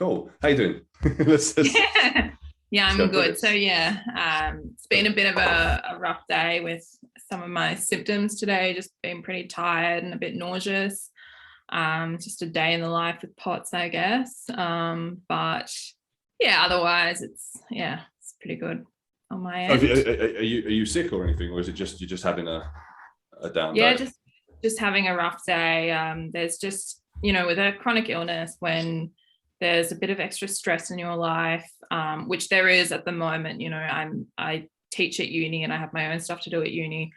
Cool. How you doing? Yeah, I'm good. So it's been a bit of a rough day with some of my symptoms today. Just been pretty tired and a bit nauseous. Just a day in the life with POTS, I guess. But yeah, otherwise it's pretty good on my end. Are you sick or anything, or is it just you're just having a down day? Yeah, just having a rough day. There's just, with a chronic illness, when there's a bit of extra stress in your life, which there is at the moment. I teach at uni and I have my own stuff to do at uni.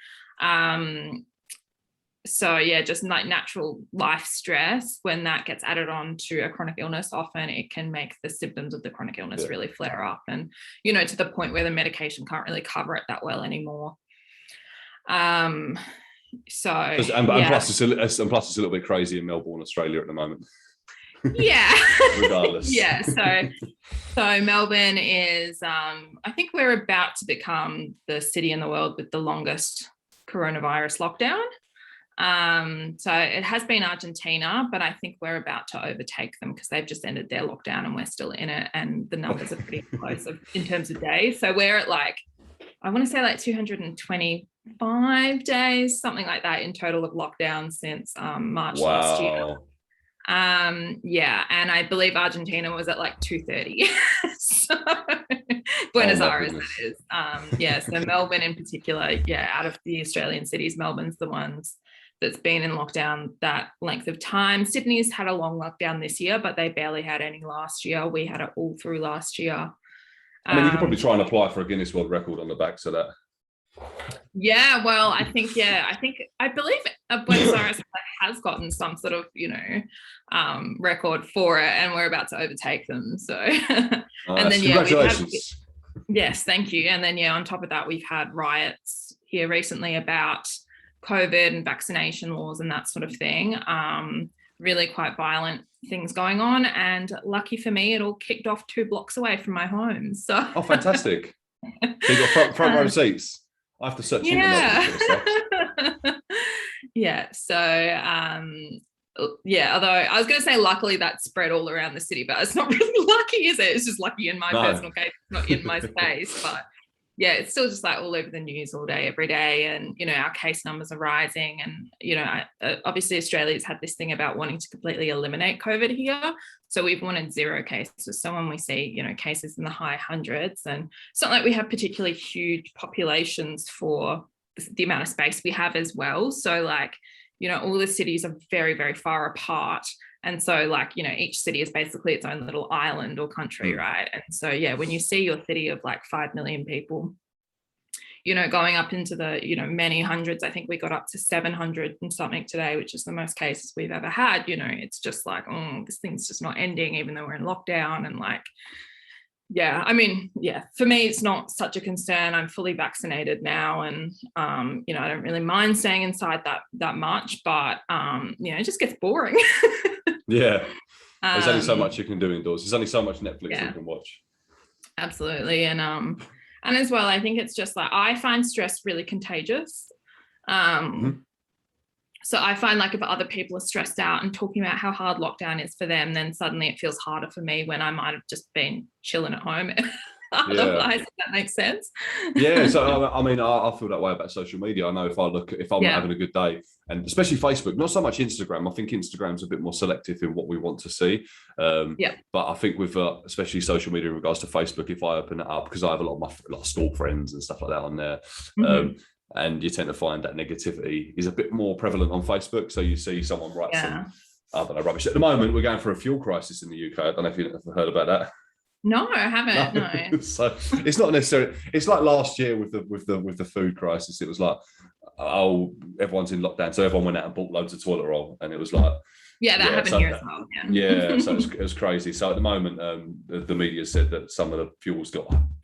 So yeah, just like natural life stress, when that gets added on to a chronic illness, often it can make the symptoms of the chronic illness really flare up, and to the point where the medication can't really cover it that well anymore. Plus it's a little bit crazy in Melbourne, Australia at the moment. Yeah. Regardless. Yeah. So Melbourne is, I think we're about to become the city in the world with the longest coronavirus lockdown. So it has been Argentina, but I think we're about to overtake them because they've just ended their lockdown and we're still in it, and the numbers are pretty close in terms of days. So we're at I want to say 225 days, something like that, in total of lockdown since March last year. And I believe Argentina was at 230. So Buenos Aires, that is. So Melbourne in particular, out of the Australian cities, Melbourne's the ones that's been in lockdown that length of time. Sydney's had a long lockdown this year, but they barely had any last year. We had it all through last year. I mean, you could probably try and apply for a Guinness World Record on the back of that. Yeah, well, I believe Buenos Aires has gotten some sort of, record for it, and we're about to overtake them. So, and then congratulations. Yes, thank you. And then on top of that, we've had riots here recently about COVID and vaccination laws and that sort of thing. Really quite violent things going on, and lucky for me, it all kicked off 2 blocks away from my home. So fantastic. So you got front row seats. I have to search although I was going to say luckily that spread all around the city, but it's not really lucky, is it? It's just lucky in my personal case, not in my space. But yeah, it's still just all over the news all day, every day. And, our case numbers are rising. And, obviously Australia's had this thing about wanting to completely eliminate COVID here. So we've wanted 0 cases. So when we see, cases in the high hundreds, and it's not like we have particularly huge populations for the amount of space we have as well. So all the cities are very, very far apart. And so each city is basically its own little island or country, right? And so, when you see your city of 5 million people, going up into the, many hundreds, I think we got up to 700 and something today, which is the most cases we've ever had. It's just this thing's just not ending, even though we're in lockdown. And for me, it's not such a concern. I'm fully vaccinated now, and I don't really mind staying inside that much, but it just gets boring. Yeah, there's only so much you can do indoors. There's only so much Netflix you can watch. Absolutely. And as well, I think it's just I find stress really contagious. So I find if other people are stressed out and talking about how hard lockdown is for them, then suddenly it feels harder for me when I might have just been chilling at home. Otherwise, if that makes sense. Yeah, so I mean, I feel that way about social media. I know if I'm having a good day, and especially Facebook, not so much Instagram. I think Instagram's a bit more selective in what we want to see. But I think with especially social media in regards to Facebook, if I open it up, because I have a lot of my school friends and stuff like that on there, and you tend to find that negativity is a bit more prevalent on Facebook. So you see someone write some, I don't know, rubbish. At the moment, we're going through a fuel crisis in the UK. I don't know if you've heard about that. No, I haven't. No. So it's not necessarily. It's like last year with the food crisis. It was everyone's in lockdown, so everyone went out and bought loads of toilet roll, and it was that happened here as well. Yeah, so it was crazy. So at the moment, the media said that some of the fuel's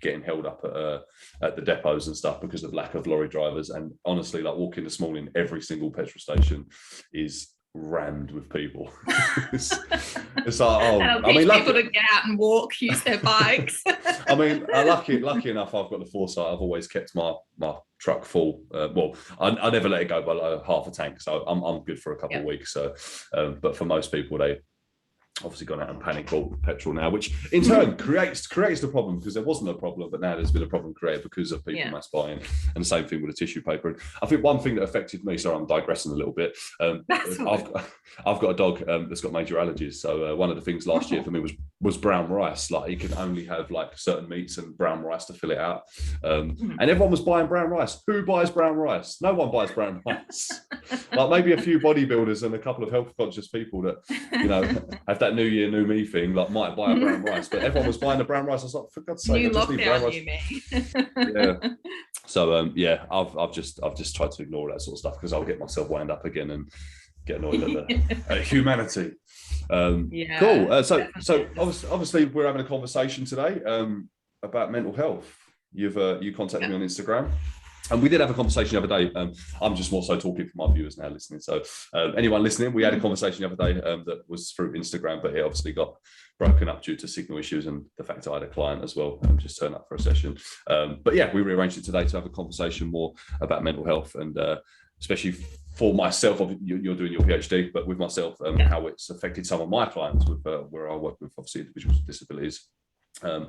getting held up at the depots and stuff because of lack of lorry drivers. And honestly, walking this morning, every single petrol station is rammed with people. it's people to get out and walk, use their bikes. I mean, lucky enough, I've got the foresight. I've always kept my truck full. I never let it go by half a tank, so I'm good for a couple of weeks. So, but for most people, obviously gone out and panic bought petrol now, which in turn creates the problem, because there wasn't a problem, but now there's been a problem created because of people mass buying. And the same thing with the tissue paper. And I think one thing that affected me, sorry, I'm digressing a little bit. I've got a dog that's got major allergies. So one of the things last year for me was brown rice. Like, you can only have like certain meats and brown rice to fill it out. And everyone was buying brown rice. Who buys brown rice? No one buys brown rice. Like, maybe a few bodybuilders and a couple of health conscious people that, you know, have that new year, new me thing, like might buy a brown rice, but everyone was buying the brown rice. I was like, for God's sake, I just need brown rice. Yeah. So I've just tried to ignore that sort of stuff, because I'll get myself wound up again and get annoyed at humanity. Cool. So obviously we're having a conversation today about mental health. You contacted me on Instagram. And we did have a conversation the other day. I'm just more so talking for my viewers now listening. So anyone listening, we had a conversation the other day that was through Instagram, but it obviously got broken up due to signal issues and the fact I had a client as well just turn up for a session. But yeah, we rearranged it today to have a conversation more about mental health, and especially for myself, you're doing your PhD, but with myself, how it's affected some of my clients with where I work with obviously individuals with disabilities. So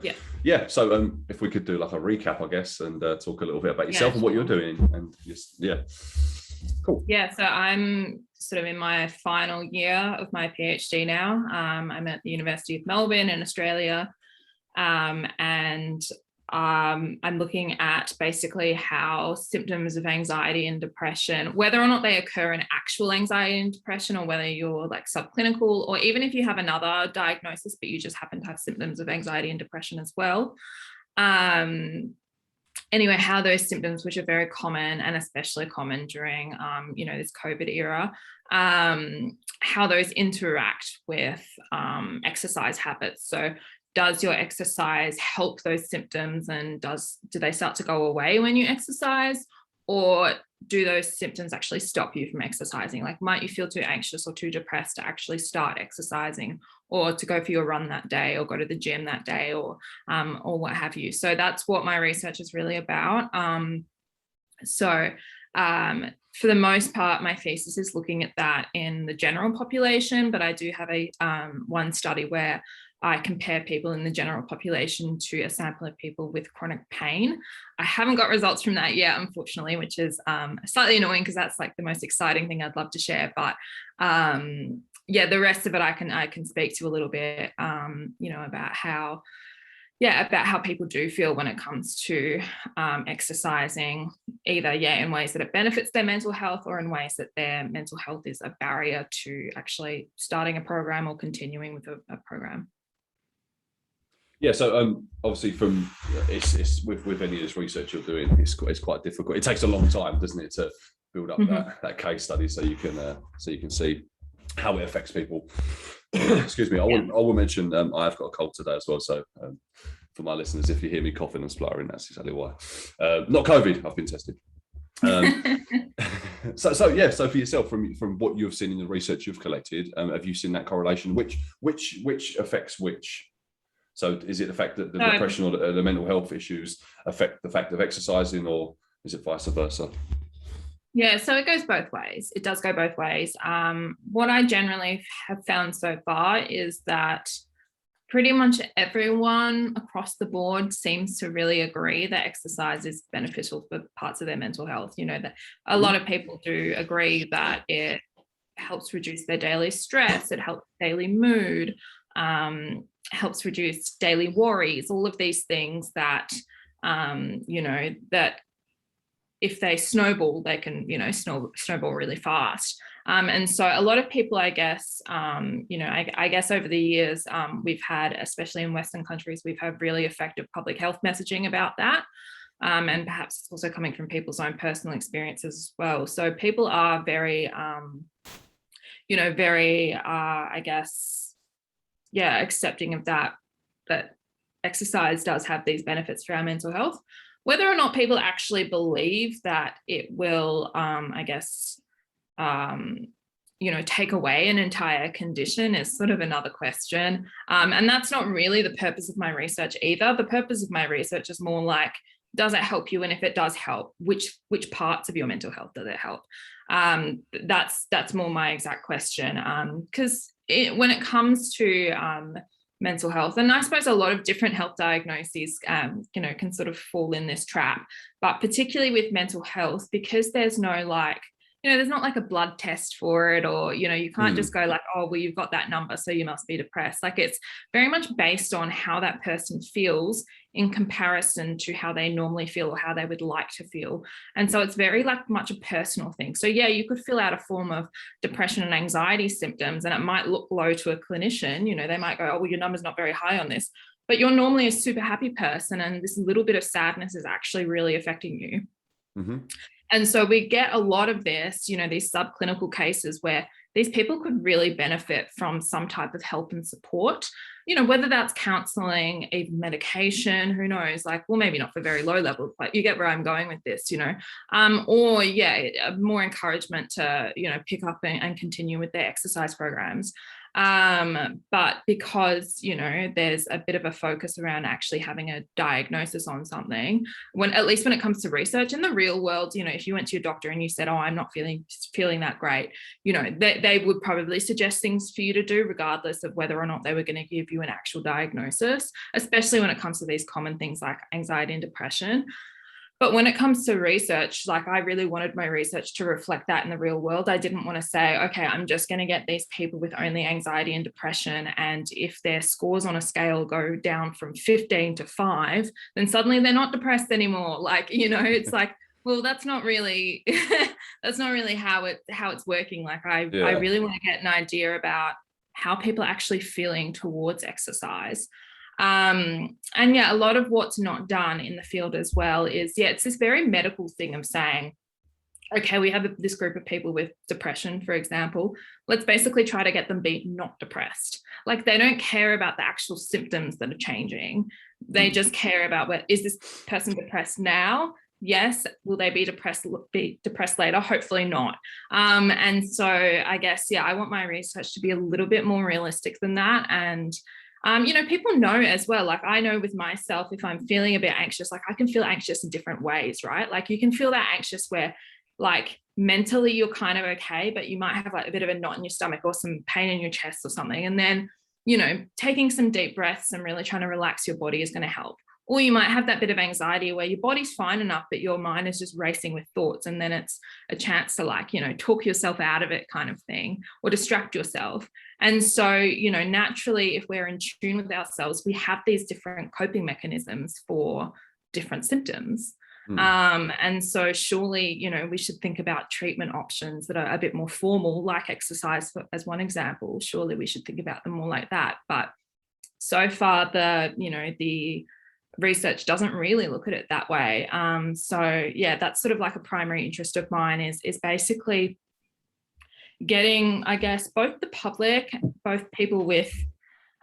if we could do like a recap, I guess, and talk a little bit about yourself and what you're doing, and just cool. So I'm sort of in my final year of my PhD now. I'm at the University of Melbourne in Australia, and I'm looking at basically how symptoms of anxiety and depression, whether or not they occur in actual anxiety and depression, or whether you're like subclinical, or even if you have another diagnosis but you just happen to have symptoms of anxiety and depression as well. Anyway, how those symptoms, which are very common and especially common during this COVID era, how those interact with exercise habits. So does your exercise help those symptoms, and do they start to go away when you exercise, or do those symptoms actually stop you from exercising? Like, might you feel too anxious or too depressed to actually start exercising, or to go for your run that day, or go to the gym that day, or what have you? So that's what my research is really about. For the most part, my thesis is looking at that in the general population, but I do have a one study where I compare people in the general population to a sample of people with chronic pain. I haven't got results from that yet, unfortunately, which is slightly annoying, because that's like the most exciting thing I'd love to share. But the rest of it I can speak to a little bit, about how people do feel when it comes to exercising, either in ways that it benefits their mental health, or in ways that their mental health is a barrier to actually starting a program or continuing with a program. So obviously it's with any of this research you're doing, it's quite difficult. It takes a long time, doesn't it, to build up that case study so you can see how it affects people. Excuse me. I will mention I've got a cold today as well. So for my listeners, if you hear me coughing and spluttering, that's exactly why. Not COVID. I've been tested. So for yourself, from what you've seen in the research you've collected, have you seen that correlation? Which affects which? So is it the fact that the depression or the mental health issues affect the fact of exercising, or is it vice versa? Yeah, so it goes both ways. It does go both ways. What I generally have found so far is that pretty much everyone across the board seems to really agree that exercise is beneficial for parts of their mental health. That a lot of people do agree that it helps reduce their daily stress, it helps daily mood, helps reduce daily worries, all of these things that, that if they snowball, they can, snowball really fast. And so a lot of people, I guess, I guess over the years, we've had, especially in Western countries, we've had really effective public health messaging about that. And perhaps it's also coming from people's own personal experiences as well. So people are very, I guess, accepting of that exercise does have these benefits for our mental health. Whether or not people actually believe that it will, take away an entire condition is sort of another question. And that's not really the purpose of my research either. The purpose of my research is more like, does it help you? And if it does help, which parts of your mental health does it help? That's more my exact question. Because when it comes to mental health, and I suppose a lot of different health diagnoses, can sort of fall in this trap, but particularly with mental health, because there's no there's not like a blood test for it, or, you can't just go like, oh, well, you've got that number, so you must be depressed. Like, it's very much based on how that person feels in comparison to how they normally feel or how they would like to feel. And so it's very much a personal thing. So yeah, you could fill out a form of depression and anxiety symptoms, and it might look low to a clinician. They might go, oh, well, your number's not very high on this, but you're normally a super happy person, and this little bit of sadness is actually really affecting you. Mm-hmm. And so we get a lot of this, these subclinical cases where these people could really benefit from some type of help and support, whether that's counseling, even medication, who knows, maybe not for very low levels, but you get where I'm going with this, or more encouragement to, pick up and continue with their exercise programs. But because, there's a bit of a focus around actually having a diagnosis on something, at least when it comes to research in the real world, if you went to your doctor and you said, oh, I'm not feeling that great, they would probably suggest things for you to do, regardless of whether or not they were going to give you an actual diagnosis, especially when it comes to these common things like anxiety and depression. But when it comes to research, I really wanted my research to reflect that in the real world. I didn't want to say, okay, I'm just going to get these people with only anxiety and depression, and if their scores on a scale go down from 15 to 5, then suddenly they're not depressed anymore. It's like, well, that's not really how it's working. I really want to get an idea about how people are actually feeling towards exercise. And a lot of what's not done in the field as well is, it's this very medical thing of saying, okay, we have this group of people with depression, for example, let's basically try to get them be not depressed. They don't care about the actual symptoms that are changing. They just care about, is this person depressed now? Yes. Will they be depressed later? Hopefully not. And so I guess, I want my research to be a little bit more realistic than that. And people know as well, I know with myself, if I'm feeling a bit anxious, I can feel anxious in different ways, right? You can feel that anxious where mentally you're kind of okay, but you might have a bit of a knot in your stomach or some pain in your chest or something. And then, taking some deep breaths and really trying to relax your body is going to help. Or you might have that bit of anxiety where your body's fine enough, but your mind is just racing with thoughts. And then it's a chance to talk yourself out of it kind of thing, or distract yourself. And so, naturally, if we're in tune with ourselves, we have these different coping mechanisms for different symptoms. And so surely, we should think about treatment options that are a bit more formal, like exercise as one example. Surely we should think about them more like that. But so far, the research doesn't really look at it that way. So that's sort of a primary interest of mine is basically getting, I guess, both the public, both people with,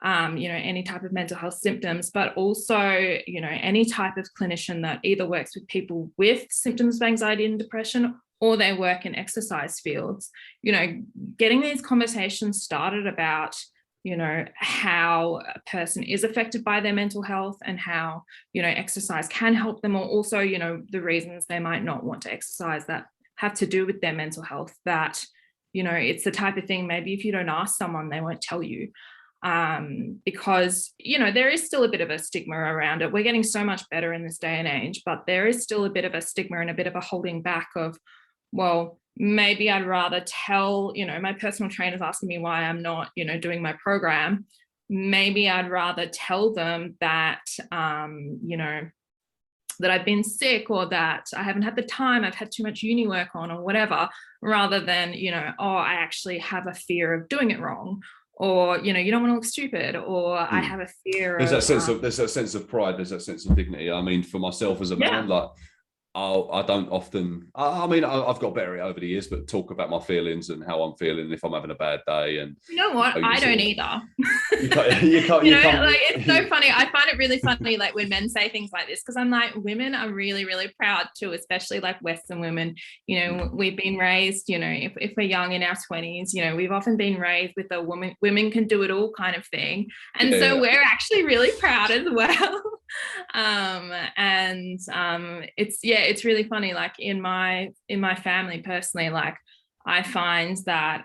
any type of mental health symptoms, but also, any type of clinician that either works with people with symptoms of anxiety and depression, or they work in exercise fields, getting these conversations started about, how a person is affected by their mental health and how, exercise can help them, or also, the reasons they might not want to exercise that have to do with their mental health, that, it's the type of thing, maybe if you don't ask someone, they won't tell you. Because, there is still a bit of a stigma around it. We're getting so much better in this day and age, but there is still a bit of a stigma and a bit of a holding back of, well, maybe I'd rather tell, my personal trainer's asking me why I'm not, doing my program. Maybe I'd rather tell them that, that I've been sick, or that I haven't had the time, I've had too much uni work on, or whatever, rather than, oh, I actually have a fear of doing it wrong, or, you don't want to look stupid, or I have a fear there's that sense of pride, there's that sense of dignity. I mean, for myself as a man, I don't often, I've got better at it over the years, but talk about my feelings and how I'm feeling if I'm having a bad day. And you know what? I don't either. You can't. It's so funny. I find it really funny, when men say things like this, because I'm like, women are really, really proud too, especially Western women. We've been raised, if we're young in our 20s, we've often been raised with a women can do it all kind of thing. And so we're actually really proud as well. It's really funny. Like in my family personally, like I find that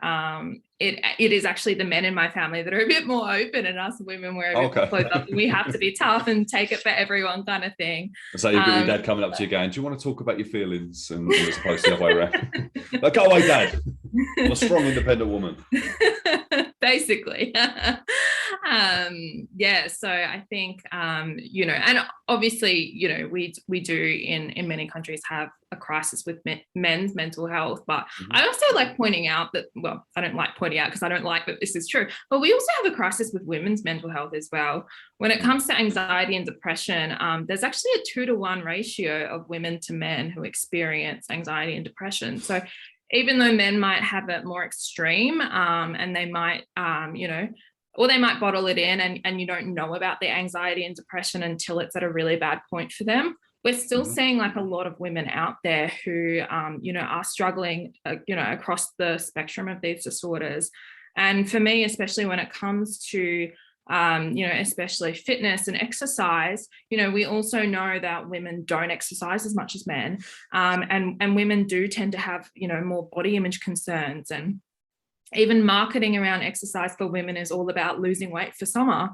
it is actually the men in my family that are a bit more open, and us women we're a bit more closed up. We have to be tough and take it for everyone, kind of thing. So you've got your dad coming up to you going, "Do you want to talk about your feelings?" And as opposed to the other way around. Like, go away, Dad. I'm a strong, independent woman. Basically. So I think and obviously we do in many countries have a crisis with men's mental health, but I also like pointing out that, well, I don't like pointing out because I don't like that this is true, but we also have a crisis with women's mental health as well. When it comes to anxiety and depression, there's actually a 2-to-1 ratio of women to men who experience anxiety and depression. So even though men might have it more extreme, and they might, or they might bottle it in and you don't know about their anxiety and depression until it's at a really bad point for them, we're still seeing like a lot of women out there who, are struggling, across the spectrum of these disorders. And for me, especially when it comes to especially fitness and exercise, we also know that women don't exercise as much as men, and women do tend to have, more body image concerns, and even marketing around exercise for women is all about losing weight for summer.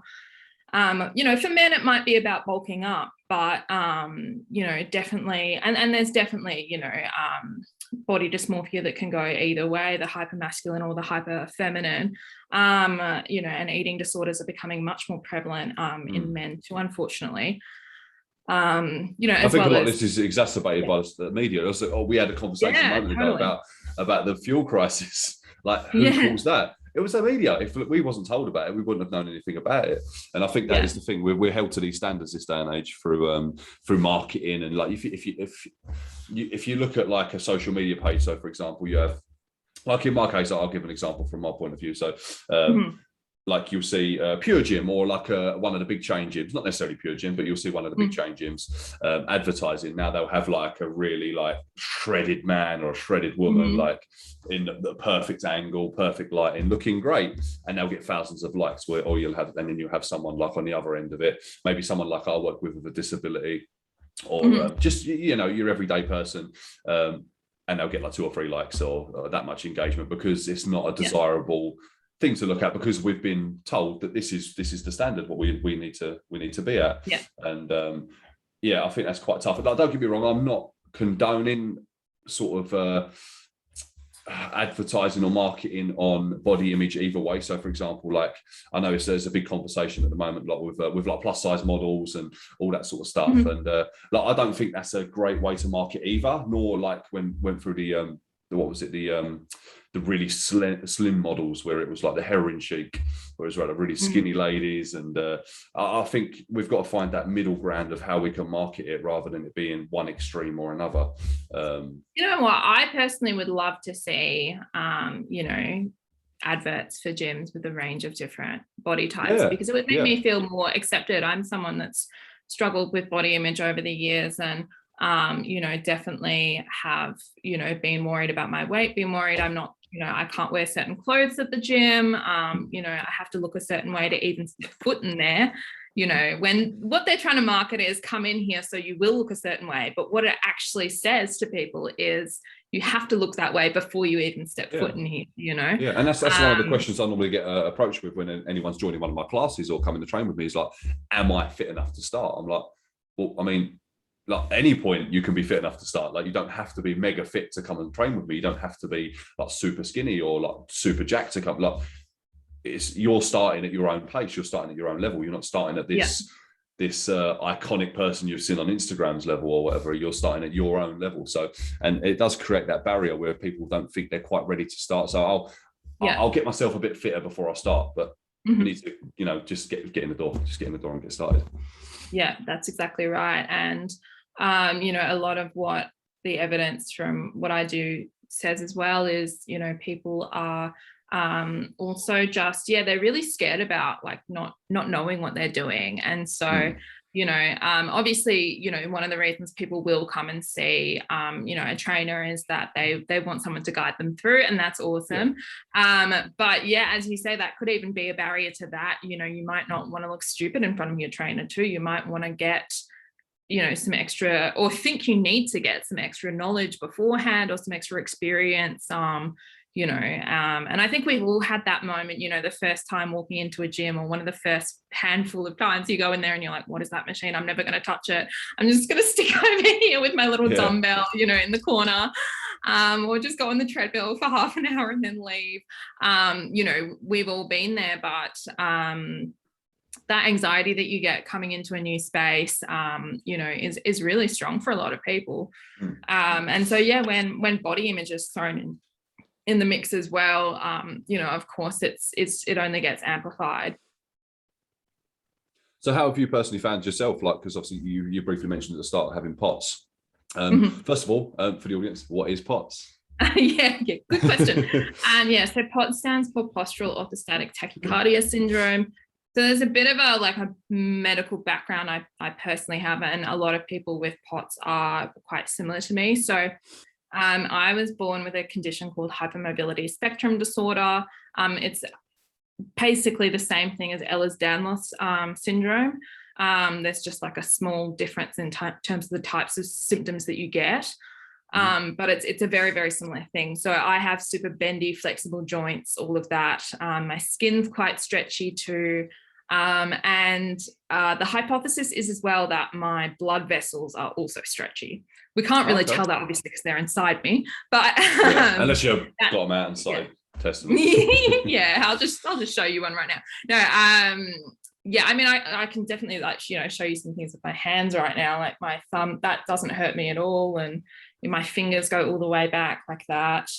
For men, it might be about bulking up, but, definitely, and there's definitely, body dysmorphia that can go either way, the hypermasculine or the hyperfeminine, and eating disorders are becoming much more prevalent in men too, unfortunately. I think a lot of this is exacerbated by the media. Also, we had a conversation a moment ago about the fuel crisis. Like, who caused that? It was the media. If we wasn't told about it, we wouldn't have known anything about it. And I think that is the thing. We're held to these standards this day and age through marketing, and like if you look at like a social media page. So, for example, you have, like in my case, I'll give an example from my point of view. So, like you'll see Pure Gym, or like one of the big chain gyms, not necessarily Pure Gym, but you'll see one of the big chain gyms advertising. Now they'll have like a really like shredded man or a shredded woman, like in the perfect angle, perfect lighting, looking great, and they'll get thousands of likes. Or you'll have, and then you'll have someone like on the other end of it, maybe someone like I work with a disability, or just your everyday person, and they'll get like 2 or 3 likes or that much engagement, because it's not a desirable thing to look at, because we've been told that this is the standard, what we need to be at. And I think that's quite tough. Like, don't get me wrong, I'm not condoning sort of advertising or marketing on body image either way. So, for example, like I know there's a big conversation at the moment, like with like plus size models and all that sort of stuff, and like I don't think that's a great way to market either. Nor like when went through the what was it, the really slim models, where it was like the heroin chic, whereas like the really skinny ladies. And I think we've got to find that middle ground of how we can market it, rather than it being one extreme or another. You know what? I personally would love to see, adverts for gyms with a range of different body types, because it would make me feel more accepted. I'm someone that's struggled with body image over the years, and definitely have, been worried about my weight, been worried I'm not, I can't wear certain clothes at the gym. I have to look a certain way to even step foot in there. When what they're trying to market is come in here so you will look a certain way. But what it actually says to people is you have to look that way before you even step foot in here, Yeah, and that's one of the questions I normally get approached with when anyone's joining one of my classes or coming to train with me, is like, am I fit enough to start? I'm like, well, I mean, like any point you can be fit enough to start. Like, you don't have to be mega fit to come and train with me. You don't have to be like super skinny or like super jacked to come. Like, you're starting at your own pace. You're starting at your own level. You're not starting at this iconic person you've seen on Instagram's level or whatever. You're starting at your own level. So, and it does create that barrier where people don't think they're quite ready to start. So I'll get myself a bit fitter before I start, but I need to, just get in the door, and get started. Yeah, that's exactly right. And, a lot of what the evidence from what I do says as well is, people are also just, they're really scared about like not knowing what they're doing. And so, obviously, one of the reasons people will come and see, a trainer is that they want someone to guide them through, and that's awesome. But as you say, that could even be a barrier to that. You might not want to look stupid in front of your trainer too. You might want to get some extra, or think you need to get some extra knowledge beforehand or some extra experience, and I think we've all had that moment, the first time walking into a gym, or one of the first handful of times you go in there and you're like, what is that machine? I'm never going to touch it. I'm just going to stick over here with my little dumbbell, in the corner, or just go on the treadmill for half an hour and then leave. We've all been there, but that anxiety that you get coming into a new space, is really strong for a lot of people. And so, when body image is thrown in the mix as well, of course it only gets amplified. So how have you personally found yourself, like, because obviously you briefly mentioned at the start having POTS. First of all, for the audience, what is POTS? Yeah, good question. So POTS stands for Postural Orthostatic Tachycardia syndrome. So there's a bit of a medical background I personally have, and a lot of people with POTS are quite similar to me. So I was born with a condition called hypermobility spectrum disorder. It's basically the same thing as Ehlers-Danlos syndrome. There's just like a small difference in terms of the types of symptoms that you get. But it's a very, very similar thing. So I have super bendy, flexible joints, all of that. My skin's quite stretchy too. And the hypothesis is as well that my blood vessels are also stretchy. We can't really tell that, obviously, because they're inside me. But unless you've got them out inside, test them. I'll just show you one right now. No, I can definitely show you some things with my hands right now. Like my thumb, that doesn't hurt me at all, and my fingers go all the way back like that.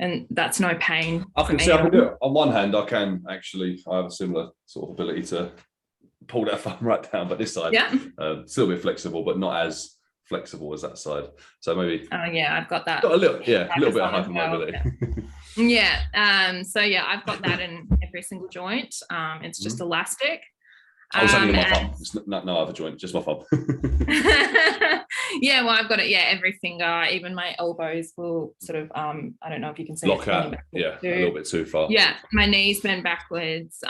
And that's no pain. I can do it. On one hand, I have a similar sort of ability to pull that thumb right down, but this side, still a bit flexible, but not as flexible as that side. So maybe. I've got that. Got a little bit of hypermobility. I've got that in every single joint. It's just elastic. I was only my thumb. It's no other joint, just my thumb. I've got it. Every finger, even my elbows will sort of. I don't know if you can see. Lock out. A little bit too far. Yeah, my knees bend backwards.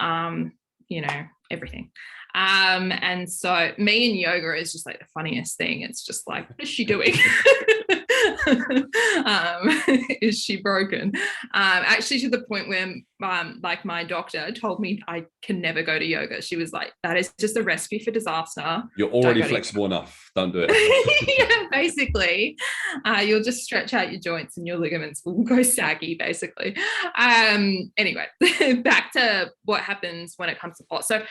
Everything. And so me and yoga is just like the funniest thing. It's just like, what is she doing? Is she broken? Actually, to the point where my doctor told me I can never go to yoga. She was like, that is just a recipe for disaster. You're already flexible enough. Don't do it. Basically, you'll just stretch out your joints and your ligaments will go saggy, basically. Anyway, back to what happens when it comes to POTS. So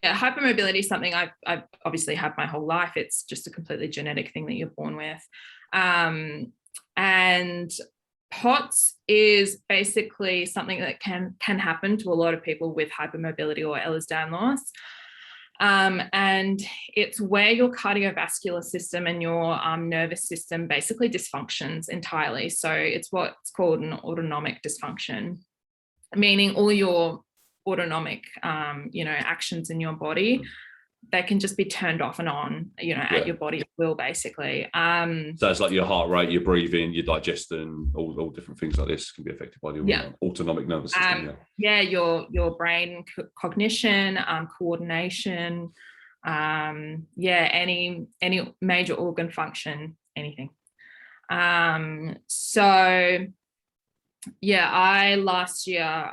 hypermobility is something I've obviously had my whole life. It's just a completely genetic thing that you're born with. And POTS is basically something that can happen to a lot of people with hypermobility or Ehlers-Danlos. And it's where your cardiovascular system and your nervous system basically dysfunctions entirely. So it's what's called an autonomic dysfunction, meaning all your autonomic, actions in your body, they can just be turned off and on, at your body's will, basically. So it's like your heart rate, your breathing, your digestion, all different things like this can be affected by the autonomic nervous system. Your brain cognition, coordination, any major organ function, anything. I last year,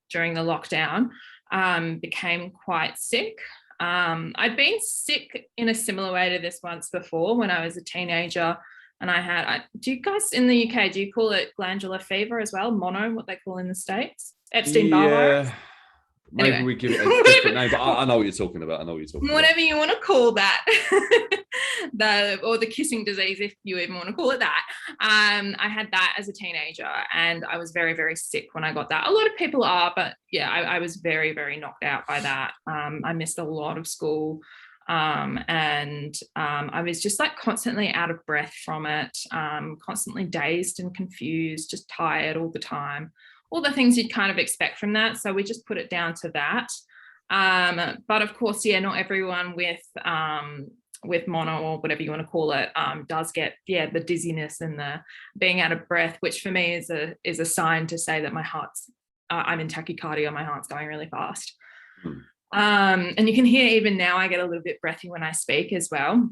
during the lockdown, became quite sick. I'd been sick in a similar way to this once before when I was a teenager, and do you guys in the UK, do you call it glandular fever as well? Mono, what they call in the States? Epstein-Barr virus? Maybe we give it a different name, but I know what you're talking about. Whatever you want to call that. Or the kissing disease, if you even want to call it that. I had that as a teenager, and I was very, very sick when I got that. A lot of people are, but I was very, very knocked out by that. I missed a lot of school, and I was just like constantly out of breath from it, constantly dazed and confused, just tired all the time. All the things you'd kind of expect from that. So we just put it down to that. But of course, not everyone with mono or whatever you want to call it does get the dizziness and the being out of breath, which for me is a sign to say that my heart's I'm in tachycardia, my heart's going really fast. And you can hear even now I get a little bit breathy when I speak as well.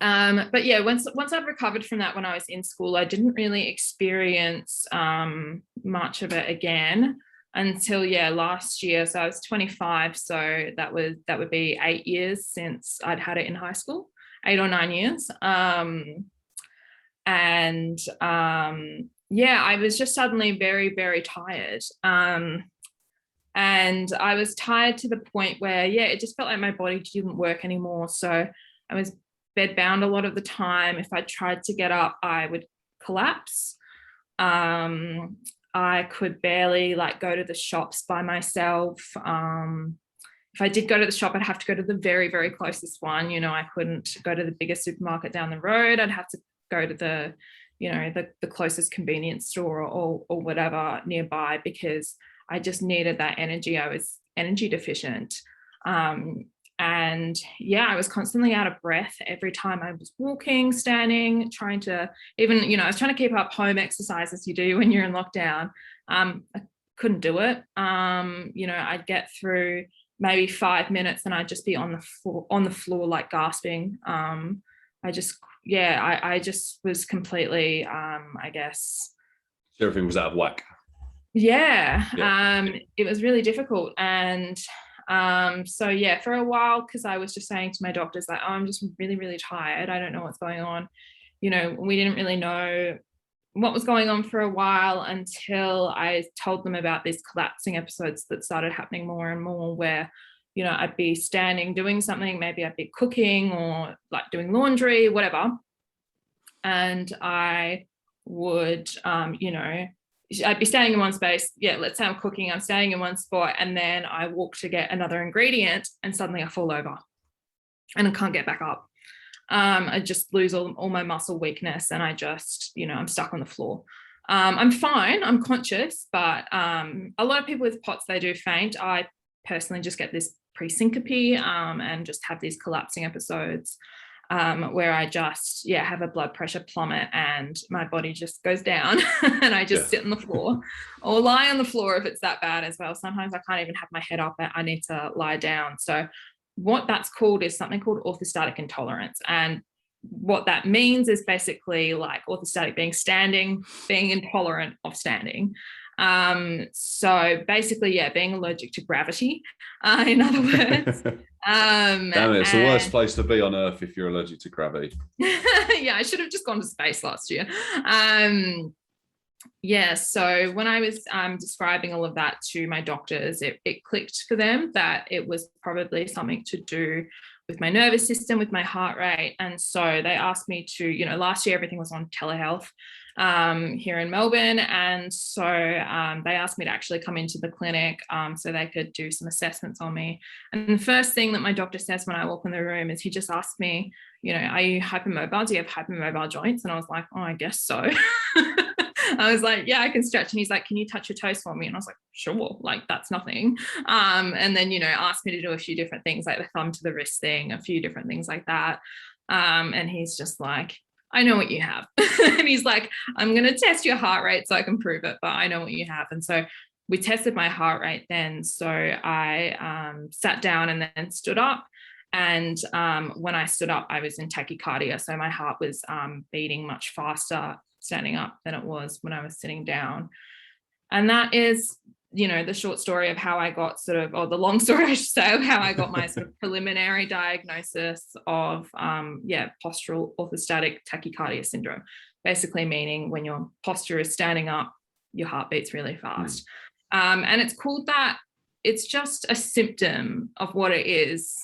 But yeah, once I've recovered from that, when I was in school, I didn't really experience much of it again until last year. So I was 25, so that would be 8 years since I'd had it in high school, 8 or 9 years. I was just suddenly very, very tired. And I was tired to the point where, it just felt like my body didn't work anymore. So I was bedbound a lot of the time. If I tried to get up, I would collapse. I could barely go to the shops by myself. If I did go to the shop, I'd have to go to the very, very closest one. I couldn't go to the biggest supermarket down the road. I'd have to go to the closest convenience store or whatever nearby, because I just needed that energy. I was energy deficient. I was constantly out of breath every time I was walking, standing, trying to even, I was trying to keep up home exercises you do when you're in lockdown. I couldn't do it. I'd get through maybe 5 minutes and I'd just be on the floor like gasping. I just was completely, I guess. Everything was out of whack. It was really difficult. And for a while, because I was just saying to my doctors, like, I'm just really, really tired. I don't know what's going on. We didn't really know what was going on for a while until I told them about these collapsing episodes that started happening more and more, where I'd be standing doing something, maybe I'd be cooking or like doing laundry, whatever, and I would I'd be standing in one space. Let's say I'm cooking, I'm standing in one spot, and then I walk to get another ingredient and suddenly I fall over and I can't get back up. I just lose all my muscle weakness and I just, I'm stuck on the floor. I'm fine, I'm conscious, but a lot of people with POTS, they do faint. I personally just get this pre-syncope and just have these collapsing episodes where I just have a blood pressure plummet and my body just goes down and I just sit on the floor or lie on the floor if it's that bad as well. Sometimes I can't even have my head up, I need to lie down. So what that's called is something called orthostatic intolerance. And what that means is basically like orthostatic being standing, being intolerant of standing. So basically, being allergic to gravity, in other words. Damn it, it's the worst place to be on Earth if you're allergic to gravity. I should have just gone to space last year. So when I was describing all of that to my doctors, it clicked for them that it was probably something to do with my nervous system, with my heart rate. And so they asked me to, last year everything was on telehealth here in Melbourne. And so they asked me to actually come into the clinic so they could do some assessments on me. And the first thing that my doctor says when I walk in the room is he just asked me, are you hypermobile? Do you have hypermobile joints? And I was like, oh, I guess so. I was like, I can stretch. And he's like, can you touch your toes for me? And I was like, sure, like that's nothing. And then, asked me to do a few different things, like the thumb to the wrist thing, a few different things like that. And he's just like, I know what you have. And he's like, I'm going to test your heart rate so I can prove it, but I know what you have. And so we tested my heart rate then. So I sat down and then stood up. And when I stood up, I was in tachycardia. So my heart was beating much faster standing up than it was when I was sitting down. And that is, the short story of how I got or the long story, I should say, of how I got my sort of preliminary diagnosis of, postural orthostatic tachycardia syndrome, basically meaning when your posture is standing up, your heart beats really fast. And it's called that. It's just a symptom of what it is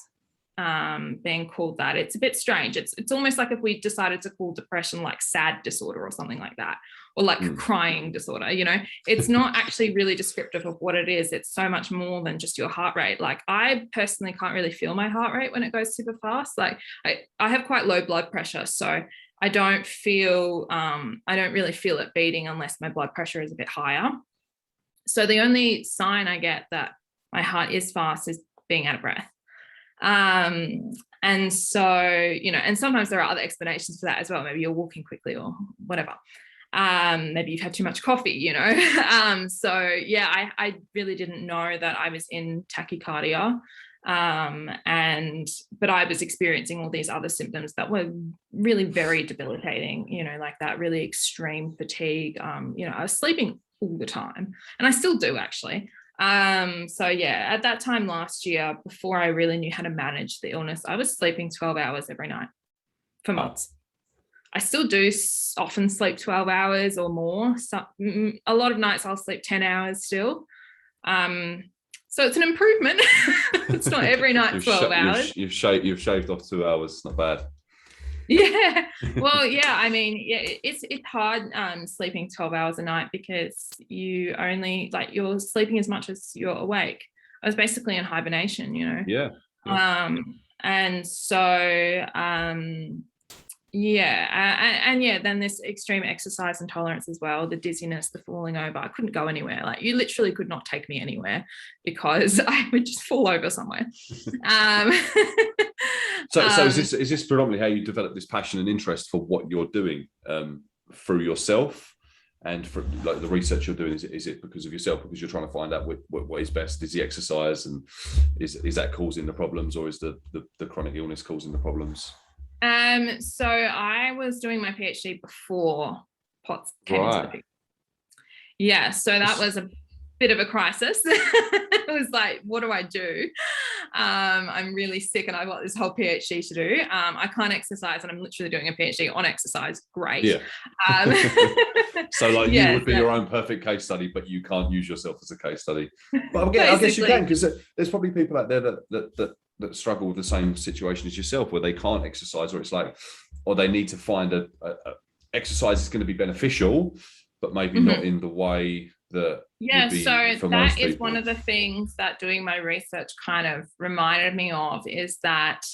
being called that. It's a bit strange. It's almost like if we decided to call depression like sad disorder or something like that, or like crying disorder, it's not actually really descriptive of what it is. It's so much more than just your heart rate. Like I personally can't really feel my heart rate when it goes super fast. Like I have quite low blood pressure, so I don't really feel it beating unless my blood pressure is a bit higher. So the only sign I get that my heart is fast is being out of breath. And so, and sometimes there are other explanations for that as well. Maybe you're walking quickly or whatever. Maybe you've had too much coffee, you know. So yeah, I really didn't know that I was in tachycardia. But I was experiencing all these other symptoms that were really very debilitating, you know, like that really extreme fatigue. You know, I was sleeping all the time, and I still do actually. So yeah, at that time last year, before I really knew how to manage the illness, I was sleeping 12 hours every night for months. I still do often sleep 12 hours or more. So a lot of nights I'll sleep 10 hours still. So it's an improvement. It's not every night 12 hours. You've shaved off 2 hours. Not bad. Yeah. Well, yeah. I mean, yeah, it's hard sleeping 12 hours a night because you only you're sleeping as much as you're awake. I was basically in hibernation, you know. Yeah. And so yeah, then this extreme exercise intolerance as well, the dizziness, the falling over. I couldn't go anywhere. Like, you literally could not take me anywhere because I would just fall over somewhere. So is this predominantly how you develop this passion and interest for what you're doing through yourself, and for like the research you're doing? Is it because of yourself, because you're trying to find out what is best? Is the exercise, and is that causing the problems, or is the chronic illness causing the problems? So I was doing my PhD before POTS came into the picture. Yeah, so that was a bit of a crisis. It was like, what do I do? I'm really sick and I've got this whole PhD to do. I can't exercise and I'm literally doing a PhD on exercise. Great. Yeah. So like you would be your own perfect case study, but you can't use yourself as a case study. But I guess you can, because there's probably people out there that struggle with the same situation as yourself, where they can't exercise, or it's like, or they need to find a exercise is going to be beneficial, but maybe not in the way that so that is one of the things that doing my research kind of reminded me of, is that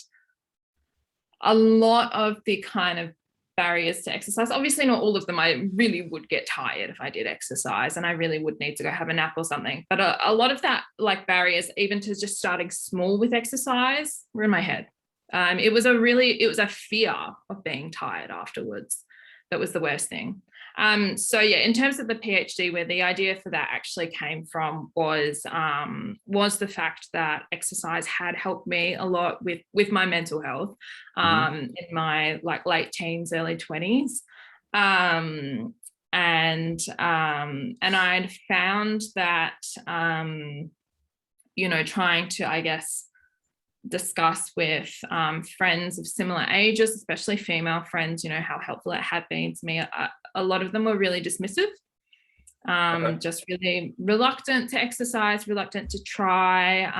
a lot of the kind of barriers to exercise, obviously not all of them, I really would get tired if I did exercise and I really would need to go have a nap or something, but a lot of that, like barriers even to just starting small with exercise, were in my head. It was a fear of being tired afterwards that was the worst thing. So yeah, in terms of the PhD, where the idea for that actually came from was the fact that exercise had helped me a lot with my mental health in my late teens, early 20s. And I'd found that, trying to, I guess, discuss with friends of similar ages, especially female friends, how helpful it had been to me. A lot of them were really dismissive, just really reluctant to exercise, reluctant to try.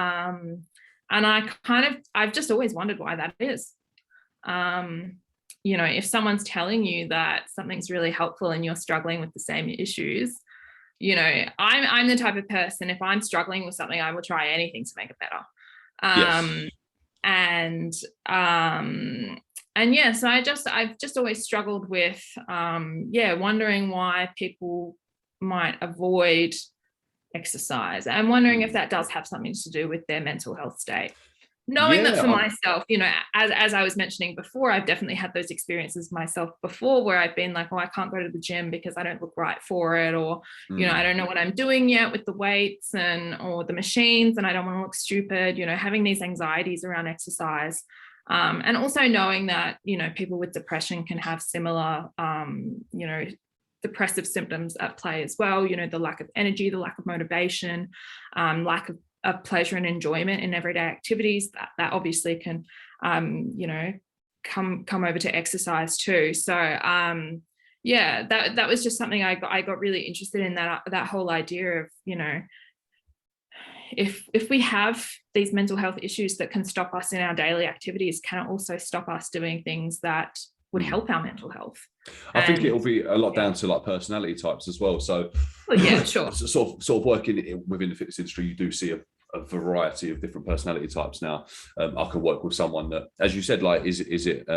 And I've just always wondered why that is. If someone's telling you that something's really helpful and you're struggling with the same issues, I'm the type of person, if I'm struggling with something, I will try anything to make it better. Yes. So I've just always struggled with, wondering why people might avoid exercise, and wondering if that does have something to do with their mental health state. Knowing that for myself, as I was mentioning before, I've definitely had those experiences myself before, where I've been like, oh, I can't go to the gym because I don't look right for it, or, I don't know what I'm doing yet with the weights or the machines, and I don't want to look stupid, having these anxieties around exercise. And also knowing that, people with depression can have similar, depressive symptoms at play as well, the lack of energy, the lack of motivation, lack of pleasure and enjoyment in everyday activities, that obviously can come over to exercise too. So that was just something I got really interested in, that whole idea of, if we have these mental health issues that can stop us in our daily activities, can it also stop us doing things that would help our mental health? I think it'll be a lot down to like personality types as well. So sure. sort of working within the fitness industry, you do see a variety of different personality types now. I can work with someone that, as you said, like, is it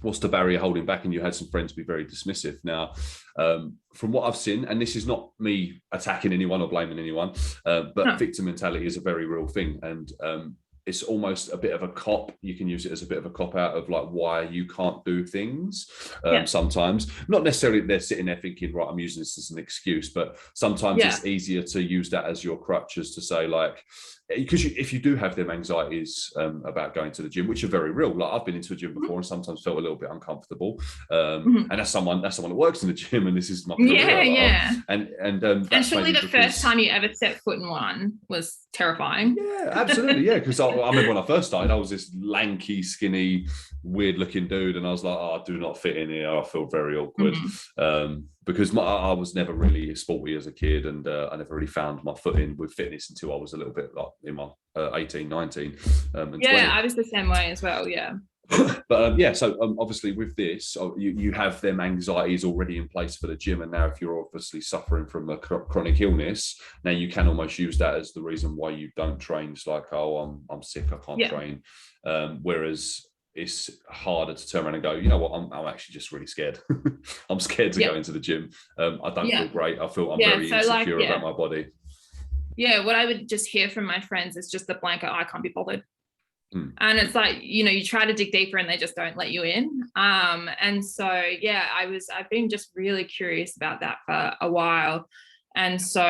what's the barrier holding back? And you had some friends be very dismissive. Now, from what I've seen, and this is not me attacking anyone or blaming anyone, but victim mentality is a very real thing. And it's almost a bit of a cop. You can use it as a bit of a cop out of like why you can't do things. Sometimes, not necessarily they're sitting there thinking, right, I'm using this as an excuse, but sometimes it's easier to use that as your crutch, as to say, like, because if you do have them anxieties about going to the gym, which are very real, like I've been into a gym before and sometimes felt a little bit uncomfortable, and that's someone that works in the gym, and this is my career. And surely the first time you ever set foot in one was terrifying. Yeah, absolutely. Yeah, because I remember when I first started, I was this lanky, skinny, weird looking dude, and I was like, I do not fit in here. I feel very awkward. Because I was never really sporty as a kid, and I never really found my footing with fitness until I was a little bit like in my 18, 19, and 20. I was the same way as well. But so obviously with this, you have them anxieties already in place for the gym, and now if you're obviously suffering from a chronic illness, now you can almost use that as the reason why you don't train. It's like, oh, I'm sick, I can't train. Whereas it's harder to turn around and go, you know what, I'm actually just really scared. I'm scared to go into the gym. I don't feel great. I'm very insecure about my body. What I would just hear from my friends is just the blanket, I can't be bothered. And it's like, you try to dig deeper and they just don't let you in. And so, I've been just really curious about that for a while. And so,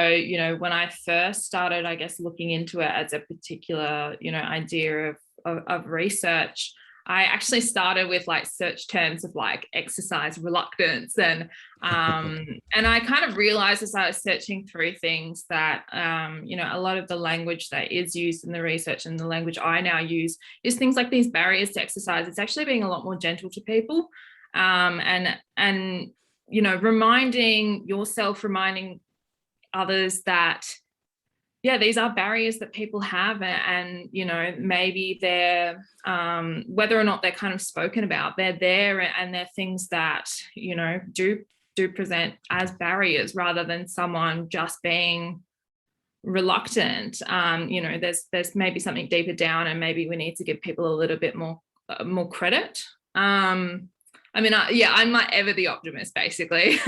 when I first started, I guess, looking into it as a particular, idea of research, I actually started with like search terms of like exercise reluctance, and I kind of realized as I was searching through things that a lot of the language that is used in the research and the language I now use is things like these barriers to exercise. It's actually being a lot more gentle to people, and reminding yourself, reminding others that these are barriers that people have, and maybe they're whether or not they're kind of spoken about, they're there, and they're things that do present as barriers rather than someone just being reluctant. There's maybe something deeper down, and maybe we need to give people a little bit more credit. I'm not ever the optimist, basically.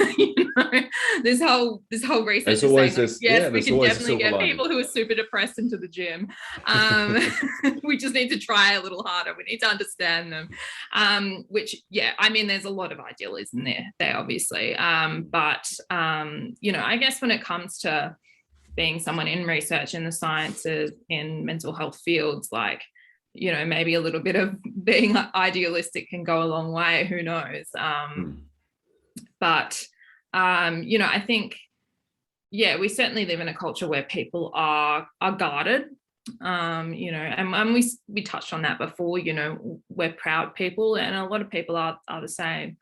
This whole research is saying, this, we can definitely get people who are super depressed into the gym. We just need to try a little harder. We need to understand them. There's a lot of idealism there obviously. But I guess when it comes to being someone in research in the sciences, in mental health fields, like, maybe a little bit of being idealistic can go a long way, who knows? But I think, we certainly live in a culture where people are guarded, and we touched on that before, we're proud people, and a lot of people are the same.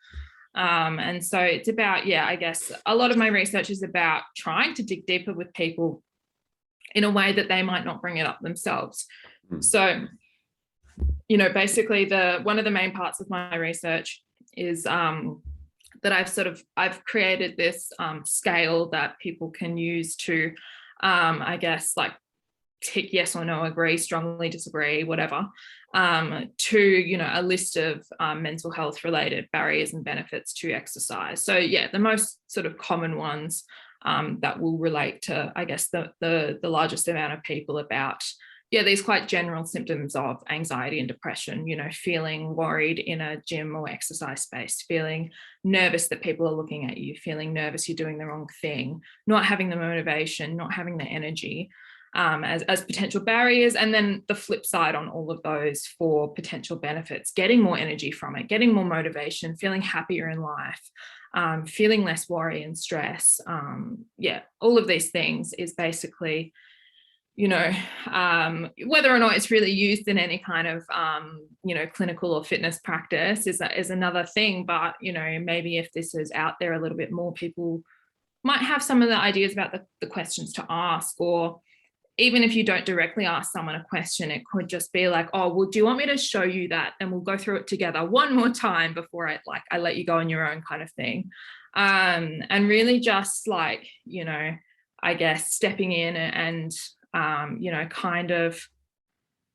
And so it's about, I guess a lot of my research is about trying to dig deeper with people in a way that they might not bring it up themselves. So, basically one of the main parts of my research is that I've created this scale that people can use to, I guess, like tick yes or no, agree, strongly disagree, whatever, to, a list of mental health related barriers and benefits to exercise. So the most sort of common ones that will relate to, I guess, the largest amount of people about these quite general symptoms of anxiety and depression, feeling worried in a gym or exercise space, feeling nervous that people are looking at you, feeling nervous you're doing the wrong thing, not having the motivation, not having the energy, as potential barriers. And then the flip side on all of those for potential benefits, getting more energy from it, getting more motivation, feeling happier in life, feeling less worry and stress. All of these things is basically, whether or not it's really used in any kind of, clinical or fitness practice is another thing. But, maybe if this is out there a little bit more, people might have some of the ideas about the questions to ask, or even if you don't directly ask someone a question, it could just be like, oh, well, do you want me to show you that? And we'll go through it together one more time before I let you go on your own, kind of thing. And really just like, I guess stepping in and, kind of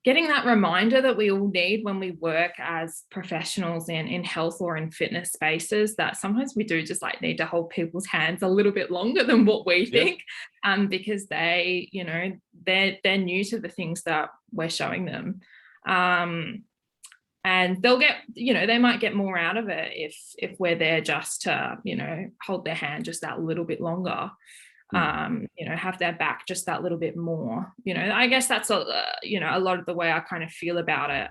getting that reminder that we all need when we work as professionals in health or in fitness spaces, that sometimes we do just like need to hold people's hands a little bit longer than what we think, because they, you know, they're new to the things that we're showing them. And they'll get, you know, they might get more out of it if we're there just to, you know, hold their hand just that little bit longer. You know, have their back just that little bit more. You know, I guess that's you know, a lot of the way I kind of feel about it.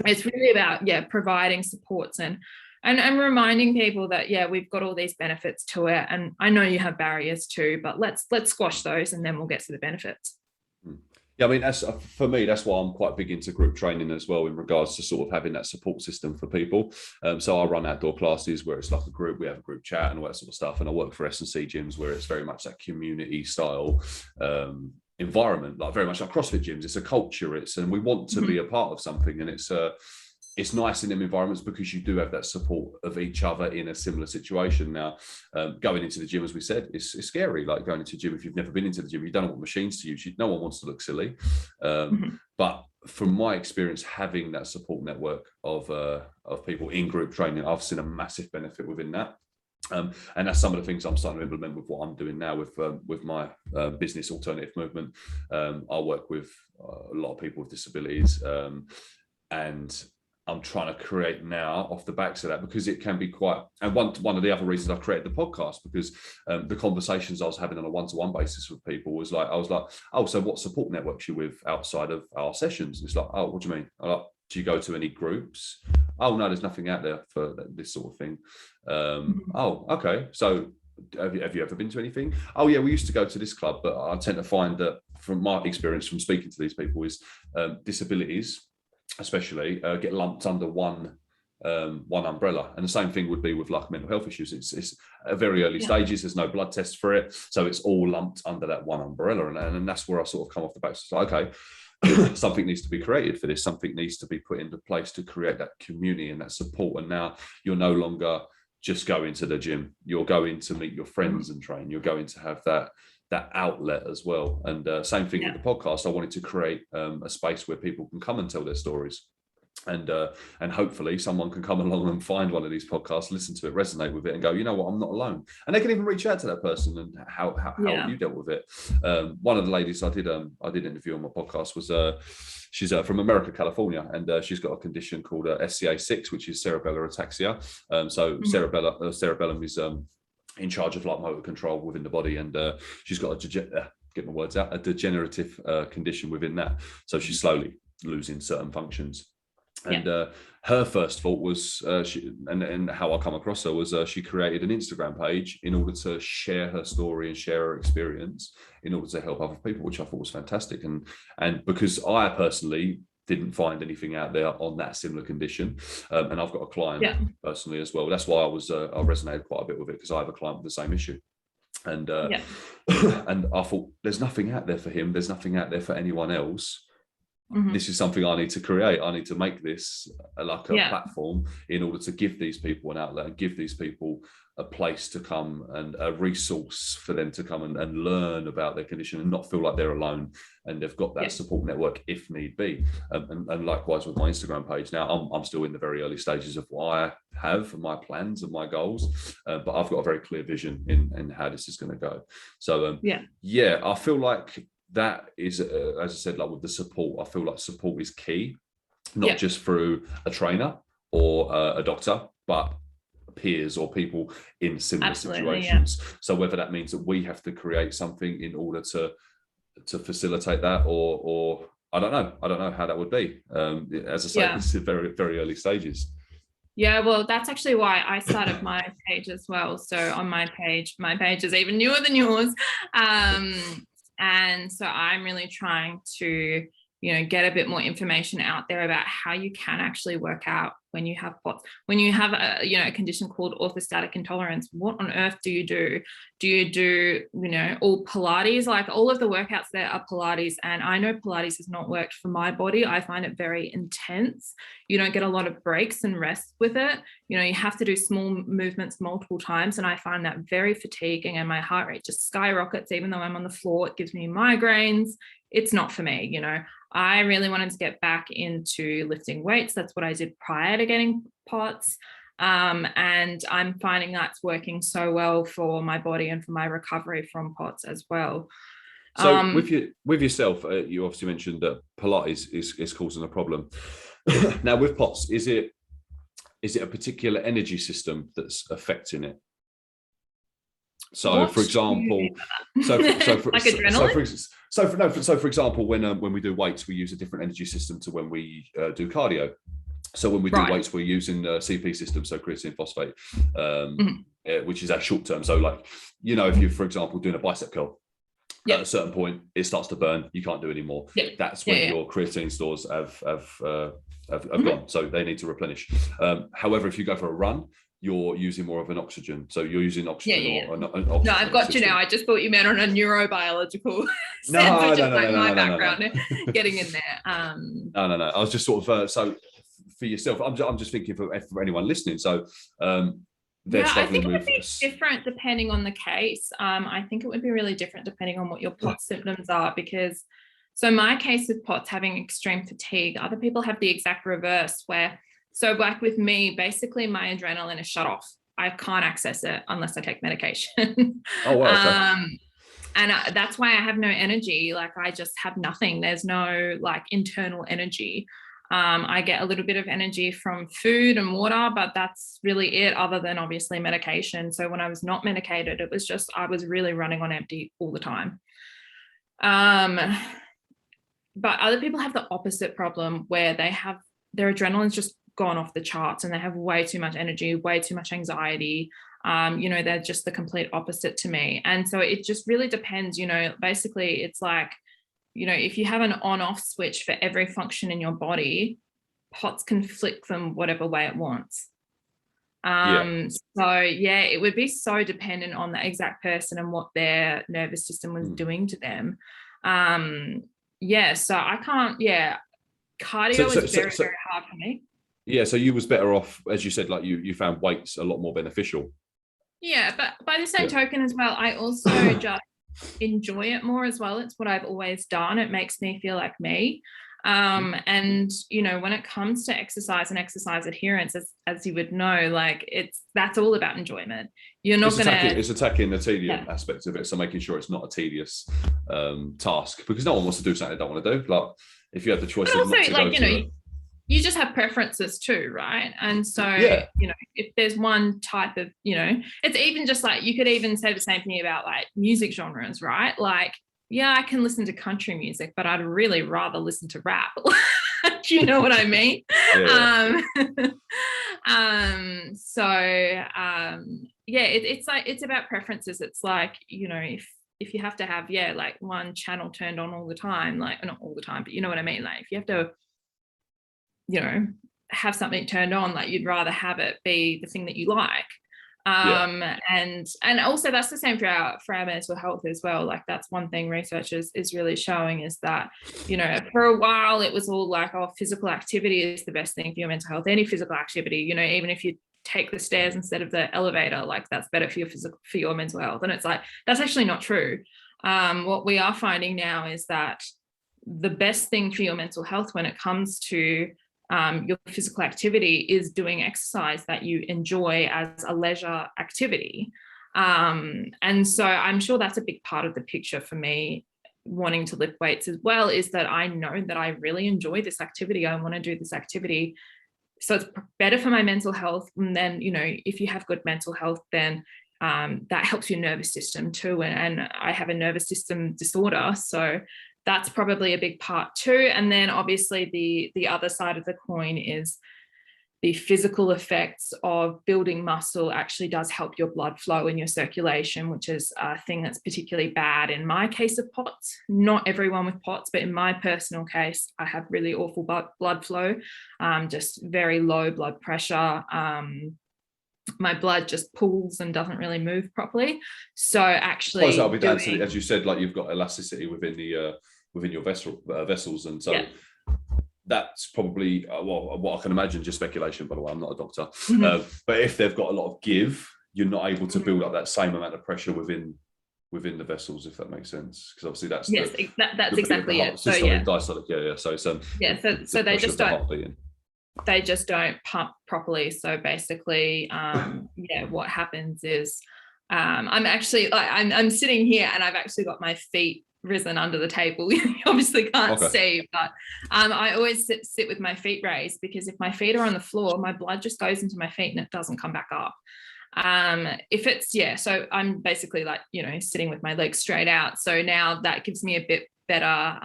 It's really about providing supports and reminding people that we've got all these benefits to it, and I know you have barriers too, but let's squash those and then we'll get to the benefits. Yeah, I mean, that's, for me, that's why I'm quite big into group training as well, in regards to sort of having that support system for people. So I run outdoor classes where it's like a group, we have a group chat and all that sort of stuff. And I work for S&C gyms where it's very much that community style environment, like very much like CrossFit gyms. It's a culture, and we want to be a part of something. And it's nice in them environments because you do have that support of each other in a similar situation. Now, going into the gym, as we said, it's scary. Like going into the gym, if you've never been into the gym, you don't know what machines to use. No one wants to look silly. But from my experience, having that support network of people in group training, I've seen a massive benefit within that. And that's some of the things I'm starting to implement with what I'm doing now with my business alternative movement. I work with a lot of people with disabilities, and I'm trying to create now off the backs of that, because it can be quite, and one of the other reasons I created the podcast, because the conversations I was having on a one-to-one basis with people was like, I was like, oh, so what support networks you with outside of our sessions? It's like, oh, what do you mean? I'm like, do you go to any groups? Oh, no, there's nothing out there for this sort of thing. Oh, okay. So have you ever been to anything? Oh yeah, we used to go to this club, but I tend to find that from my experience from speaking to these people is disabilities especially get lumped under one umbrella, and the same thing would be with like mental health issues. It's at very early stages, there's no blood test for it, so it's all lumped under that one umbrella, and that's where I sort of come off the back. So okay, something needs to be created for this, something needs to be put into place to create that community and that support. And now you're no longer just going to the gym, you're going to meet your friends and train, you're going to have that outlet as well. And same thing with the podcast. I wanted to create a space where people can come and tell their stories, and hopefully someone can come along and find one of these podcasts, listen to it, resonate with it, and go, you know what, I'm not alone. And they can even reach out to that person and how have you dealt with it. One of the ladies I did interview on my podcast was she's from America, California, and she's got a condition called SCA6, which is cerebellar ataxia. Cerebellum is in charge of like motor control within the body, and she's got a degenerative condition within that, so she's slowly losing certain functions. And her first thought was and how I come across her was she created an Instagram page in order to share her story and share her experience in order to help other people, which I thought was fantastic. And because I personally didn't find anything out there on that similar condition, and I've got a client personally as well. That's why I resonated quite a bit with it, because I have a client with the same issue, and and I thought, there's nothing out there for him, there's nothing out there for anyone else. This is something I need to create. I need to make this like a platform in order to give these people an outlet and give these people a place to come and a resource for them to come and learn about their condition and not feel like they're alone, and they've got that support network if need be. And likewise with my Instagram page. Now I'm still in the very early stages of what I have, my plans and my goals, but I've got a very clear vision in how this is going to go. So I feel like that is, as I said, like with the support, I feel like support is key, not just through a trainer or a doctor, but peers or people in similar situations. So whether that means that we have to create something in order to facilitate that, or I don't know how that would be. As I say, this is very, very early stages. Yeah, well, that's actually why I started my page as well. So on my page is even newer than yours. And so I'm really trying to, get a bit more information out there about how you can actually work out when you have POTS. When you have a condition called orthostatic intolerance, what on earth do you do? Do you do, all Pilates? Like all of the workouts there are Pilates, and I know Pilates has not worked for my body. I find it very intense. You don't get a lot of breaks and rest with it. You have to do small movements multiple times, and I find that very fatiguing, and my heart rate just skyrockets even though I'm on the floor. It gives me migraines. it's not for me. You know, I really wanted to get back into lifting weights. That's what I did prior to getting POTS. And I'm finding that's working so well for my body and for my recovery from POTS as well. So with yourself, you obviously mentioned that Pilates is causing a problem. Now with POTS, is it a particular energy system that's affecting it? So, for example, for example, when we do weights, we use a different energy system to when we do cardio. So when we do weights, we're using the CP system, so creatine phosphate, which is our short term. So, like, you know, if you're, for example, doing a bicep curl, at a certain point, it starts to burn. You can't do anymore. That's when your creatine stores have gone. So they need to replenish. However, if you go for a run, you're using more of an oxygen. So you're using oxygen or an oxygen. No, I've got system. You now. I just thought you meant on a neurobiological sense, which is like my background, getting in there. No. I was just sort of, so for yourself, I'm just thinking for anyone listening. So I think it would be different depending on the case. I think it would be really different depending on what your POTS symptoms are, because so my case with POTS having extreme fatigue, other people have the exact reverse where, so like with me, basically my adrenaline is shut off. I can't access it unless I take medication. Oh, wow. Okay. And that's why I have no energy. Like I just have nothing. There's no like internal energy. I get a little bit of energy from food and water, but that's really it, other than obviously medication. So when I was not medicated, it was just, I was really running on empty all the time. But other people have the opposite problem where they have their adrenaline's just gone off the charts and they have way too much energy, way too much anxiety. You know, they're just the complete opposite to me. And so it just really depends, you know, basically it's like, you know, if you have an on-off switch for every function in your body, POTS can flick them whatever way it wants. So yeah, it would be so dependent on the exact person and what their nervous system was doing to them. So I can't, cardio is very hard for me. Yeah, so you was better off, as you said, like you found weights a lot more beneficial. Yeah, but by the same token as well, I also just enjoy it more as well. It's what I've always done. It makes me feel like me. And you know, when it comes to exercise and exercise adherence, as you would know, like that's all about enjoyment. You're not it's attacking the tedium aspect of it, so making sure it's not a tedious task, because no one wants to do something they don't want to do. Like if you have the choice of not to go to you just have preferences too, right? And so, you know, if there's one type of, you know, it's even just like, you could even say the same thing about like music genres, right? Like, yeah, I can listen to country music, but I'd really rather listen to rap. Do you know what I mean? It's like, it's about preferences. It's like, you know, if you have to have, like one channel turned on all the time, like not all the time, but you know what I mean? Like if you have to, you know, have something turned on, like you'd rather have it be the thing that you like. And also that's the same for our mental health as well. Like that's one thing research is really showing, is that, you know, for a while it was all like, oh, physical activity is the best thing for your mental health. Any physical activity, you know, even if you take the stairs instead of the elevator, like that's better for your mental health. And it's like, that's actually not true. What we are finding now is that the best thing for your mental health when it comes to your physical activity is doing exercise that you enjoy as a leisure activity. And so I'm sure that's a big part of the picture for me wanting to lift weights as well, is that I know that I really enjoy this activity. I want to do this activity. So it's better for my mental health. And then, you know, if you have good mental health, then that helps your nervous system too. And I have a nervous system disorder. So that's probably a big part too. And then obviously the other side of the coin is the physical effects of building muscle actually does help your blood flow and your circulation, which is a thing that's particularly bad in my case of POTS. Not everyone with POTS, but in my personal case, I have really awful blood flow, just very low blood pressure. My blood just pools and doesn't really move properly. So actually, I suppose that'll be down to, as you said, like you've got elasticity within your vessels, and so that's probably what I can imagine. Just speculation, by the way. I'm not a doctor, but if they've got a lot of give, you're not able to build up that same amount of pressure within within the vessels, if that makes sense, because obviously that's that's exactly it. So diastolic, so it's so they just don't pump properly. So basically, what happens is I'm actually I'm sitting here and I've actually got my feet risen under the table. You obviously can't see, but I always sit with my feet raised, because if my feet are on the floor, my blood just goes into my feet and it doesn't come back up. If it's so I'm basically sitting with my legs straight out, so now that gives me a bit better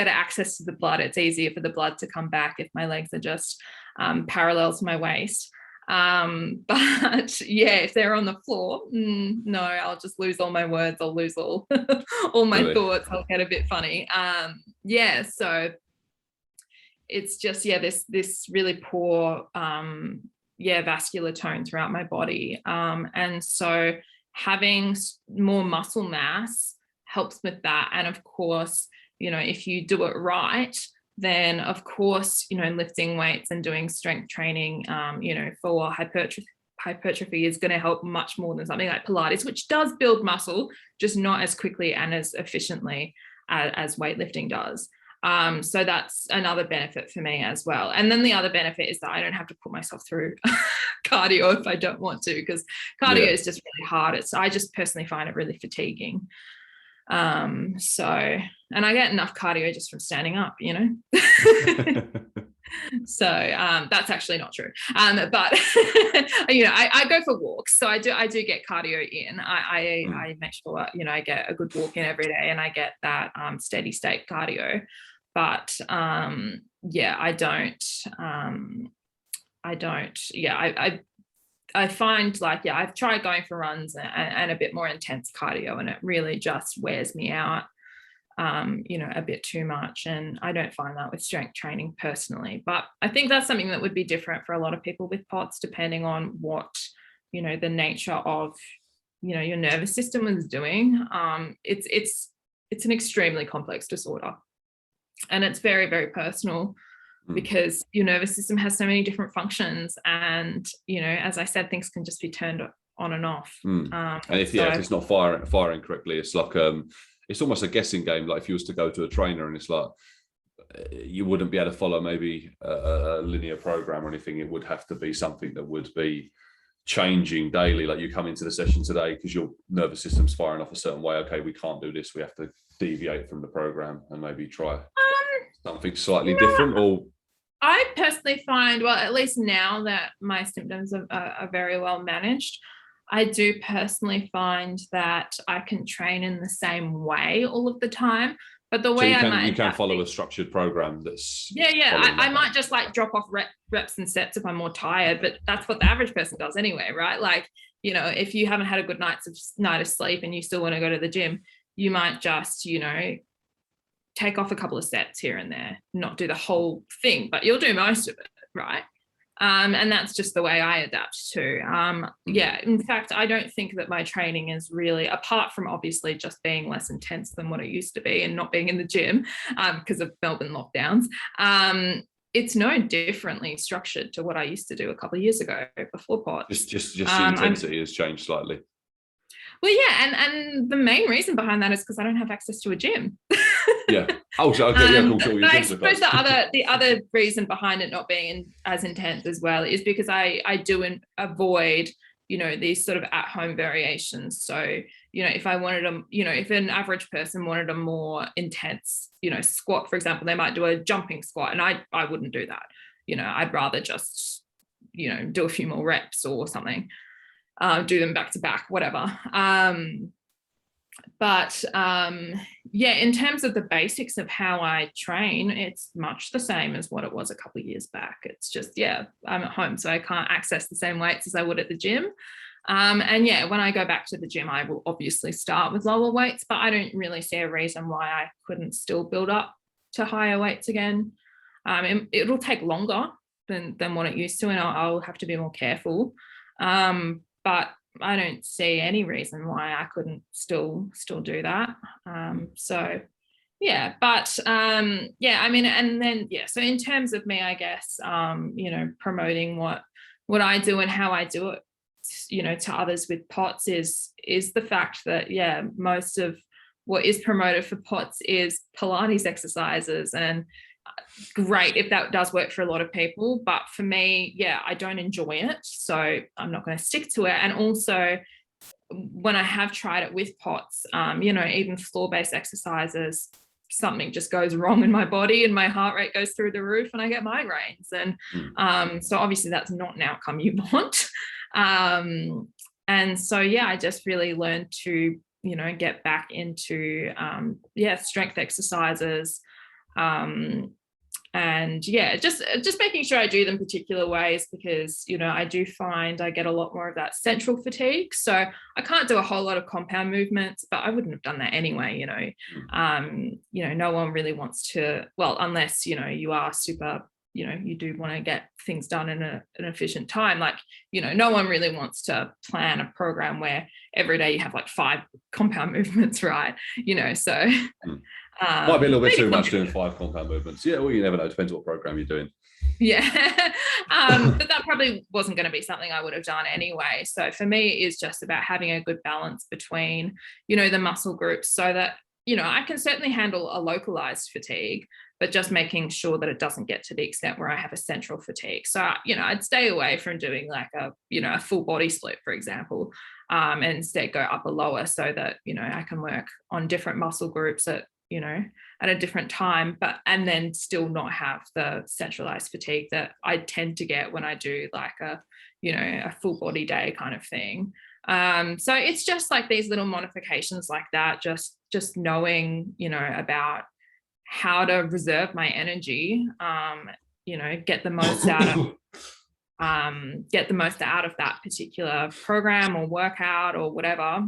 access to the blood. It's easier for the blood to come back if my legs are just parallel to my waist. But if they're on the floor, no, I'll just lose all my words, I'll lose all my thoughts, I'll get a bit funny. So it's just this really poor vascular tone throughout my body, and so having more muscle mass helps with that. And of course, if you do it right, then of course, lifting weights and doing strength training, for hypertrophy is going to help much more than something like Pilates, which does build muscle, just not as quickly and as efficiently as weightlifting does. So that's another benefit for me as well. And then the other benefit is that I don't have to put myself through cardio if I don't want to, because cardio is just really hard. I just personally find it really fatiguing. And I get enough cardio just from standing up, so that's actually not true, but I go for walks, so I do get cardio in. I make sure I get a good walk in every day, and I get that steady state cardio, but I find I've tried going for runs and a bit more intense cardio, and it really just wears me out, a bit too much. And I don't find that with strength training personally, but I think that's something that would be different for a lot of people with POTS, depending on what, the nature of, your nervous system is doing. It's an extremely complex disorder, and it's very, very personal, because your nervous system has so many different functions, and as I said, things can just be turned on and off. And if it's not firing correctly, it's like it's almost a guessing game. Like if you was to go to a trainer and it's like you wouldn't be able to follow maybe a linear program or anything. It would have to be something that would be changing daily. Like you come into the session today because your nervous system's firing off a certain way. Okay, we can't do this. We have to deviate from the program and maybe try something slightly different. Or I personally find, well, at least now that my symptoms are very well managed, I do personally find that I can train in the same way all of the time. But the way you can follow a structured program that's I might just drop off reps and sets if I'm more tired, but that's what the average person does anyway, right? If you haven't had a good night of sleep and you still want to go to the gym, you might just take off a couple of sets here and there, not do the whole thing, but you'll do most of it, right? And that's just the way I adapt to. In fact, I don't think that my training is really, apart from obviously just being less intense than what it used to be and not being in the gym because of Melbourne lockdowns, it's no differently structured to what I used to do a couple of years ago before POTS. Just the intensity has changed slightly. Well, and the main reason behind that is because I don't have access to a gym. Yeah. Oh, so okay. Yeah, cool. But I suppose the other reason behind it not being as intense as well is because I do avoid, these sort of at-home variations. So, if I wanted if an average person wanted a more intense, squat, for example, they might do a jumping squat, and I wouldn't do that. I'd rather just, do a few more reps or something. Do them back to back, whatever. In terms of the basics of how I train, it's much the same as what it was a couple of years back. It's just, I'm at home, so I can't access the same weights as I would at the gym. When I go back to the gym, I will obviously start with lower weights, but I don't really see a reason why I couldn't still build up to higher weights again. It'll take longer than what it used to, and I'll have to be more careful. But I don't see any reason why I couldn't still do that. So in terms of me, I guess, promoting what I do and how I do it. to others with POTS is the fact that, most of what is promoted for POTS is Pilates exercises, and great if that does work for a lot of people. But for me, I don't enjoy it. So I'm not going to stick to it. And also, when I have tried it with POTS, even floor-based exercises, something just goes wrong in my body and my heart rate goes through the roof and I get migraines. And so obviously that's not an outcome you want. And so, I just really learned to, get back into, strength exercises. And just making sure I do them particular ways, because I do find I get a lot more of that central fatigue. So I can't do a whole lot of compound movements, but I wouldn't have done that anyway. No one really wants to, well, unless you are super, you do want to get things done in an efficient time. Like, no one really wants to plan a program where every day you have like 5 compound movements, right? So might be a little bit too much doing 5 compound movements. Yeah, well, you never know. Depends what program you're doing. Yeah. But that probably wasn't going to be something I would have done anyway. So for me, it is just about having a good balance between, the muscle groups, so that, I can certainly handle a localized fatigue, but just making sure that it doesn't get to the extent where I have a central fatigue. So, I'd stay away from doing like a full body split, for example, and instead go upper lower, so that, I can work on different muscle groups at a different time, and then still not have the centralized fatigue that I tend to get when I do like a full body day kind of thing. So it's just like these little modifications like that, just knowing, about how to reserve my energy, get the most out of that particular program or workout or whatever,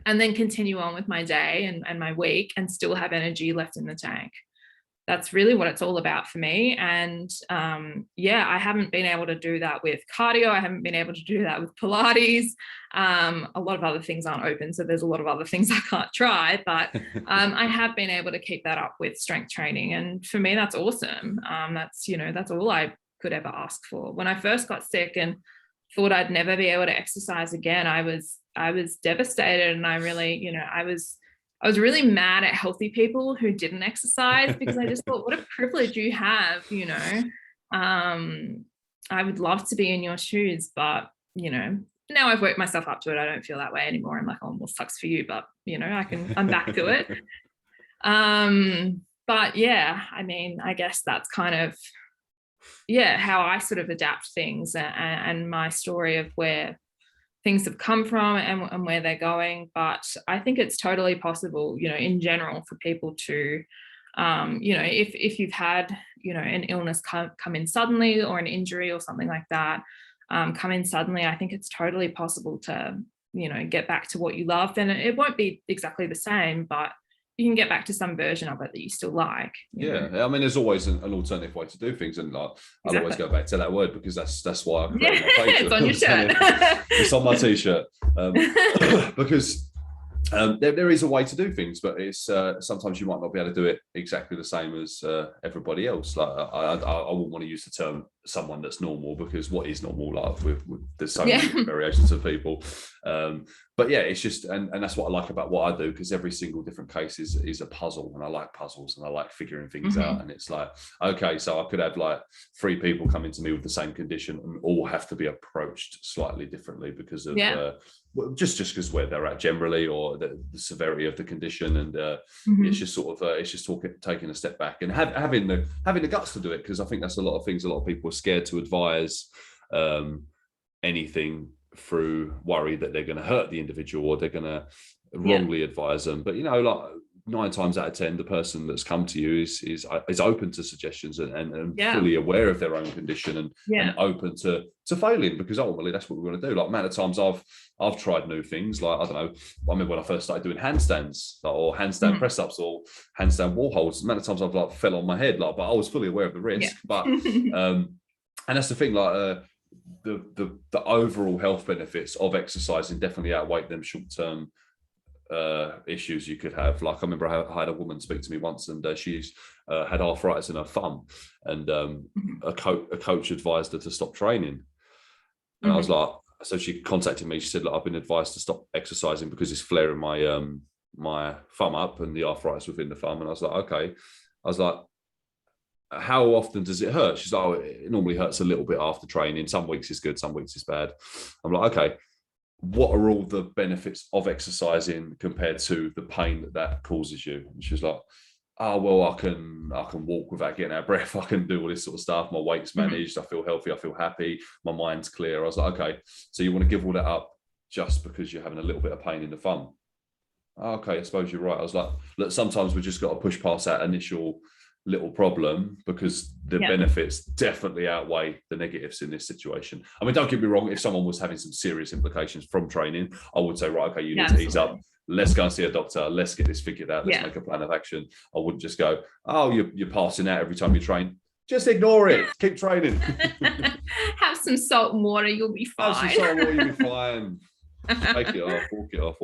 and then continue on with my day and my week and still have energy left in the tank. That's really what it's all about for me. And I haven't been able to do that with cardio. I haven't been able to do that with Pilates. A lot of other things aren't open, so there's a lot of other things I can't try, but I have been able to keep that up with strength training. And for me, that's awesome. That's all I could ever ask for. When I first got sick and thought I'd never be able to exercise again, I was devastated, and I really, I was really mad at healthy people who didn't exercise, because I just thought, what a privilege you have, I would love to be in your shoes, but, now I've worked myself up to it. I don't feel that way anymore. I'm like, oh, well, sucks for you, but, I'm back to it. But yeah, I guess that's kind of, how I sort of adapt things, and my story of where things have come from and where they're going. But I think it's totally possible, in general, for people to, if you've had, an illness come in suddenly, or an injury or something like that, come in suddenly, I think it's totally possible to, get back to what you love. And it won't be exactly the same, but you can get back to some version of it that you still like. Yeah, there's always an alternative way to do things, and like I'll always go back to that word, because that's why I created my page. It's on your shirt. It's on my t-shirt, because there is a way to do things, but it's sometimes you might not be able to do it exactly the same as everybody else. Like I wouldn't want to use the term someone that's normal, because what is normal? Like with there's so many variations of people. But yeah, it's just, and that's what I like about what I do, because every single different case is a puzzle, and I like puzzles, and I like figuring things out. And it's like, okay, so I could have like 3 people coming to me with the same condition, and all have to be approached slightly differently because of just because where they're at generally, or the severity of the condition. And it's just sort of it's just taking a step back and having the guts to do it, because I think that's a lot of things. A lot of people are scared to advise anything through worry that they're going to hurt the individual, or they're going to wrongly advise them. But like 9 times out of 10, the person that's come to you is open to suggestions and fully aware of their own condition, and open to failing, because ultimately that's what we want to do. Like, amount of times I've tried new things, like, I don't know, I remember when I first started doing handstands, or handstand press ups, or handstand wall holds. The amount of times I've like fell on my head, like, but I was fully aware of the risk. But and that's the thing, like the overall health benefits of exercising definitely outweigh them short-term issues you could have. Like, I remember I had a woman speak to me once, and she's had arthritis in her thumb, and a coach advised her to stop training, and I was like, so she contacted me. She said, look, I've been advised to stop exercising because it's flaring my my thumb up and the arthritis within the thumb. And I was like, okay. I was like, how often does it hurt? She's like, oh, it normally hurts a little bit after training. Some weeks it's good, some weeks it's bad. I'm like, okay, what are all the benefits of exercising compared to the pain that causes you? And she's like, oh, well, I can walk without getting out of breath. I can do all this sort of stuff. My weight's managed. I feel healthy. I feel happy. My mind's clear. I was like, okay, so you want to give all that up just because you're having a little bit of pain in the thumb? Okay, I suppose you're right. I was like, look, sometimes we just got to push past that initial little problem because the benefits definitely outweigh the negatives in this situation. I mean, don't get me wrong, if someone was having some serious implications from training, I would say, right, okay, you need to ease up. Let's go and see a doctor. Let's get this figured out. Let's make a plan of action. I wouldn't just go, oh, you're passing out every time you train. Just ignore it. Keep training. Have some salt and water. You'll be fine. Have some salt and water. You'll be fine. Take it off, walk it off.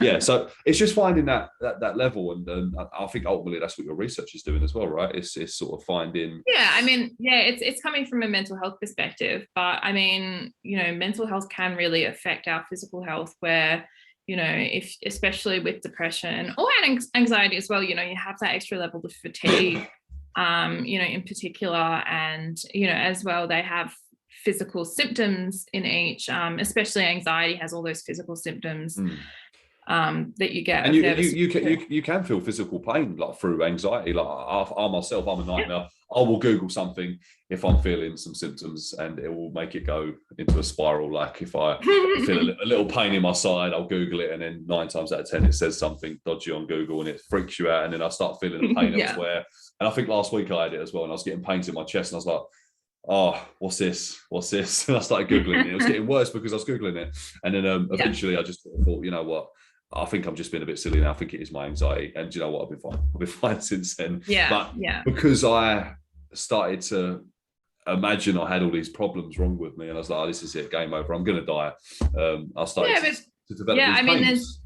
Yeah, so it's just finding that level, and I think ultimately that's what your research is doing as well, right? It's sort of finding. Yeah, I mean, it's coming from a mental health perspective, but I mean, mental health can really affect our physical health, where if especially with depression or anxiety as well, you have that extra level of fatigue, in particular, and as well they have physical symptoms in each, especially anxiety has all those physical symptoms that you get. And you can feel physical pain like through anxiety. Like I myself, I'm a nightmare. I will Google something if I'm feeling some symptoms, and it will make it go into a spiral. Like if I feel a little pain in my side, I'll Google it, and then 9 times out of 10 it says something dodgy on Google, and it freaks you out, and then I start feeling the pain elsewhere. And I think last week I had it as well, and I was getting pains in my chest, and I was like, oh, what's this? And I started Googling it. It was getting worse because I was Googling it. And then eventually I just thought, you know what? I think I'm just being a bit silly now. I think it is my anxiety. And you know what? I've been fine. I've been fine since then. But because I started to imagine I had all these problems wrong with me, and I was like, oh, this is it, game over. I'm going to die. I started to develop these pains.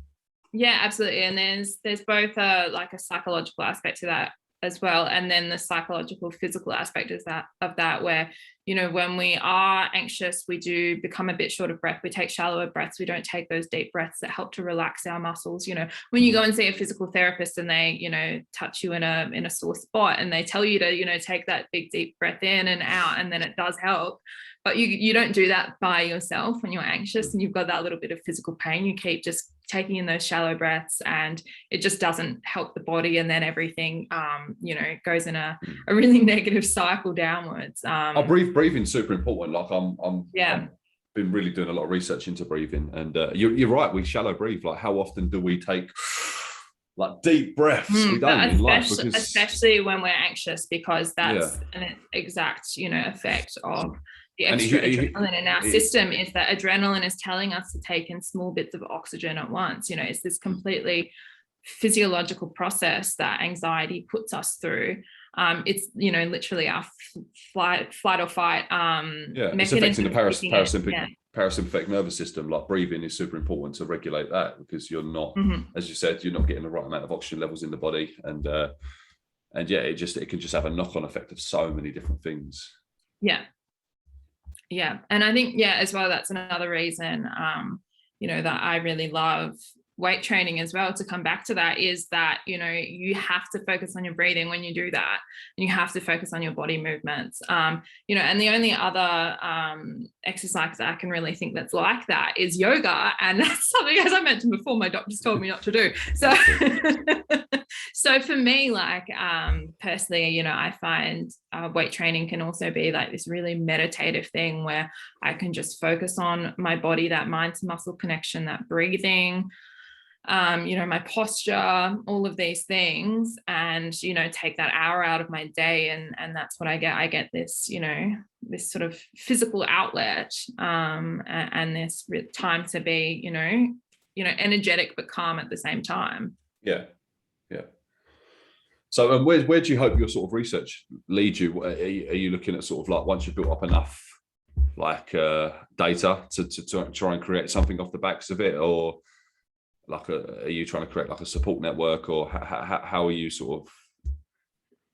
Absolutely. And there's both like a psychological aspect to that as well, and then the psychological physical aspect is of that where when we are anxious, we do become a bit short of breath. We take shallower breaths. We don't take those deep breaths that help to relax our muscles. When you go and see a physical therapist and they touch you in a sore spot, and they tell you to take that big deep breath in and out, and then it does help. But you don't do that by yourself when you're anxious and you've got that little bit of physical pain. You keep just taking in those shallow breaths, and it just doesn't help the body, and then everything goes in a really negative cycle downwards. Breathing's super important. Like I've been really doing a lot of research into breathing, and you're right, we shallow breathe. Like how often do we take like deep breaths? We don't in life, especially when we're anxious, because that's an exact effect of the extra adrenaline in our system. Is that adrenaline is telling us to take in small bits of oxygen at once. It's this completely physiological process that anxiety puts us through. It's literally our flight or fight it's affecting the parasympathetic nervous system. Like breathing is super important to regulate that, because you're not, as you said, you're not getting the right amount of oxygen levels in the body, and it can just have a knock-on effect of so many different things. And I think as well, that's another reason that I really love weight training as well, to come back to that, is that you have to focus on your breathing when you do that, and you have to focus on your body movements, and the only other exercise that I can really think that's like that is yoga, and that's something, as I mentioned before, my doctors told me not to do. So for me, like personally, I find weight training can also be like this really meditative thing where I can just focus on my body, that mind to muscle connection, that breathing, my posture, all of these things, and take that hour out of my day, and that's what I get this this sort of physical outlet, and this time to be energetic but calm at the same time. So where do you hope your sort of research leads you? Are you looking at sort of like, once you've built up enough like data to try and create something off the backs of it, or like are you trying to create like a support network, or how are you sort of,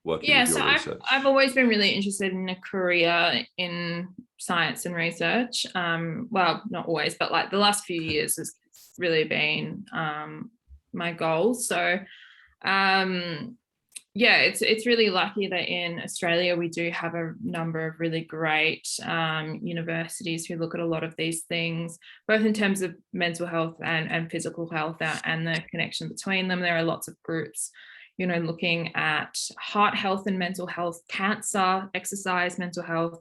working with your so research? I've always been really interested in a career in science and research. Well, not always, but like the last few years has really been my goal. So it's really lucky that in Australia we do have a number of really great universities who look at a lot of these things, both in terms of mental health and physical health and the connection between them. There are lots of groups, looking at heart health and mental health, cancer, exercise, mental health.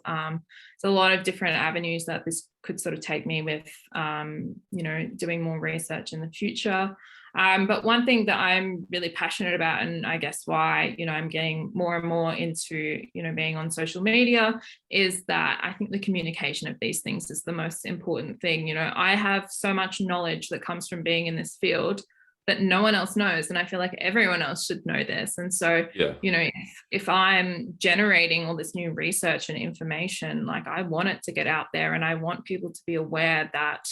So a lot of different avenues that this could sort of take me with, doing more research in the future. But one thing that I'm really passionate about, and I guess why, I'm getting more and more into, being on social media, is that I think the communication of these things is the most important thing. I have so much knowledge that comes from being in this field that no one else knows. And I feel like everyone else should know this. And so, if I'm generating all this new research and information, like I want it to get out there, and I want people to be aware that,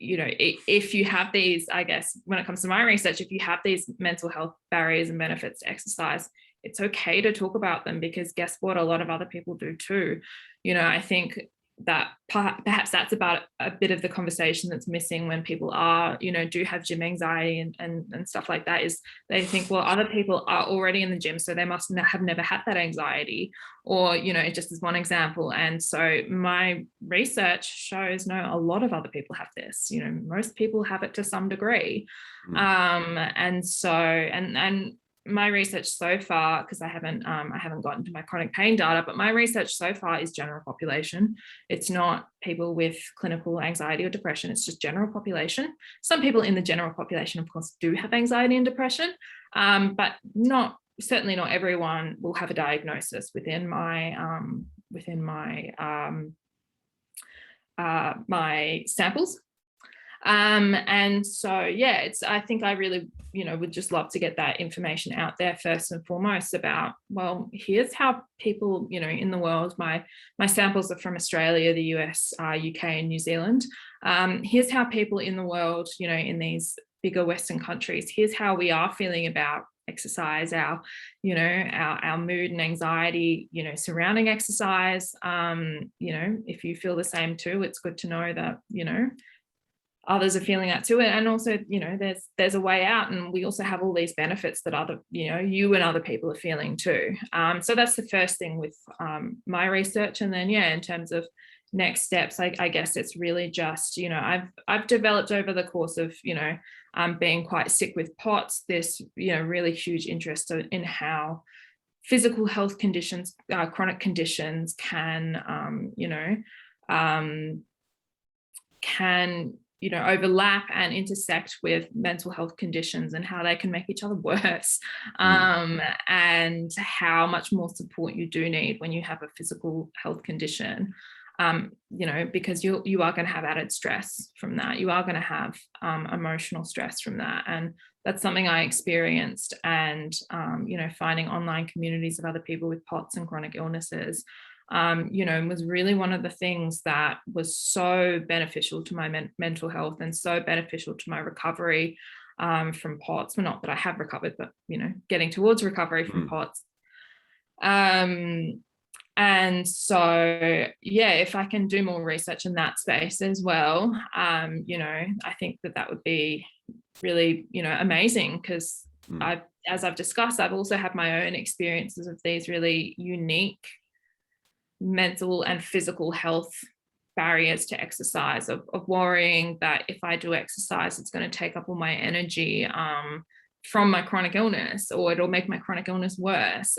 if you have these, I guess, when it comes to my research, if you have these mental health barriers and benefits to exercise, it's okay to talk about them, because guess what? A lot of other people do too. I think that perhaps that's about a bit of the conversation that's missing when people are, do have gym anxiety and stuff like that, is they think, well, other people are already in the gym, so they must have never had that anxiety, or, just as one example. And so my research shows, no, a lot of other people have this, most people have it to some degree. And so, and my research so far, because I haven't gotten to my chronic pain data, but my research so far is general population. It's not people with clinical anxiety or depression. It's just general population. Some people in the general population, of course, do have anxiety and depression, but certainly not everyone will have a diagnosis within my my samples. And so, I think I really, would just love to get that information out there first and foremost about, well, here's how people, in the world, my samples are from Australia, the US, UK, and New Zealand. Here's how people in the world, in these bigger Western countries, here's how we are feeling about exercise, our mood and anxiety, surrounding exercise. If you feel the same too, it's good to know that, others are feeling that too. And also, there's a way out, and we also have all these benefits that other, you and other people are feeling too. So that's the first thing with my research. And then, in terms of next steps, I guess it's really just, I've developed over the course of, being quite sick with POTS, this, really huge interest in how physical health conditions, chronic conditions can overlap and intersect with mental health conditions, and how they can make each other worse, and how much more support you do need when you have a physical health condition, because you are going to have added stress from that. You are going to have emotional stress from that. And that's something I experienced. And, finding online communities of other people with POTS and chronic illnesses, was really one of the things that was so beneficial to my mental health and so beneficial to my recovery from POTS. Well, not that I have recovered, but, getting towards recovery from POTS. And so, if I can do more research in that space as well, I think that would be really, amazing, because as I've discussed, I've also had my own experiences of these really unique mental and physical health barriers to exercise, of worrying that if I do exercise, it's going to take up all my energy from my chronic illness, or it'll make my chronic illness worse.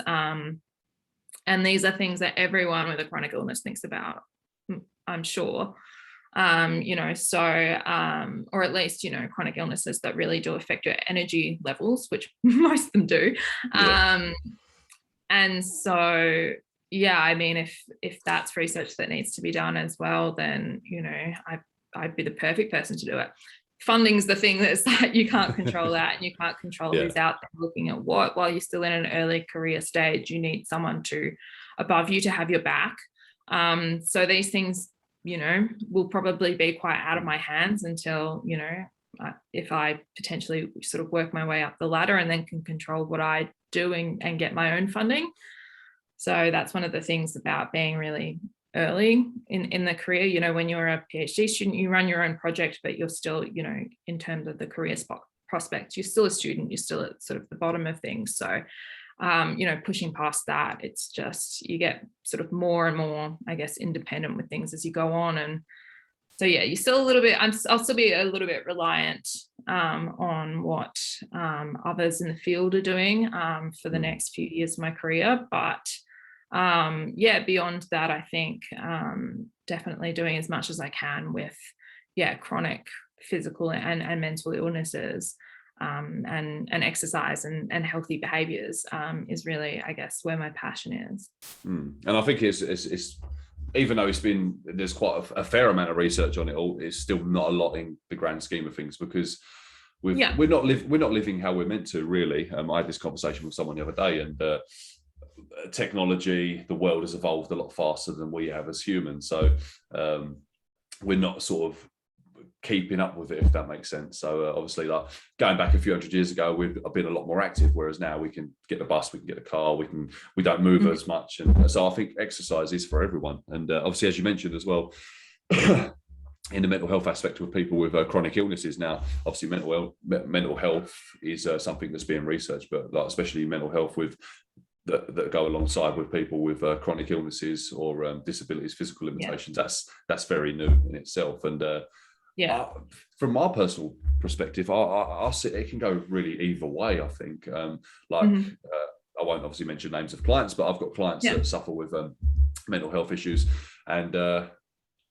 And these are things that everyone with a chronic illness thinks about, I'm sure. Or at least, chronic illnesses that really do affect your energy levels, which most of them do. And so, if that's research that needs to be done as well, then, I'd be the perfect person to do it. Funding's the thing that's that you can't control that, and you can't control who's out there looking at what. While you're still in an early career stage, you need someone above you to have your back. So these things, will probably be quite out of my hands until, if I potentially sort of work my way up the ladder and then can control what I do and get my own funding. So that's one of the things about being really early in the career. You know, when you're a PhD student, you run your own project, but you're still, you know, in terms of the career prospects, you're still a student, you're still at sort of the bottom of things. So, you know, pushing past that, it's just, you get sort of more and more, I guess, independent with things as you go on. And so, yeah, you're still a little bit, I'll still be a little bit reliant on what others in the field are doing for the next few years of my career. But yeah, beyond that, I think definitely doing as much as I can with, chronic physical and mental illnesses and exercise and healthy behaviors is really, I guess, where my passion is. And I think it's even though there's quite a fair amount of research on it all, it's still not a lot in the grand scheme of things, because we're not living how we're meant to, really. I had this conversation with someone the other day, and technology, the world has evolved a lot faster than we have as humans, so we're not sort of keeping up with it, if that makes sense. So obviously, like going back a few hundred years ago, we've been a lot more active, whereas now we can get the bus, we can get the car, we don't move as much. And so I think exercise is for everyone. And obviously, as you mentioned as well, in the mental health aspect with people with chronic illnesses now, obviously mental health is something that's being researched, but like, especially mental health with that go alongside with people with chronic illnesses or disabilities, physical limitations. That's very new in itself. And from my personal perspective, I see it can go really either way. I think I won't obviously mention names of clients, but I've got clients that suffer with mental health issues, and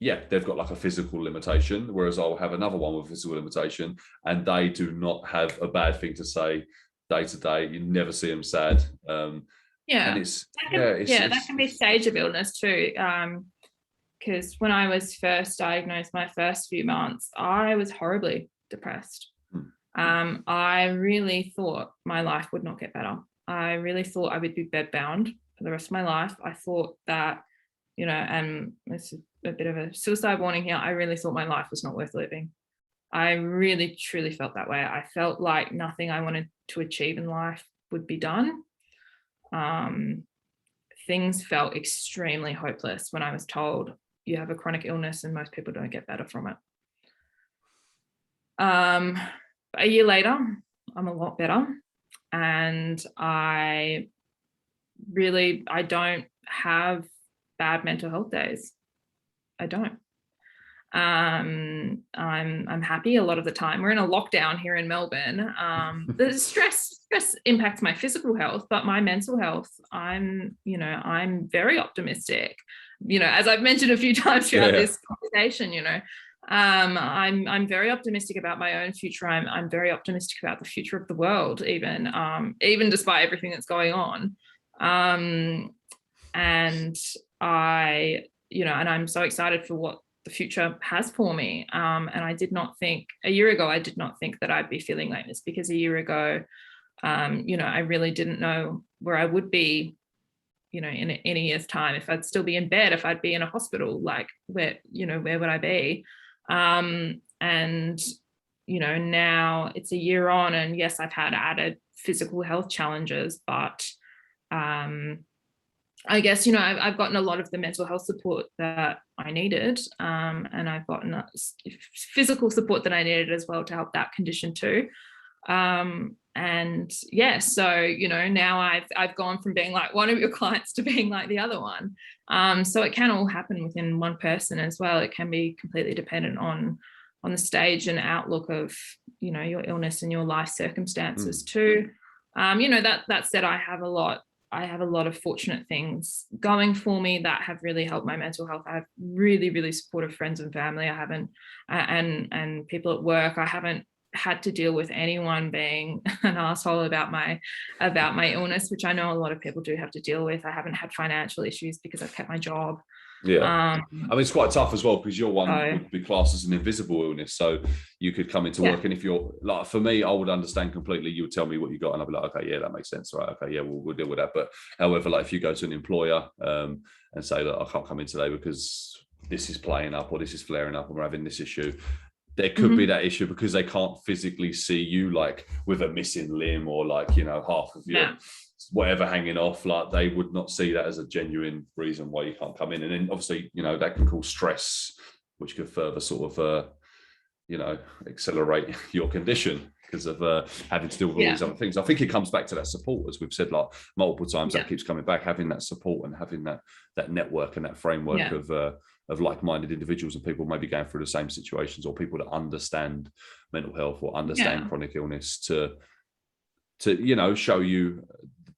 they've got like a physical limitation, whereas I'll have another one with a physical limitation, and they do not have a bad thing to say day to day. You never see them sad. And that can be a stage of illness too. Because when I was first diagnosed, my first few months, I was horribly depressed. I really thought my life would not get better. I really thought I would be bedbound for the rest of my life. I thought that, you know, and this is a bit of a suicide warning here, I really thought my life was not worth living. I really, truly felt that way. I felt like nothing I wanted to achieve in life would be done. Things felt extremely hopeless when I was told you have a chronic illness and most people don't get better from it. A year later, I'm a lot better, and I don't have bad mental health days. I don't. I'm happy a lot of the time. We're in a lockdown here in Melbourne. The stress impacts my physical health, but my mental health, I'm very optimistic. You know, as I've mentioned a few times throughout this conversation, you know, I'm very optimistic about my own future. I'm very optimistic about the future of the world, even despite everything that's going on. And I'm so excited for what the future has for me. And I did not think a year ago that I'd be feeling like this, because a year ago, I really didn't know where I would be, you know, in a year's time, if I'd still be in bed, if I'd be in a hospital, like where would I be? And, you know, now it's a year on, and yes, I've had added physical health challenges, but I guess, you know, I've gotten a lot of the mental health support that I needed, and I've gotten physical support that I needed as well to help that condition too. And so, you know, now I've gone from being like one of your clients to being like the other one. So it can all happen within one person as well. It can be completely dependent on the stage and outlook of, you know, your illness and your life circumstances too. You know, that said, I have a lot of fortunate things going for me that have really helped my mental health. I have really, really supportive friends and family. I haven't, and people at work. I haven't had to deal with anyone being an asshole about my illness, which I know a lot of people do have to deal with. I haven't had financial issues because I've kept my job. I mean, it's quite tough as well, because your one would be classed as an invisible illness, so you could come into work, and if you're like, for me, I would understand completely. You would tell me what you got, and I'd be like, okay, yeah, that makes sense, right? Okay, yeah, we'll deal with that. But however, like if you go to an employer and say that I can't come in today because this is playing up or this is flaring up and we're having this issue, there could be that issue because they can't physically see you, like with a missing limb or like, you know, half of you. whatever hanging off, like they would not see that as a genuine reason why you can't come in. And then obviously, you know, that can cause stress, which could further sort of, you know, accelerate your condition because of having to deal with all these other things. I think it comes back to that support, as we've said like multiple times, that keeps coming back, having that support and having that network and that framework of like-minded individuals and people maybe going through the same situations, or people that understand mental health or understand chronic illness to you know, show you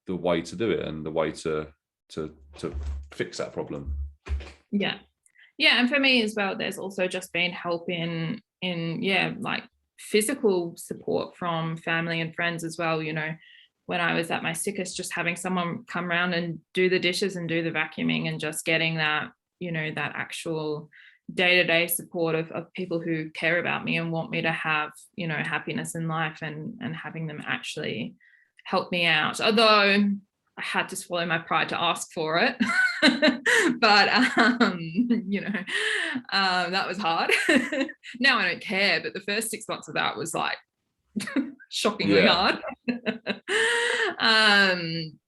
the way to do it and the way to fix that problem. Yeah, and for me as well, there's also just been help in like physical support from family and friends as well. You know, when I was at my sickest, just having someone come around and do the dishes and do the vacuuming, and just getting that, you know, that actual day-to-day support of people who care about me and want me to have, you know, happiness in life, and having them actually help me out. Although I had to swallow my pride to ask for it. But you know, that was hard. Now I don't care, but the first 6 months of that was like shockingly hard.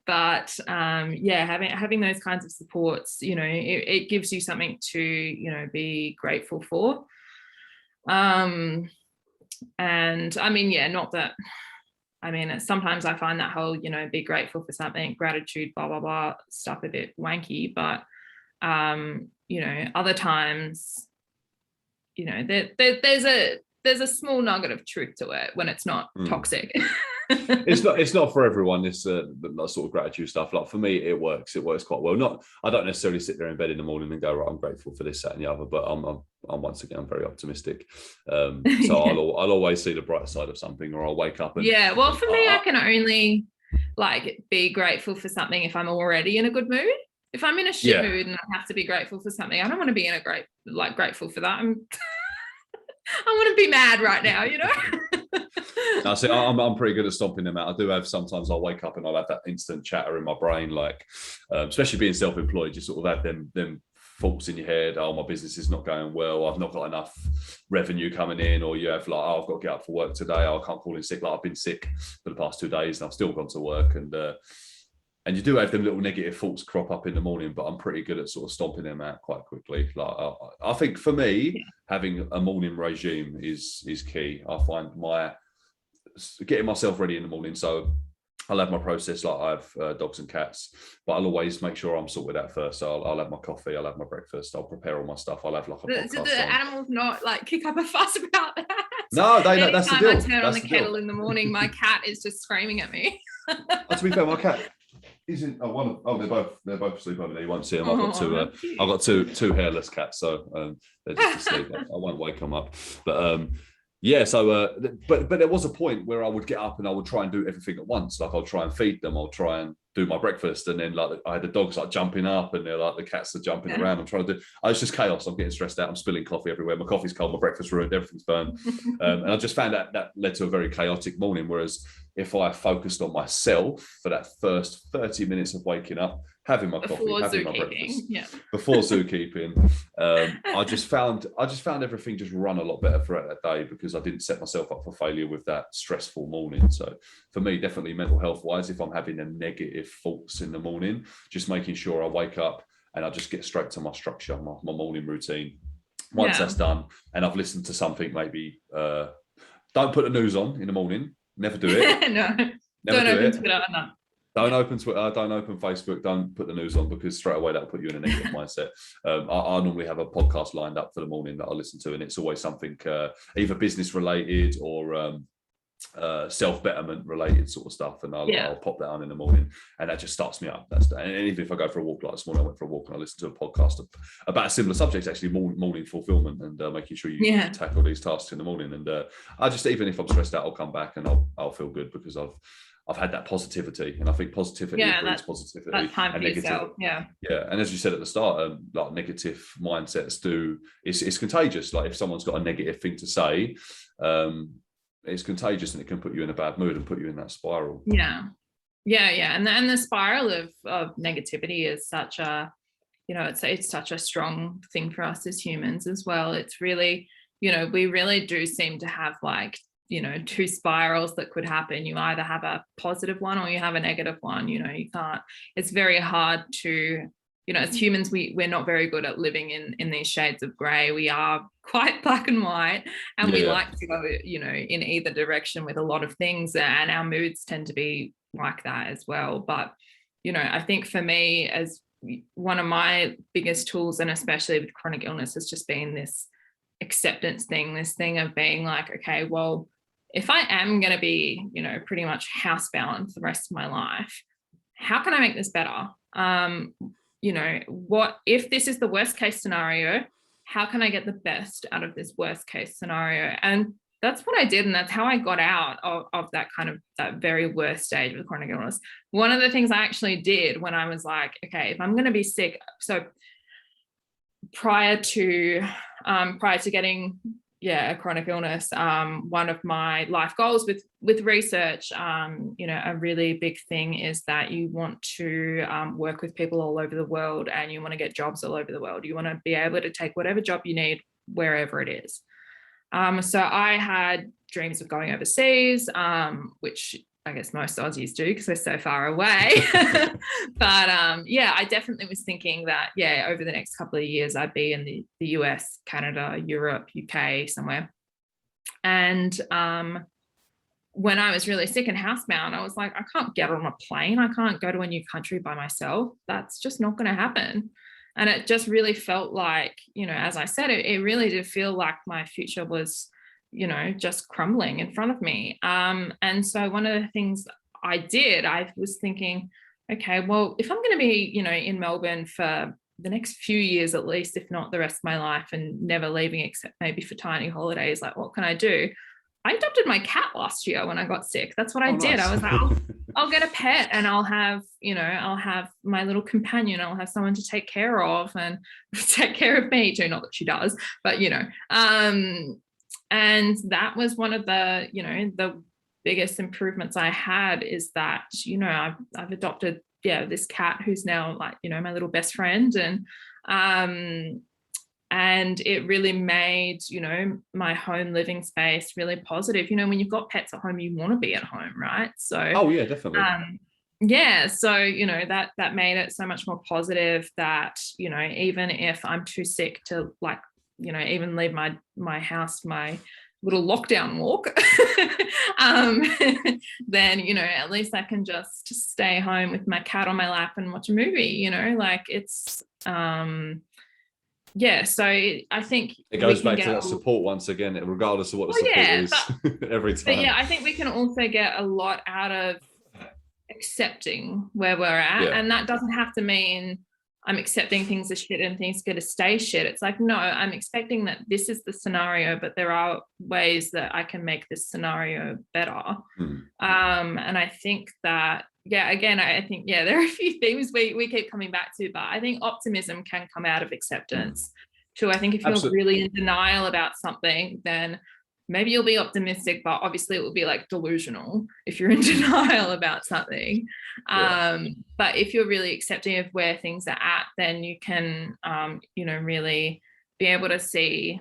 But having those kinds of supports, you know, it gives you something to, you know, be grateful for. And I mean, not that, I mean, sometimes I find that whole, you know, be grateful for something, gratitude, blah, blah, blah stuff a bit wanky, but, you know, other times, you know, there's a small nugget of truth to it when it's not toxic. It's not for everyone, this that sort of gratitude stuff. Like for me, it works quite well. I don't necessarily sit there in bed in the morning and go, right, I'm grateful for this, that and the other, but I'm once again, I'm very optimistic, so I'll always see the bright side of something, or I'll wake up and well, for me, I can only like be grateful for something if I'm already in a good mood. If I'm in a shit mood and I have to be grateful for something, I don't want to be in a grateful for that. I want to be mad right now, you know. I see. I'm pretty good at stomping them out. I do have, sometimes I'll wake up and I'll have that instant chatter in my brain, like especially being self-employed, you sort of have them thoughts in your head. Oh, my business is not going well. I've not got enough revenue coming in, or you have like, oh, I've got to get up for work today. I can't call in sick. Like I've been sick for the past 2 days and I've still gone to work, and you do have them little negative thoughts crop up in the morning, but I'm pretty good at sort of stomping them out quite quickly. Like I think for me, having a morning regime is key. I find getting myself ready in the morning. So I'll have my process, like I have dogs and cats, but I'll always make sure I'm sorted out first. So I'll have my coffee, I'll have my breakfast, I'll prepare all my stuff. I'll have like a podcast. Do the animals not like kick up a fuss about that? No, they know. That's the deal. Anytime I turn on the kettle in the morning, my cat is just screaming at me. To be fair, my cat isn't. They're both asleep over there. You won't see them. I've got two hairless cats, so they're just asleep. I won't wake them up, but. But there was a point where I would get up and I would try and do everything at once. Like I'll try and feed them, I'll try and do my breakfast, and then like I had the dogs like jumping up, and they're like the cats are jumping around. I'm trying to do. It's just chaos. I'm getting stressed out. I'm spilling coffee everywhere. My coffee's cold. My breakfast's ruined. Everything's burned. And I just found that led to a very chaotic morning. Whereas if I focused on myself for that first 30 minutes of waking up, having my coffee, having my breakfast, before zookeeping, I just found everything just run a lot better throughout that day, because I didn't set myself up for failure with that stressful morning. So for me, definitely mental health wise, if I'm having a negative thoughts in the morning, just making sure I wake up and I just get straight to my structure, my morning routine. Once that's done, and I've listened to something, maybe don't put the news on in the morning. Never do it. No, never don't open Twitter. No. Don't open Twitter, don't open Facebook, don't put the news on, because straight away that'll put you in a negative mindset. I normally have a podcast lined up for the morning that I listen to, and it's always something either business related or self-betterment related sort of stuff, and I'll pop that on in the morning, and that just starts me up. And even if I go for a walk, like this morning I went for a walk and I listened to a podcast about a similar subject, actually, morning fulfillment, and making sure you tackle these tasks in the morning. And I just, even if I'm stressed out, I'll come back and I'll feel good, because I've had that positivity, and I think positivity breeds positivity. That time for yourself. And as you said at the start, like negative mindsets it's contagious. Like if someone's got a negative thing to say, it's contagious, and it can put you in a bad mood and put you in that spiral. And the spiral of negativity is such a, you know, it's such a strong thing for us as humans as well. It's really, you know, we really do seem to have like two spirals that could happen. You either have a positive one or you have a negative one. You can't, it's very hard to, as humans, we're not very good at living in these shades of gray. We are quite black and white, and we like to go, in either direction with a lot of things, and our moods tend to be like that as well. But, I think for me, as one of my biggest tools, and especially with chronic illness, has just been this acceptance thing, this thing of being like, okay, well, if I am going to be, pretty much housebound for the rest of my life, how can I make this better? What if this is the worst case scenario? How can I get the best out of this worst case scenario? And that's what I did. And that's how I got out of that that very worst stage of chronic illness. One of the things I actually did when I was like, okay, if I'm going to be sick, so prior to getting a chronic illness, one of my life goals with research, a really big thing is that you want to work with people all over the world, and you want to get jobs all over the world. You want to be able to take whatever job you need wherever it is. So I had dreams of going overseas, which I guess most Aussies do because we're so far away. But I definitely was thinking that, over the next couple of years, I'd be in the US, Canada, Europe, UK, somewhere. And when I was really sick and housebound, I was like, I can't get on a plane. I can't go to a new country by myself. That's just not going to happen. And it just really felt like, as I said, it really did feel like my future was, just crumbling in front of me. And so one of the things I did, I was thinking, okay, well, if I'm going to be, in Melbourne for the next few years at least, if not the rest of my life, and never leaving except maybe for tiny holidays, like, what can I do? I adopted my cat last year when I got sick. That's what I did. Nice. I was like, I'll get a pet, and I'll have my little companion. I'll have someone to take care of and take care of me too. Not that she does, but, and that was one of the, the biggest improvements I had, is that, I've adopted, this cat who's now like, my little best friend. And it really made, my home living space really positive. When you've got pets at home, you want to be at home, right? So, oh yeah, definitely. So, that made it so much more positive that, even if I'm too sick to, like, even leave my house, my little lockdown walk, then, at least I can just stay home with my cat on my lap and watch a movie, like it's, so I think it goes back to that support once again, regardless of what the support is, every time. But I think we can also get a lot out of accepting where we're at. And that doesn't have to mean I'm accepting things are shit and things are going to stay shit. It's like, no, I'm expecting that this is the scenario, but there are ways that I can make this scenario better. And I think that, again, I think, there are a few themes we keep coming back to, but I think optimism can come out of acceptance too. I think if you're really in denial about something, then maybe you'll be optimistic, but obviously it will be like delusional if you're in denial about something. But if you're really accepting of where things are at, then you can, really be able to see,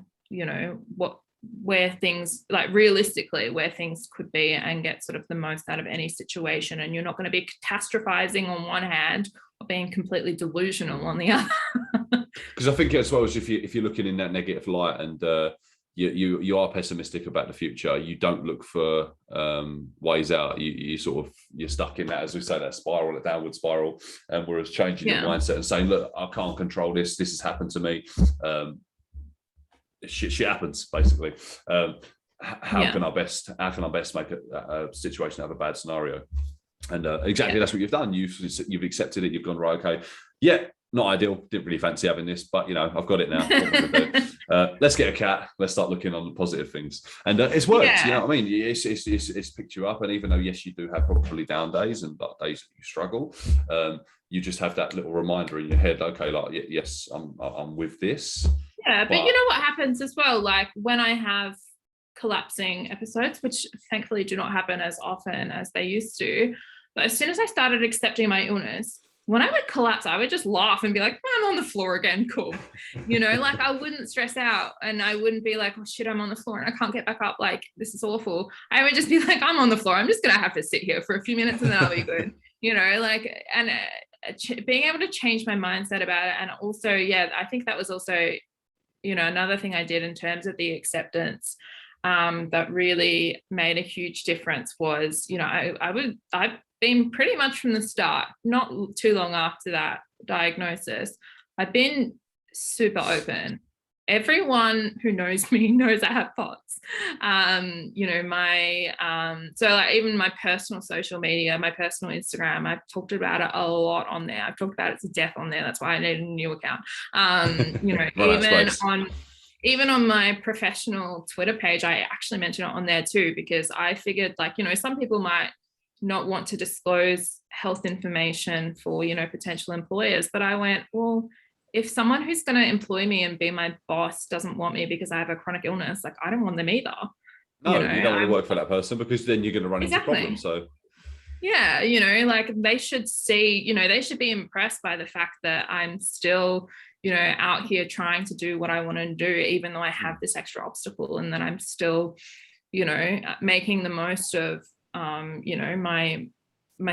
where things, like realistically, where things could be, and get sort of the most out of any situation. And you're not going to be catastrophizing on one hand or being completely delusional on the other. Because I think as well as if you're looking in that negative light, and you are pessimistic about the future, you don't look for ways out. You're stuck in that, as we say, that spiral, that downward spiral. And whereas changing your mindset and saying, look, I can't control this. This has happened to me. Shit happens, basically. How can I best make a situation out of a bad scenario? And exactly that's what you've done. You've accepted it. You've gone, right, okay, not ideal. Didn't really fancy having this, but I've got it now. Let's get a cat. Let's start looking on the positive things, and it's worked. You know what I mean? It's picked you up, and even though yes, you do have probably down days and days that you struggle, you just have that little reminder in your head. Okay, like yes, I'm with this. Yeah, but you know what happens as well? Like when I have collapsing episodes, which thankfully do not happen as often as they used to, but as soon as I started accepting my illness, when I would collapse, I would just laugh and be like, I'm on the floor again, cool. Like I wouldn't stress out, and I wouldn't be like, oh shit, I'm on the floor and I can't get back up, like this is awful. I would just be like, I'm on the floor, I'm just gonna have to sit here for a few minutes and then I'll be good. Like, and being able to change my mindset about it. And also, I think that was also, another thing I did in terms of the acceptance that really made a huge difference was, I've been pretty much from the start, not too long after that diagnosis, I've been super open. Everyone who knows me knows I have POTS. So like even my personal social media, my personal Instagram, I've talked about it a lot on there. I've talked about it to death on there. That's why I need a new account. Even on my professional Twitter page, I actually mention it on there too, because I figured like, some people might not want to disclose health information for, potential employers. But I went, well, if someone who's going to employ me and be my boss doesn't want me because I have a chronic illness, like I don't want them either. No, you don't want to work for that person, because then you're going to run into problems. So yeah, like they should see, they should be impressed by the fact that I'm still, out here trying to do what I want to do, even though I have this extra obstacle, and that I'm still, making the most of, my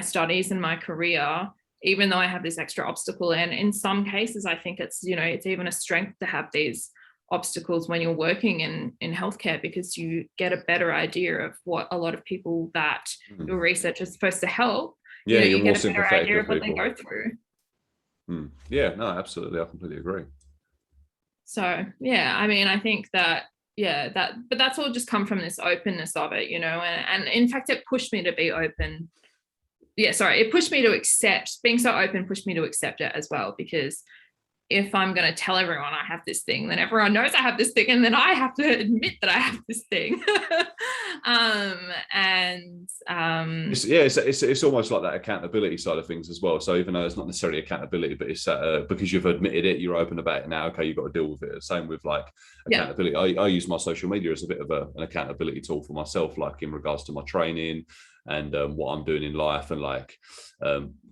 studies and my career, even though I have this extra obstacle. And in some cases, I think it's, it's even a strength to have these obstacles when you're working in healthcare, because you get a better idea of what a lot of people that your research is supposed to help, you get a better idea of what they go through. Yeah, no, absolutely. I completely agree. So, I think that, but that's all just come from this openness of it, and in fact, it pushed me to be open. It pushed me to accept, being so open pushed me to accept it as well, because if I'm going to tell everyone I have this thing, then everyone knows I have this thing, and then I have to admit that I have this thing. It's almost like that accountability side of things as well. So even though it's not necessarily accountability, but it's because you've admitted it, you're open about it now. Okay, you've got to deal with it. Same with like accountability. I use my social media as a bit of an accountability tool for myself, like in regards to my training and what I'm doing in life, and like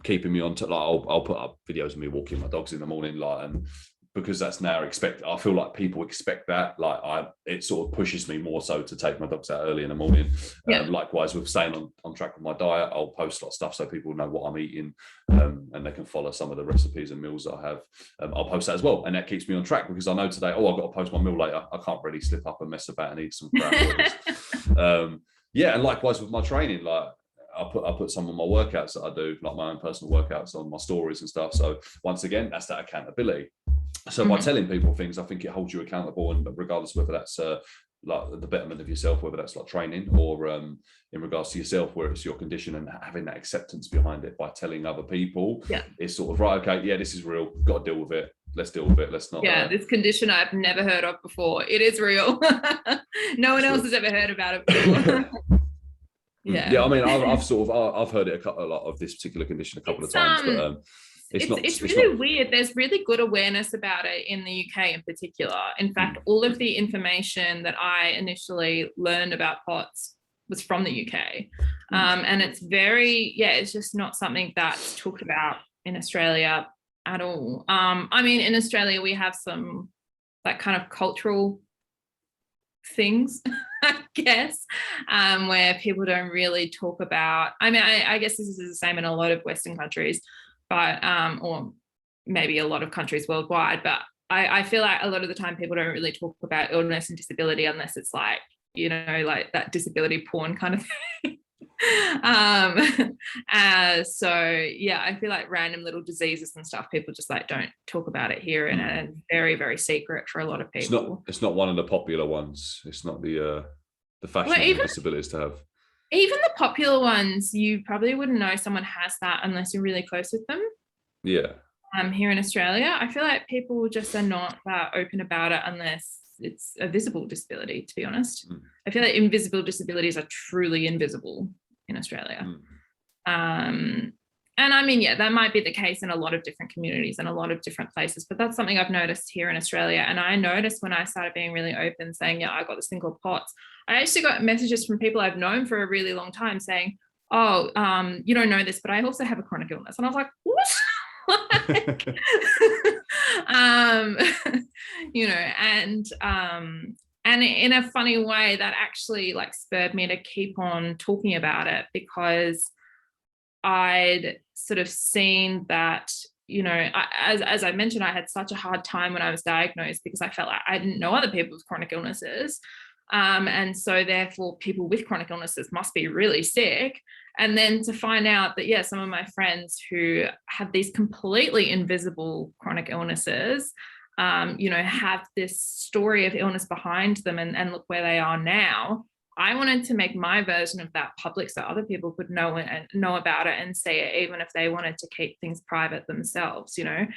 keeping me on to, like I'll put up videos of me walking my dogs in the morning, like, and because that's now expected. I feel like people expect that. Like it sort of pushes me more so to take my dogs out early in the morning. Likewise with staying on track with my diet, I'll post a lot of stuff so people know what I'm eating, and they can follow some of the recipes and meals that I have. I'll post that as well, and that keeps me on track, because I know today, I've got to post my meal later. I can't really slip up and mess about and eat some crap. And likewise with my training, like I put some of my workouts that I do, like my own personal workouts, on my stories and stuff. So once again, that's that accountability. So by telling people things, I think it holds you accountable, and regardless whether that's like the betterment of yourself, whether that's like training, or in regards to yourself, where it's your condition, and having that acceptance behind it by telling other people, it's sort of right. Okay, this is real. We've got to deal with it. Let's deal with it. Let's not. This condition I've never heard of before. It is real. No one else has ever heard about it before. I mean, I've heard it a lot of this particular condition a couple of times, but it's really weird. There's really good awareness about it in the UK in particular. In fact, all of the information that I initially learned about POTS was from the UK, and it's it's just not something that's talked about in Australia at all. I mean, in Australia we have some like kind of cultural things, I guess, where people don't really talk about. I mean, I guess this is the same in a lot of Western countries, but or maybe a lot of countries worldwide. But I feel like a lot of the time people don't really talk about illness and disability unless it's like, like that disability porn kind of thing. I feel like random little diseases and stuff, people just like don't talk about it here, and it's very, very secret for a lot of people. It's not one of the popular ones. It's not the fashion disabilities to have. Even the popular ones, you probably wouldn't know someone has that unless you're really close with them. Here in Australia, I feel like people just are not open about it unless it's a visible disability, to be honest. I feel like invisible disabilities are truly invisible in Australia. And I mean, that might be the case in a lot of different communities and a lot of different places, but that's something I've noticed here in Australia. And I noticed when I started being really open, saying, I got this thing called POTS, I actually got messages from people I've known for a really long time saying, you don't know this, but I also have a chronic illness. And I was like, what? like, you know, and in a funny way that actually like spurred me to keep on talking about it, because I'd sort of seen that, you know, as I mentioned, I had such a hard time when I was diagnosed because I felt like I didn't know other people with chronic illnesses. And so therefore people with chronic illnesses must be really sick. And then to find out that, yeah, some of my friends who have these completely invisible chronic illnesses, you know, have this story of illness behind them, and look where they are now. I wanted to make my version of that public so other people could know about it and see it, even if they wanted to keep things private themselves, you know.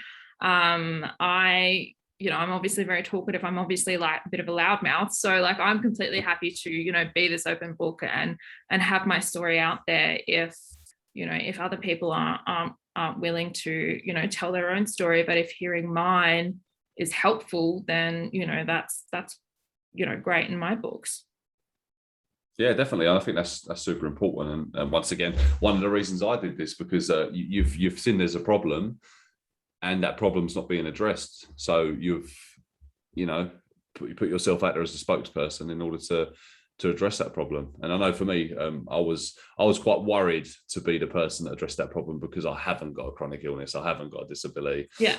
You know, I'm obviously very talkative. I'm obviously like a bit of a loudmouth. So like, I'm completely happy to, you know, be this open book and have my story out there if, you know, if other people aren't willing to, you know, tell their own story. But if hearing mine is helpful, then, you know, that's, you know, great in my books. Yeah, definitely. I think that's super important. And once again, one of the reasons I did this, because you've seen there's a problem, and that problem's not being addressed. So you've, you know, put yourself out there as a spokesperson in order to address that problem. And I know for me, I was quite worried to be the person that addressed that problem, because I haven't got a chronic illness, I haven't got a disability. Yeah.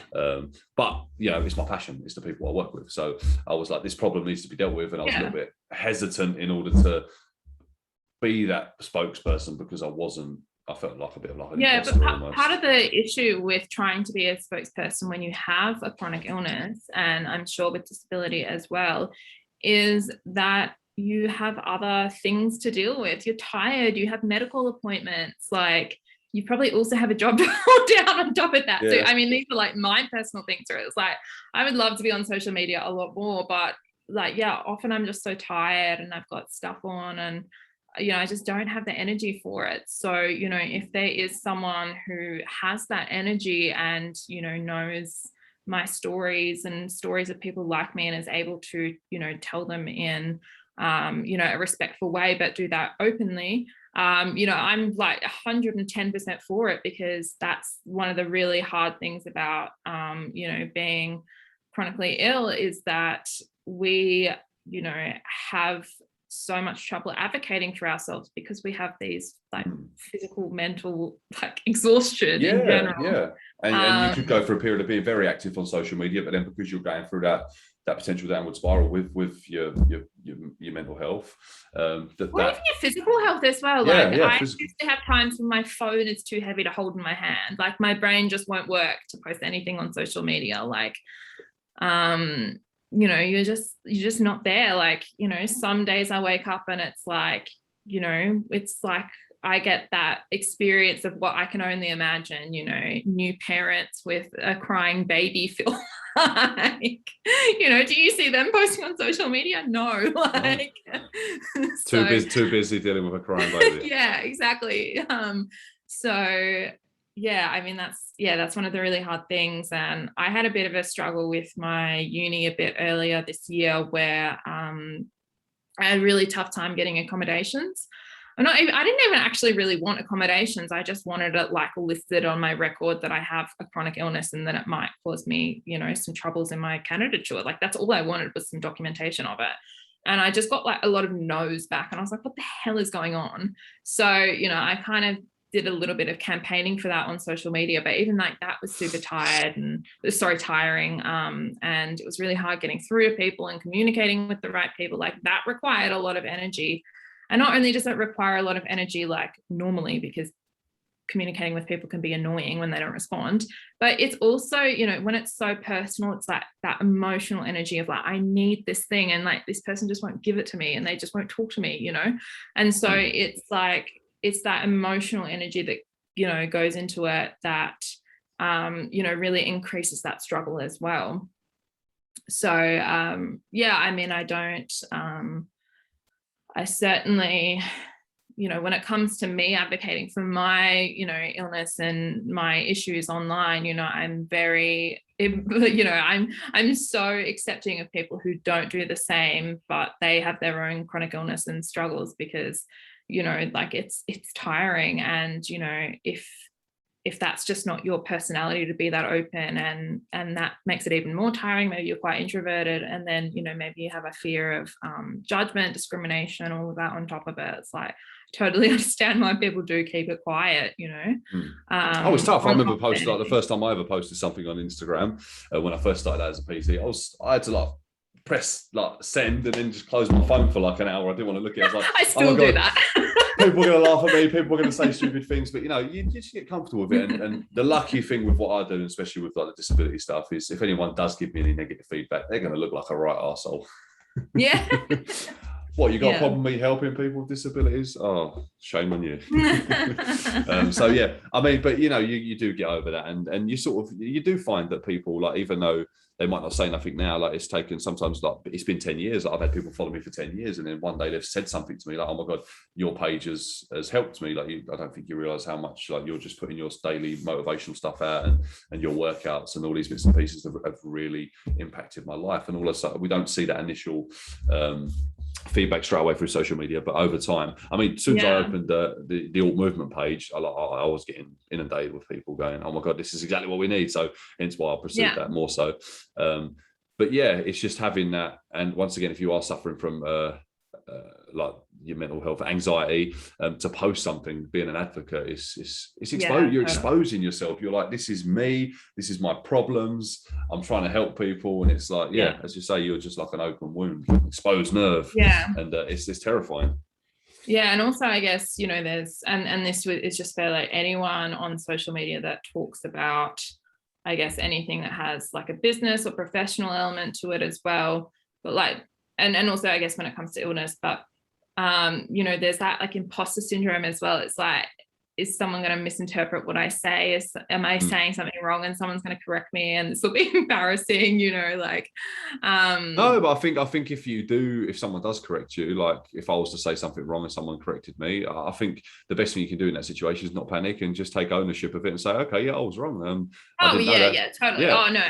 But you know, it's my passion, it's the people I work with. So I was like, this problem needs to be dealt with, and I was a little bit hesitant in order to be that spokesperson, because I felt like a bit of like an imposter almost. Part of the issue with trying to be a spokesperson when you have a chronic illness, and I'm sure with disability as well, is that you have other things to deal with. You're tired, you have medical appointments, like you probably also have a job to hold down on top of that. Yeah. So I mean, these are like my personal things where it's like, I would love to be on social media a lot more, but like, yeah, often I'm just so tired and I've got stuff on, and you know, I just don't have the energy for it. So, you know, if there is someone who has that energy and, you know, knows my stories and stories of people like me and is able to, you know, tell them in, you know, a respectful way, but do that openly, you know, I'm like 110% for it, because that's one of the really hard things about, you know, being chronically ill, is that we, you know, have so much trouble advocating for ourselves because we have these like physical, mental like exhaustion in general. Yeah, and you could go for a period of being very active on social media, but then because you're going through that potential downward spiral with your mental health, even your physical health as well. Like I used to have times when my phone is too heavy to hold in my hand. Like my brain just won't work to post anything on social media. Like, you know, you're just not there. Like, you know, some days I wake up and it's like, you know, it's like I get that experience of what I can only imagine, you know, new parents with a crying baby feel like, you know, do you see them posting on social media? No, like too busy dealing with a crying baby. Yeah, exactly. So yeah, I mean, that's one of the really hard things. And I had a bit of a struggle with my uni a bit earlier this year, where I had a really tough time getting accommodations. I didn't even actually really want accommodations. I just wanted it like listed on my record that I have a chronic illness and that it might cause me, you know, some troubles in my candidature. Like that's all I wanted, was some documentation of it. And I just got like a lot of no's back, and I was like, what the hell is going on? So, you know, I kind of did a little bit of campaigning for that on social media, but even like that was super tiring. And it was really hard getting through to people and communicating with the right people. Like that required a lot of energy. And not only does it require a lot of energy, like normally, because communicating with people can be annoying when they don't respond, but it's also, you know, when it's so personal, it's like that emotional energy of like, I need this thing, and like this person just won't give it to me, and they just won't talk to me, you know? And so it's like, it's that emotional energy that, you know, goes into it that, you know, really increases that struggle as well. So, yeah, I mean, I certainly, you know, when it comes to me advocating for my, you know, illness and my issues online, you know, I'm very, you know, I'm so accepting of people who don't do the same, but they have their own chronic illness and struggles, because, you know, like it's tiring. And, you know, if if that's just not your personality to be that open, and that makes it even more tiring, maybe you're quite introverted, and then, you know, maybe you have a fear of judgment, discrimination, all of that on top of it. It's like, totally understand why people do keep it quiet, you know. Oh, it's tough. I remember posting, like, the first time I ever posted something on Instagram when I first started out as a PT, I had to like press like send and then just close my phone for like an hour. I didn't want to look at it. I was like, I still do that. People are going to laugh at me. People are going to say stupid things, but you know, you just get comfortable with it. And the lucky thing with what I do, especially with like the disability stuff, is if anyone does give me any negative feedback, they're going to look like a right arsehole. Yeah. What, you got a problem with me helping people with disabilities? Oh, shame on you. So yeah, I mean, but you know, you do get over that, and you sort of, you do find that people, like, even though they might not say nothing now, like, it's taken sometimes, like, it's been 10 years. Like, I've had people follow me for 10 years, and then one day they've said something to me like, oh my God, your page has helped me. Like, I don't think you realize how much, like, you're just putting your daily motivational stuff out, and your workouts and all these bits and pieces have really impacted my life. And all of a sudden, we don't see that initial feedback straight away through social media, but over time, I mean, as soon as I opened the alt movement page, I was getting inundated with people going, oh my God, this is exactly what we need. So hence why I pursued that more so. But yeah, it's just having that. And once again, if you are suffering from like your mental health, anxiety, to post something, being an advocate, you're exposing yourself. You're like, this is me, this is my problems, I'm trying to help people. And it's like, as you say, you're just like an open wound, exposed nerve. And it's terrifying. And also, I guess, you know, there's and this is just for like anyone on social media that talks about, I guess, anything that has like a business or professional element to it as well. But like, and also, I guess, when it comes to illness, but you know, there's that like imposter syndrome as well. It's like, is someone going to misinterpret what I say? Am I saying something wrong and someone's going to correct me, and this will be embarrassing, you know, like no, but I think if someone does correct you, like if I was to say something wrong and someone corrected me, I think the best thing you can do in that situation is not panic and just take ownership of it and say, okay, I was wrong. Totally. Oh no,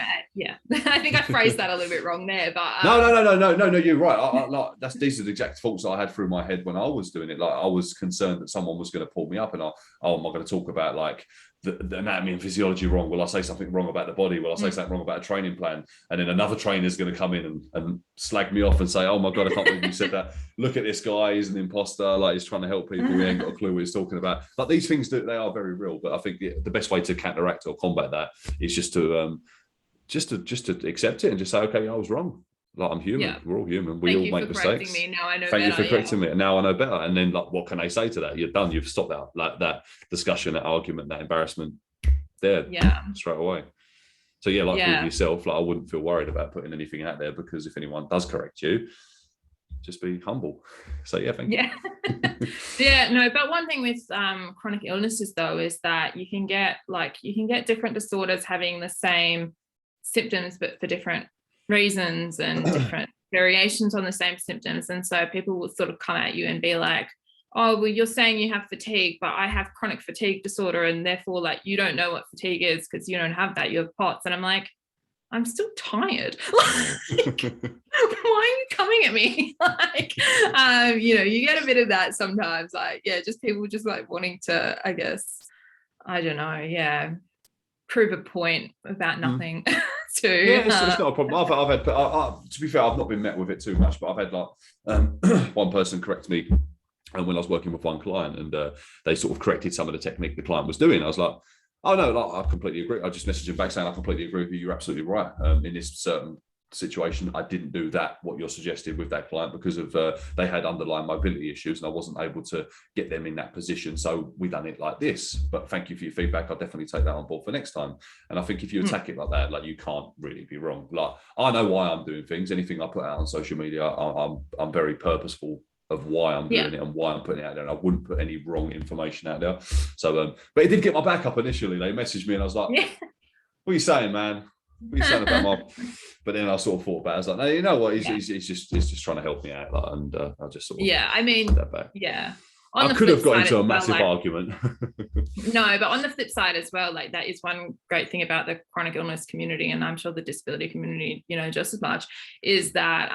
I think I phrased that a little bit wrong there, but no, you're right. These are the exact thoughts that I had through my head when I was doing it. Like, I was concerned that someone was going to pull me up, and am I going to talk about like the anatomy and physiology wrong? Will I say something wrong about the body? Will I say something wrong about a training plan? And then another trainer is going to come in and slag me off and say, oh my God, I can't believe you said that. Look at this guy, he's an imposter. Like, he's trying to help people. He ain't got a clue what he's talking about. Like, these things, they are very real. But I think the best way to counteract or combat that is just to accept it and just say, okay, I was wrong. Like, I'm human. We're all human. We all make mistakes. Thank you for correcting me. And now I know better. And then, like, what can I say to that? You're done. You've stopped that, like, that discussion, that argument, that embarrassment there straight away. So with yourself, like, I wouldn't feel worried about putting anything out there, because if anyone does correct you, just be humble. So thank you. But one thing with chronic illnesses though is that you can get different disorders having the same symptoms but for different reasons and different variations on the same symptoms. And so people will sort of come at you and be like, oh, well, you're saying you have fatigue, but I have chronic fatigue disorder, and therefore, like, you don't know what fatigue is because you don't have that, you have POTS. And I'm like, I'm still tired. Like, why are you coming at me? Like, you know, you get a bit of that sometimes, like, just people just like wanting to, I guess, I don't know, prove a point about nothing. It's not a problem. I've had, to be fair, I've not been met with it too much, but I've had like one person correct me, and when I was working with one client, and they sort of corrected some of the technique the client was doing, I was like, oh no, like, I completely agree. I just messaged him back saying, I completely agree with you. You're absolutely right. In this certain situation, I didn't do that, what you're suggesting with that client, because of they had underlying mobility issues, and I wasn't able to get them in that position. So we done it like this. But thank you for your feedback. I'll definitely take that on board for next time. And I think if you attack it like that, like, you can't really be wrong. Like, I know why I'm doing things. Anything I put out on social media, I'm very purposeful of why I'm doing it and why I'm putting it out there, and I wouldn't put any wrong information out there. So but it did get my back up initially. They messaged me and I was like, what are you saying, man? What are you saying about my... But then I sort of thought about it. I was like, no, you know what? He's just trying to help me out, like, and I just sort of that back. I could have got into a massive argument. No, but on the flip side as well, like, that is one great thing about the chronic illness community, and I'm sure the disability community, you know, just as much, is that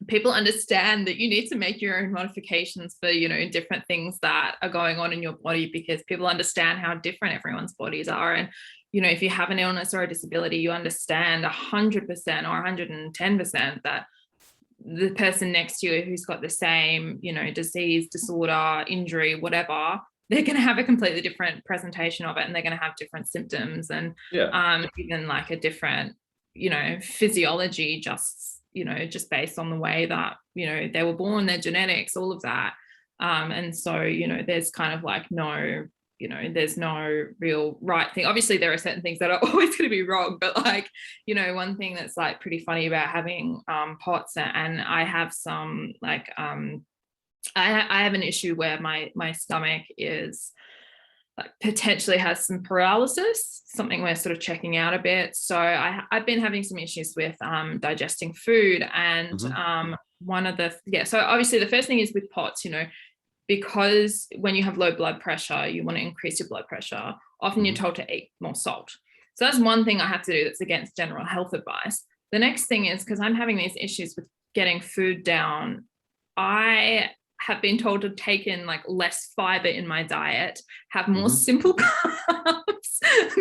people understand that you need to make your own modifications for, you know, different things that are going on in your body, because people understand how different everyone's bodies are. And, you know, if you have an illness or a disability, you understand 100% or 110% that the person next to you who's got the same, you know, disease, disorder, injury, whatever, they're going to have a completely different presentation of it, and they're going to have different symptoms, and even like a different, you know, physiology, just, you know, just based on the way that, you know, they were born, their genetics, all of that. And so, you know, there's kind of like no, you know, there's no real right thing. Obviously there are certain things that are always going to be wrong, but like, you know, one thing that's like pretty funny about having POTS, and I have some like I have an issue where my stomach is like potentially has some paralysis, something we're sort of checking out a bit. So I've been having some issues with digesting food, and one of the so obviously the first thing is with POTS, you know, because when you have low blood pressure, you want to increase your blood pressure. Often you're told to eat more salt. So that's one thing I have to do that's against general health advice. The next thing is, because I'm having these issues with getting food down, I have been told to take in like less fiber in my diet, have more simple carbs.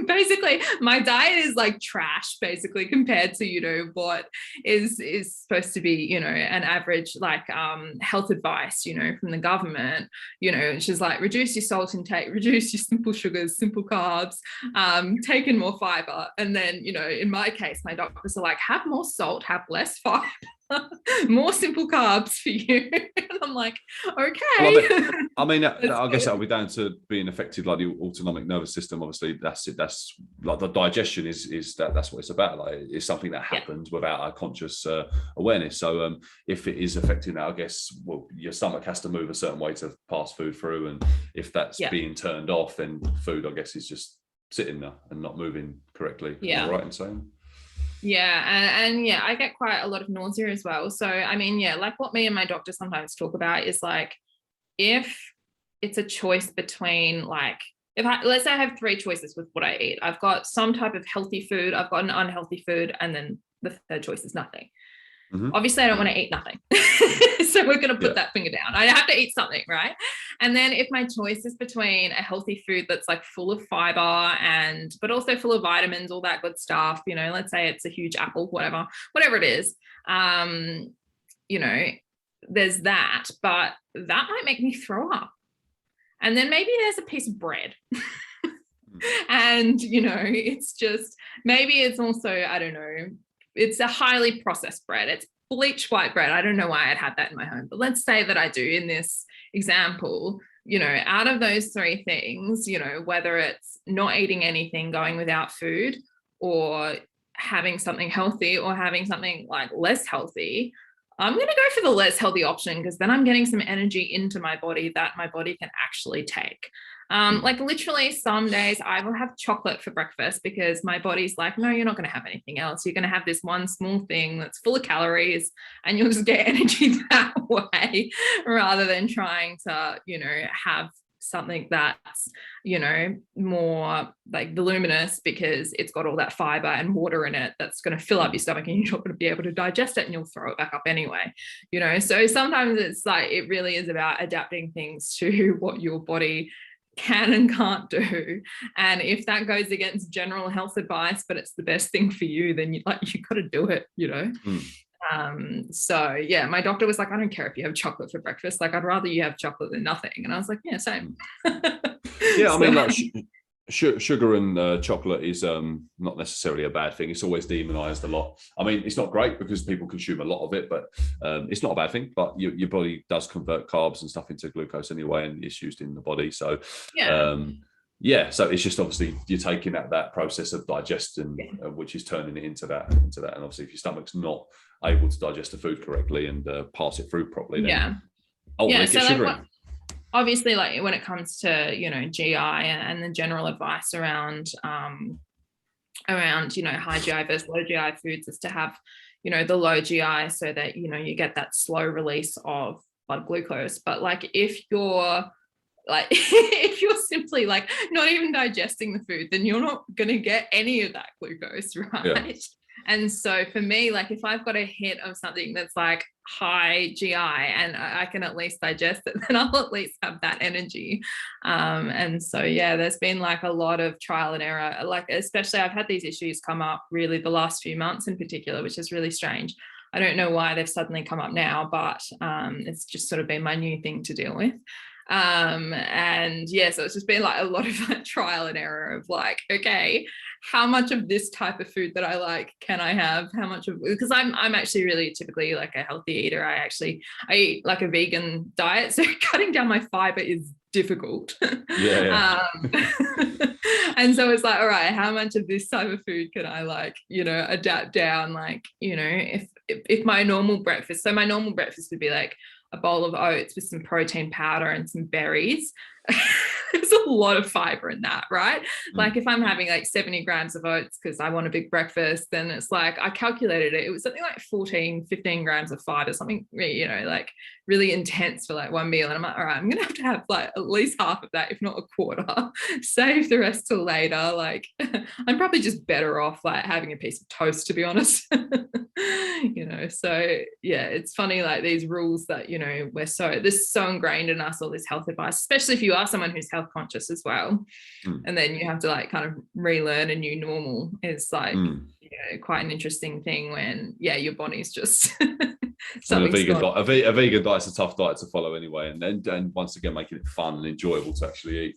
Basically, my diet is like trash, basically, compared to, you know, what is supposed to be, you know, an average like health advice, you know, from the government, you know, which is like reduce your salt intake, reduce your simple sugars, simple carbs, take in more fiber. And then, you know, in my case, my doctors are like, have more salt, have less fiber. More simple carbs for you. And I'm like, okay. Well, I mean I guess that'll be down to being affected, like the autonomic nervous system. Obviously, that's it. That's like the digestion is that's what it's about. Like, it's something that happens without our conscious awareness. So if it is affecting that, I guess, well, your stomach has to move a certain way to pass food through, and if that's being turned off, then food, I guess, is just sitting there and not moving correctly. Am I right in saying? Yeah, and yeah, I get quite a lot of nausea as well. So I mean, yeah, like what me and my doctor sometimes talk about is like, if it's a choice between like, let's say I have 3 choices with what I eat. I've got some type of healthy food, I've got an unhealthy food, and then the third choice is nothing. Obviously I don't want to eat nothing. So we're going to put that finger down. I have to eat something, right? And then if my choice is between a healthy food that's like full of fiber but also full of vitamins, all that good stuff, you know, let's say it's a huge apple, whatever it is, you know, there's that, but that might make me throw up. And then maybe there's a piece of bread. And, you know, it's just, maybe it's also, I don't know, it's a highly processed bread. It's bleached white bread. I don't know why I'd had that in my home, but let's say that I do in this example. You know, out of those 3 things, you know, whether it's not eating anything, going without food, or having something healthy, or having something like less healthy, I'm going to go for the less healthy option, because then I'm getting some energy into my body that my body can actually take. Like literally some days I will have chocolate for breakfast, because my body's like, no, you're not going to have anything else. You're going to have this one small thing that's full of calories, and you'll just get energy that way, rather than trying to, you know, have something that's, you know, more like voluminous, because it's got all that fiber and water in it that's going to fill up your stomach, and you're not going to be able to digest it, and you'll throw it back up anyway, you know. So sometimes it's like, it really is about adapting things to what your body can and can't do. And if that goes against general health advice, but it's the best thing for you, then you got to do it, you know. So yeah, my doctor was like, I don't care if you have chocolate for breakfast, like I'd rather you have chocolate than nothing. And I was like, yeah, same. I mean, like sugar and chocolate is not necessarily a bad thing. It's always demonized a lot. I mean, it's not great because people consume a lot of it, but it's not a bad thing. But your body does convert carbs and stuff into glucose anyway, and it's used in the body. So so it's just, obviously you're taking that process of digestion, which is turning it into that. And obviously if your stomach's not able to digest the food correctly and pass it through properly, then so like obviously, like when it comes to, you know, GI and the general advice around you know, high GI versus low GI foods is to have, you know, the low GI, so that, you know, you get that slow release of blood glucose. But like if you're simply like not even digesting the food, then you're not going to get any of that glucose, right? And so for me, like if I've got a hit of something that's like high GI and I can at least digest it, then I'll at least have that energy. And so, yeah, there's been like a lot of trial and error, like especially I've had these issues come up really the last few months in particular, which is really strange. I don't know why they've suddenly come up now, but it's just sort of been my new thing to deal with. And yeah, so it's just been like a lot of like trial and error of like, okay, how much of this type of food that I like can I have? How much of, because I'm actually really typically like a healthy eater. I eat like a vegan diet, so cutting down my fiber is difficult. Yeah. And so it's like, all right, how much of this type of food can I like, you know, adapt down? Like, you know, if my normal breakfast, so my normal breakfast would be like a bowl of oats with some protein powder and some berries. There's a lot of fiber in that, right? Like if I'm having like 70 grams of oats because I want a big breakfast, then it's like, I calculated it, it was something like 15 grams of fiber, something, you know, like really intense for like one meal. And I'm like, all right, I'm gonna have to have like at least half of that, if not a quarter, save the rest till later. Like I'm probably just better off like having a piece of toast, to be honest. You know, so yeah, it's funny, like these rules that, you know, this is so ingrained in us, all this health advice, especially if you are someone who's health conscious as well. And then you have to like kind of relearn a new normal. Is like, you know, quite an interesting thing when, yeah, your body's just a vegan diet's a tough diet to follow anyway, and then once again making it fun and enjoyable to actually eat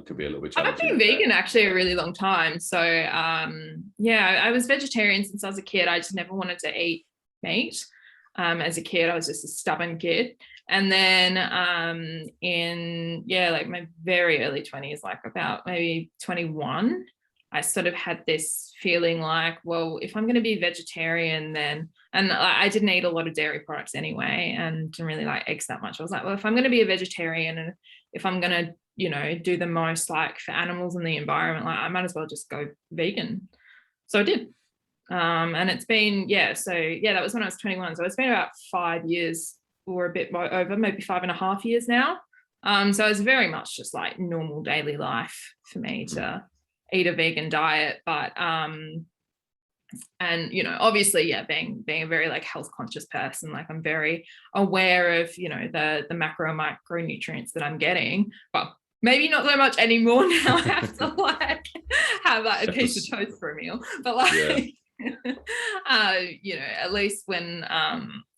could be a little bit challenging. I've been vegan actually a really long time, so yeah, I was vegetarian since I was a kid. I just never wanted to eat meat. As a kid, I was just a stubborn kid. And then in like my very early 20s, like about maybe 21, I sort of had this feeling like, well, if I'm going to be vegetarian, then, and I didn't eat a lot of dairy products anyway, and didn't really like eggs that much. I was like, well, if I'm going to be a vegetarian, and if I'm going to, you know, do the most like for animals and the environment, like I might as well just go vegan. So I did. And it's been, so that was when I was 21. So it's been about 5 years or a bit more over, maybe 5.5 years now. So it's very much just like normal daily life for me to eat a vegan diet. But and you know, obviously, yeah, being a very like health conscious person, like I'm very aware of, you know, the macro and micronutrients that I'm getting, but maybe not so much anymore now. I have to like have like a piece of toast for a meal, but like you know, at least when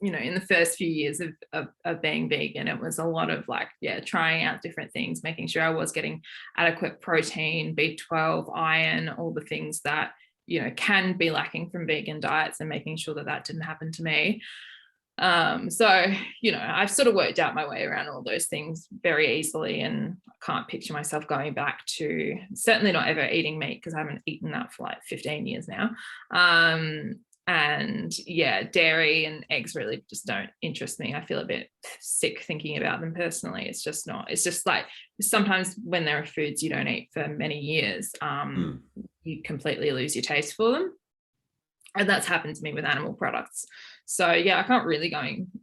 you know, in the first few years of being vegan, it was a lot of like, trying out different things, making sure I was getting adequate protein, B12, iron, all the things that, you know, can be lacking from vegan diets, and making sure that didn't happen to me. So, you know, I've sort of worked out my way around all those things very easily, and I can't picture myself going back to, certainly not ever eating meat, because I haven't eaten that for like 15 years now. And dairy and eggs really just don't interest me. I feel a bit sick thinking about them personally. It's just like sometimes when there are foods you don't eat for many years, you completely lose your taste for them. And that's happened to me with animal products. So I can't really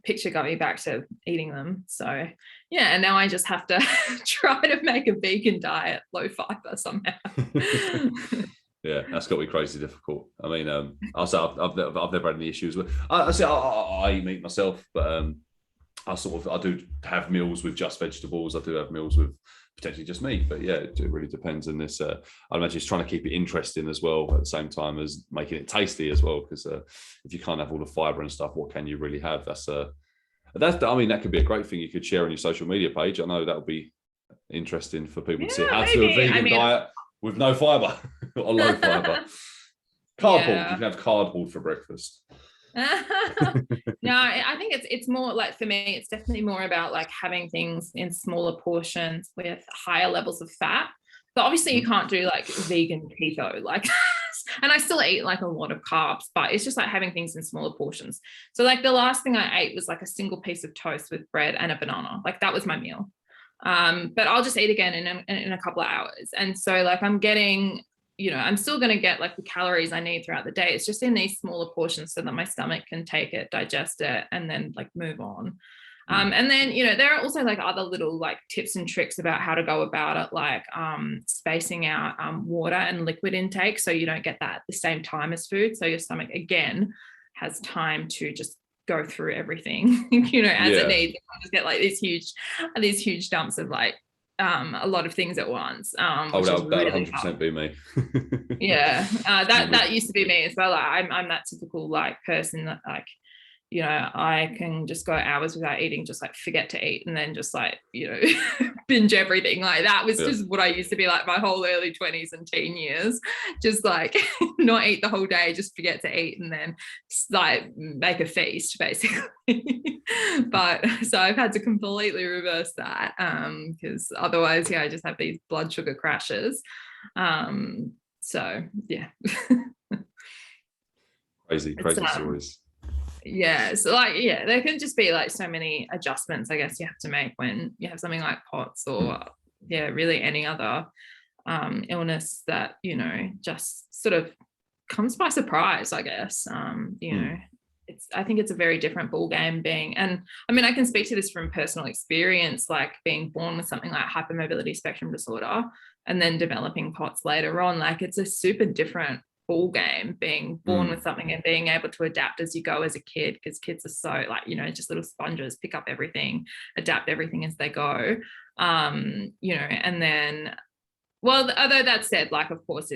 picture going back to eating them. So and now I just have to try to make a vegan diet, low fiber somehow. Yeah, that's got to be crazy difficult. I mean, I've never had any issues with. I eat meat myself, but I do have meals with just vegetables. I do have meals with potentially just meat, but it really depends on this. I imagine it's trying to keep it interesting as well, at the same time as making it tasty as well. Because if you can't have all the fiber and stuff, what can you really have? That could be a great thing you could share on your social media page. I know that would be interesting for people to see how to do a vegan diet with no fiber or low fiber. Cardboard. You can have cardboard for breakfast. No, I think it's more like, for me, it's definitely more about like having things in smaller portions with higher levels of fat. But obviously you can't do like vegan keto, like, and I still eat like a lot of carbs, but it's just like having things in smaller portions. So like the last thing I ate was like a single piece of toast with bread and a banana. Like that was my meal. But I'll just eat again in a couple of hours. And so like I'm getting, you know, I'm still going to get like the calories I need throughout the day. It's just in these smaller portions so that my stomach can take it, digest it, and then like move on. And then, you know, there are also like other little like tips and tricks about how to go about it, like spacing out water and liquid intake so you don't get that at the same time as food. So your stomach, again, has time to just go through everything, you know, as it needs. You just get like these huge dumps of like a lot of things at once. Which that would really 100% be me. That used to be me as well. Like, I'm that typical like person that like, you know, I can just go hours without eating, just like forget to eat and then just like, you know, binge everything. Like that was just what I used to be like my whole early 20s and teen years, just like not eat the whole day, just forget to eat and then like make a feast basically. But so I've had to completely reverse that because otherwise, I just have these blood sugar crashes. So yeah. Crazy stories. Yeah, so like, yeah, there can just be like so many adjustments, I guess, you have to make when you have something like POTS or really any other illness that, you know, just sort of comes by surprise, I guess. You know, I think it's a very different ball game being, and I mean, I can speak to this from personal experience, like being born with something like hypermobility spectrum disorder and then developing POTS later on. Like it's a super different ball game being born with something and being able to adapt as you go as a kid, because kids are so like, you know, just little sponges, pick up everything, adapt everything as they go. You know, and then, well, although that said, like, of course,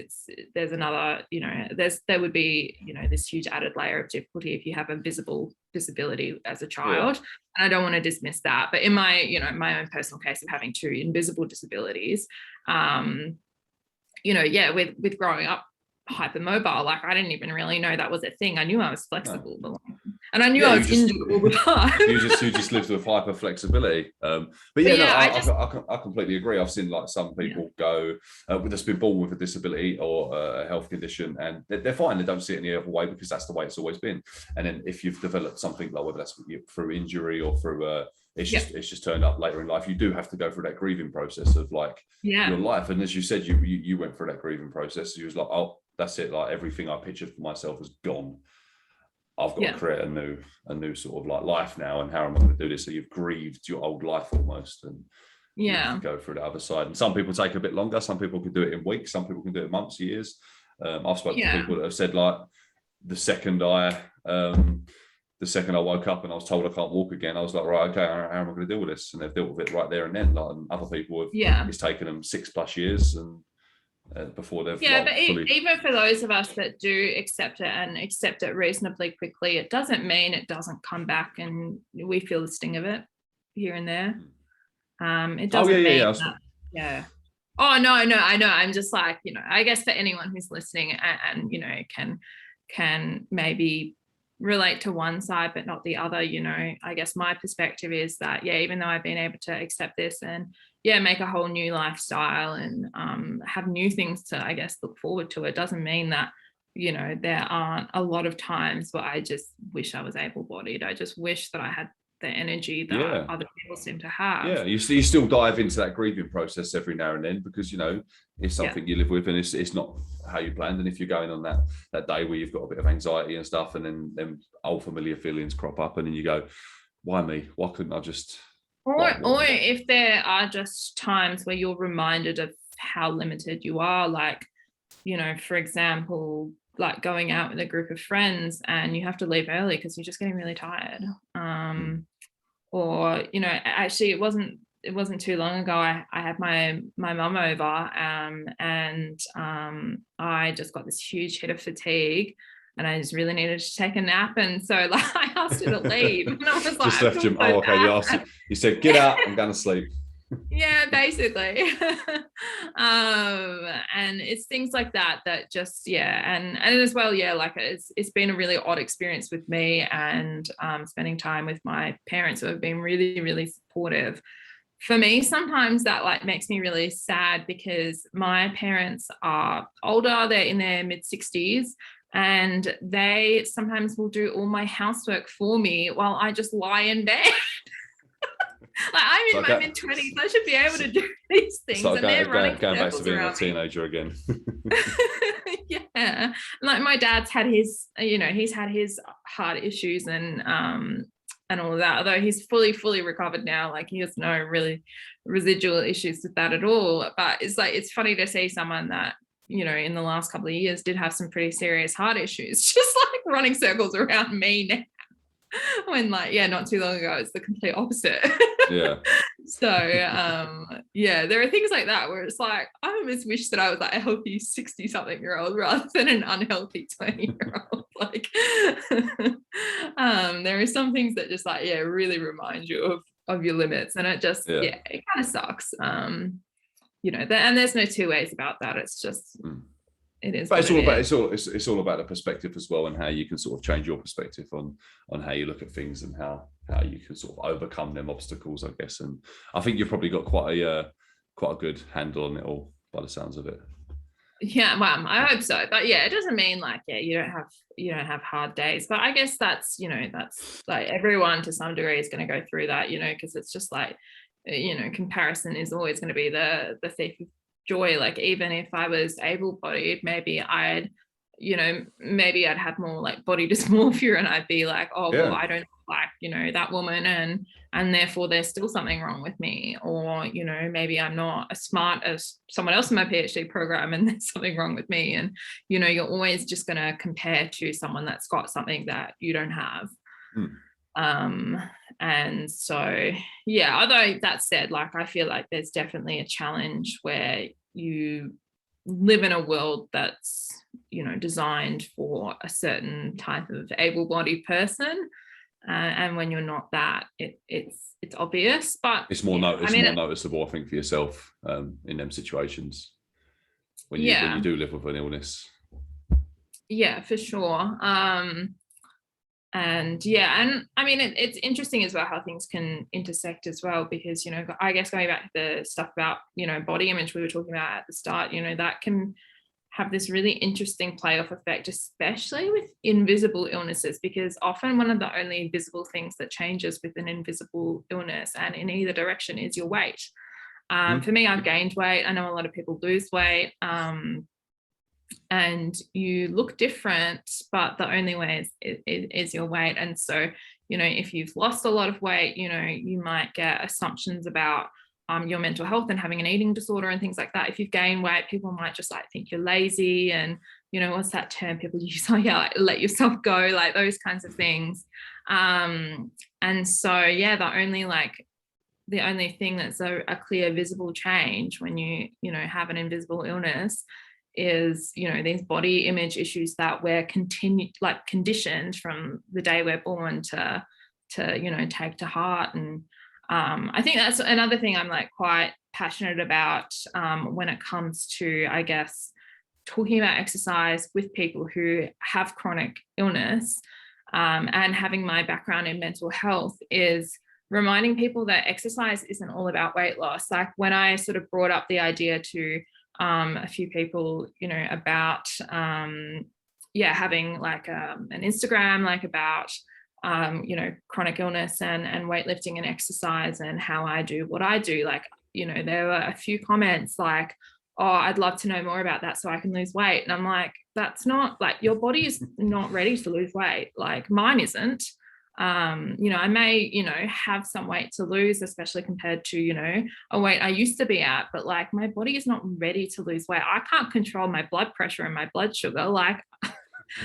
there's another, you know, there would be, you know, this huge added layer of difficulty if you have a visible disability as a child. And I don't want to dismiss that, but in my, you know, my own personal case of having two invisible disabilities, you know, with growing up hypermobile, like I didn't even really know that was a thing. I knew I was flexible, and I knew I was injured all the time. you just lived with hyper flexibility. But I completely agree. I've seen like some people go that's been born with a disability or a health condition, and they're fine. They don't see it any other way because that's the way it's always been. And then if you've developed something like, whether that's through injury or through it's just turned up later in life, you do have to go through that grieving process of like your life. And as you said, you went through that grieving process. You was like, oh, that's it. Like everything I pictured for myself is gone. I've got to create a new sort of like life now. And how am I going to do this? So you've grieved your old life almost, and you go through the other side. And some people take a bit longer. Some people can do it in weeks. Some people can do it in months, years. I've spoken to people that have said like the second I woke up and I was told I can't walk again, I was like, right, okay, how am I going to deal with this? And they've dealt with it right there and then. Like, and other people have, it's taken them 6+ years and before they've but even for those of us that do accept it and accept it reasonably quickly, it doesn't mean it doesn't come back and we feel the sting of it here and there. It doesn't mean that, oh no, I know. I'm just like, you know, I guess for anyone who's listening and you know, can maybe relate to one side but not the other, you know, I guess my perspective is that even though I've been able to accept this and make a whole new lifestyle and have new things to, I guess, look forward to, it doesn't mean that, you know, there aren't a lot of times where I just wish I was able-bodied. I just wish that I had the energy that other people seem to have. You still dive into that grieving process every now and then because, you know, it's something you live with and it's not how you planned. And if you're going on that day where you've got a bit of anxiety and stuff, and then them old familiar feelings crop up, and then you go, why me? Why couldn't I just... Or if there are just times where you're reminded of how limited you are, like, you know, for example, like going out with a group of friends and you have to leave early because you're just getting really tired. Or, you know, actually it wasn't too long ago, I had my mum over and I just got this huge hit of fatigue and I just really needed to take a nap, and so like I asked her to leave and I was like, just left you. Oh, okay. You said get out, I'm going to sleep. Basically. And it's things like that just and as well, like it's been a really odd experience with me, and spending time with my parents who have been really, really supportive. For me, sometimes that like makes me really sad because my parents are older, they're in their mid-60s, and they sometimes will do all my housework for me while I just lie in bed. Like I'm in my mid-20s, I should be able to do these things. So and they're running going back to being a teenager again. Like my dad's had his, you know, he's had his heart issues and and all of that, although he's fully recovered now. Like he has no really residual issues with that at all. But it's like, it's funny to see someone that, you know, in the last couple of years did have some pretty serious heart issues, just like running circles around me now. When like, yeah, not too long ago, it's the complete opposite. Yeah. So yeah, there are things like that where it's like, I almost wish that I was like a healthy 60-something-year-old rather than an unhealthy 20-year-old. Like there are some things that just like, yeah, really remind you of your limits, and it just it kind of sucks. You know, and there's no two ways about that. It's just it is. But it's all about the perspective as well, and how you can sort of change your perspective on how you look at things, and how you can sort of overcome them obstacles, I guess. And I think you've probably got quite a good handle on it all, by the sounds of it. Yeah, well, I hope so. But yeah, it doesn't mean like, yeah, you don't have hard days. But I guess that's, you know, that's like everyone to some degree is going to go through that, you know, because it's just like, you know, comparison is always going to be the thief of joy. Like even if I was able-bodied, maybe I'd have more like body dysmorphia, and I'd be like, oh, well, I don't like, you know, that woman, and therefore there's still something wrong with me. Or, you know, maybe I'm not as smart as someone else in my PhD program, and there's something wrong with me. And, you know, you're always just going to compare to someone that's got something that you don't have. And so, yeah, although that said, like, I feel like there's definitely a challenge where you live in a world that's, you know, designed for a certain type of able-bodied person, and when you're not that, it's obvious. But it's more noticeable, I think, for yourself in them situations when you do live with an illness. Yeah, for sure. And I mean, it's interesting as well how things can intersect as well, because, you know, I guess going back to the stuff about, you know, body image we were talking about at the start, you know, that can have this really interesting playoff effect, especially with invisible illnesses, because often one of the only visible things that changes with an invisible illness, and in either direction, is your weight. For me, I've gained weight. I know a lot of people lose weight. And you look different, but the only way is your weight. And so, you know, if you've lost a lot of weight, you know, you might get assumptions about your mental health and having an eating disorder and things like that. If you've gained weight, people might just like think you're lazy, and, you know, what's that term people use? Oh yeah, like, let yourself go, like those kinds of things. And so, yeah, the only thing that's a clear visible change when you know, have an invisible illness is, you know, these body image issues that we're conditioned from the day we're born to you know, take to heart. And I think that's another thing I'm like quite passionate about when it comes to, I guess, talking about exercise with people who have chronic illness, and having my background in mental health, is reminding people that exercise isn't all about weight loss. Like when I sort of brought up the idea to a few people, you know, about having like an Instagram, like about you know, chronic illness and weightlifting and exercise, and how I do what I do. Like, you know, there were a few comments like, oh, I'd love to know more about that so I can lose weight. And I'm like, that's not, like, your body is not ready to lose weight. Like mine isn't. You know, I may, you know, have some weight to lose, especially compared to, you know, a weight I used to be at, but like my body is not ready to lose weight. I can't control my blood pressure and my blood sugar. Like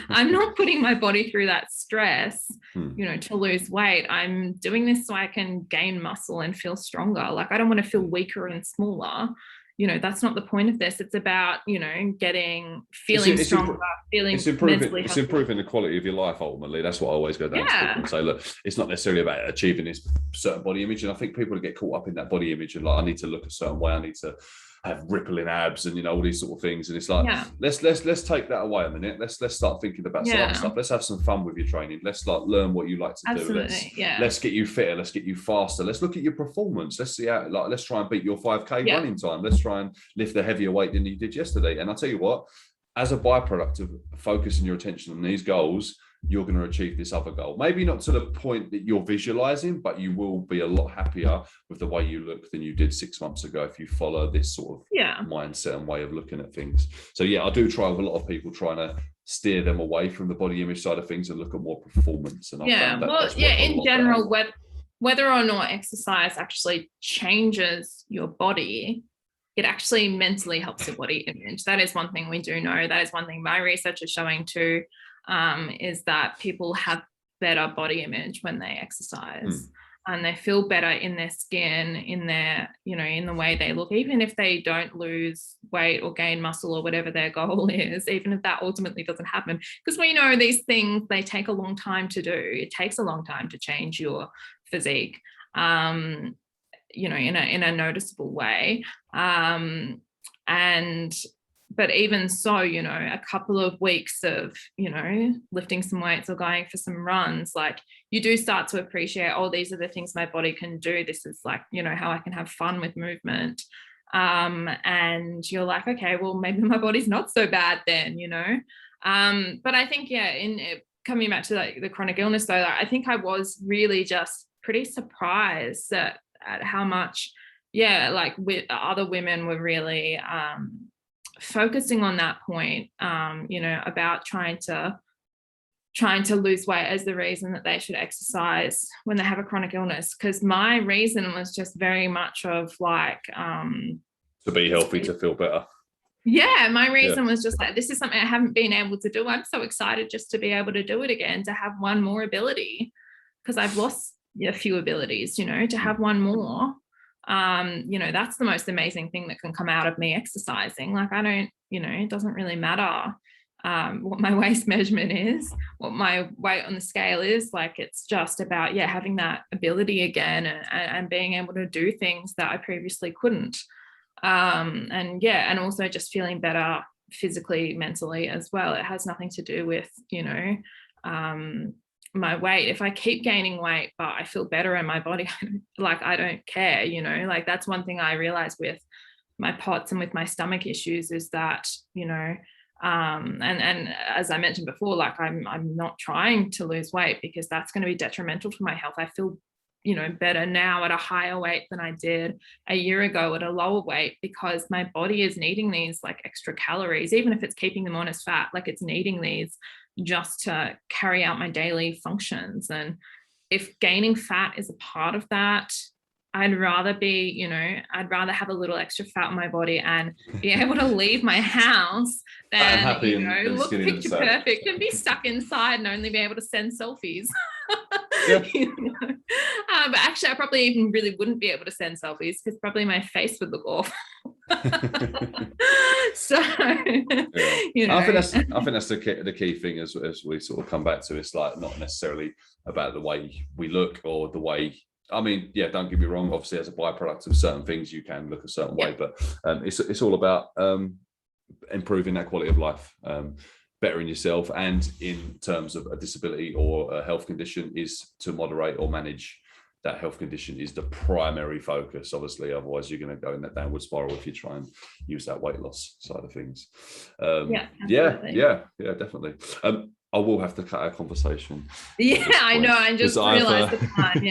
I'm not putting my body through that stress, you know, to lose weight. I'm doing this so I can gain muscle and feel stronger. Like I don't want to feel weaker and smaller. You know, that's not the point of this. It's about, you know, feeling stronger, feeling mentally healthy. It's improving the quality of your life, ultimately. That's what I always go down to people and say, look, it's not necessarily about achieving this certain body image. And I think people get caught up in that body image and like, I need to look a certain way. I need to have rippling abs and, you know, all these sort of things. And it's like, let's take that away a minute. Let's start thinking about some other stuff. Let's have some fun with your training. Let's like learn what you like to do. Let's get you fitter. Let's get you faster. Let's look at your performance. Let's see how, like, let's try and beat your 5K running time. Let's try and lift a heavier weight than you did yesterday. And I'll tell you what, as a byproduct of focusing your attention on these goals, you're going to achieve this other goal. Maybe not to the point that you're visualizing, but you will be a lot happier with the way you look than you did 6 months ago if you follow this sort of mindset and way of looking at things. So yeah, I do try with a lot of people trying to steer them away from the body image side of things and look at more performance. And in general, whether or not exercise actually changes your body, it actually mentally helps your body image. That is one thing we do know. That is one thing my research is showing too, is that people have better body image when they exercise. And they feel better in their skin, in their, in the way they look, even if they don't lose weight or gain muscle or whatever their goal is, even if that ultimately doesn't happen. Because we know these things, they take a long time to do. It takes a long time to change your physique, in a noticeable way. But even so, a couple of weeks of, lifting some weights or going for some runs, like you do start to appreciate, oh, these are the things my body can do. This is like, how I can have fun with movement. And you're like, okay, well, maybe my body's not so bad then, But I think, coming back to like the chronic illness though, I think I was really just pretty surprised at how much, other women were really, focusing on that point, about trying to lose weight as the reason that they should exercise when they have a chronic illness. Because my reason was just very much of like to be healthy, to feel better. Yeah, my reason was just like, this is something I haven't been able to do. I'm so excited just to be able to do it again, to have one more ability, because I've lost a few abilities, to have one more. That's the most amazing thing that can come out of me exercising. Like I don't, it doesn't really matter what my waist measurement is, what my weight on the scale is. Like it's just about having that ability again and being able to do things that I previously couldn't. And also just feeling better physically, mentally as well. It has nothing to do with my weight. If I keep gaining weight but I feel better in my body, I don't care, like that's one thing I realized with my POTS and with my stomach issues is that, and as I mentioned before, like I'm not trying to lose weight because that's going to be detrimental to my health. I feel better now at a higher weight than I did a year ago at a lower weight, because my body is needing these like extra calories, even if it's keeping them on as fat, like it's needing these just to carry out my daily functions. And if gaining fat is a part of that, I'd rather have a little extra fat on my body and be able to leave my house than, look picture perfect and be stuck inside and only be able to send selfies. But actually, I probably even really wouldn't be able to send selfies because probably my face would look awful. So, I think that's the key thing as we sort of come back to. It's like not necessarily about the way we look or the way. I mean, don't get me wrong. Obviously, as a byproduct of certain things, you can look a certain way, but it's all about improving that quality of life, bettering yourself, and in terms of a disability or a health condition, is to moderate or manage that health condition is the primary focus. Obviously, otherwise you're going to go in that downward spiral if you try and use that weight loss side of things. Definitely. I will have to cut our conversation. Yeah, I know. I just realised the time.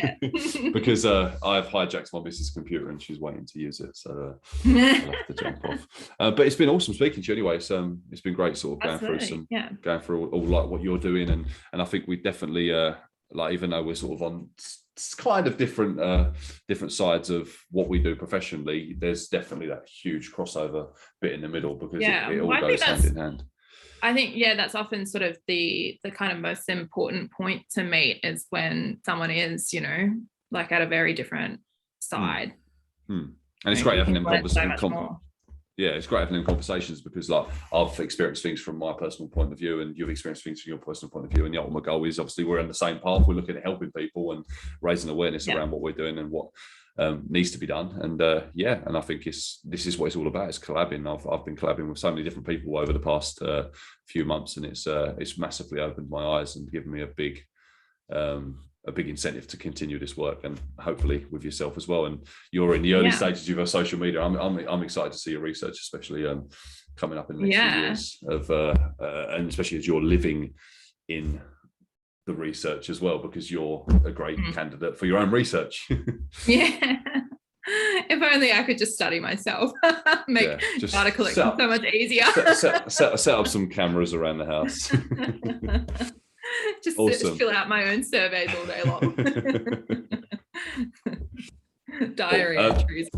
Because I've hijacked my business computer and she's waiting to use it, so I'll have to jump off. But it's been awesome speaking to you anyway. So it's been great, sort of going through all like what you're doing, and I think we definitely even though we're sort of on kind of different sides of what we do professionally, there's definitely that huge crossover bit in the middle, because it all goes hand in hand. I think, that's often sort of the kind of most important point to meet is when someone is, like at a very different side. And it's great having them conversations. It's great having them conversations, because like I've experienced things from my personal point of view and you've experienced things from your personal point of view. And the ultimate goal is obviously we're on the same path. We're looking at helping people and raising awareness around what we're doing and what needs to be done. And and I think this is what it's all about. It's collabing. I've been collabing with so many different people over the past few months, and it's massively opened my eyes and given me a big incentive to continue this work, and hopefully with yourself as well. And you're in the early stages of your social media. I'm excited to see your research, especially coming up in the next few years of and especially as you're living in the research as well, because you're a great candidate for your own research. Yeah. If only I could just study myself, make data collection so much easier. set up some cameras around the house. Just awesome. Fill out my own surveys all day long. Diary entries.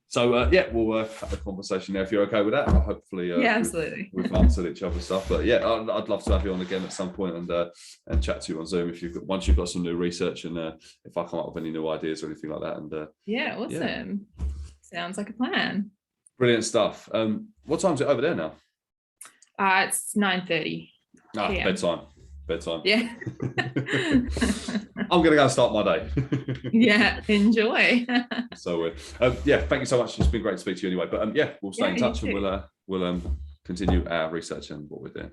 So we'll cut the conversation there if you're okay with that. Hopefully, absolutely. We've answered each other's stuff. But yeah, I'd love to have you on again at some point and chat to you on Zoom once you've got some new research, and if I come up with any new ideas or anything like that. And awesome. Sounds like a plan. Brilliant stuff. What time is it over there now? It's 9:30. Bedtime. Yeah. I'm gonna go and start my day. Yeah, enjoy. So thank you so much. It's been great to speak to you anyway. But we'll stay in touch, and we'll continue our research and what we're doing.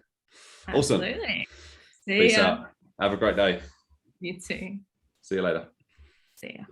Awesome. Absolutely. Peace out. Have a great day. You too. See you later. See ya.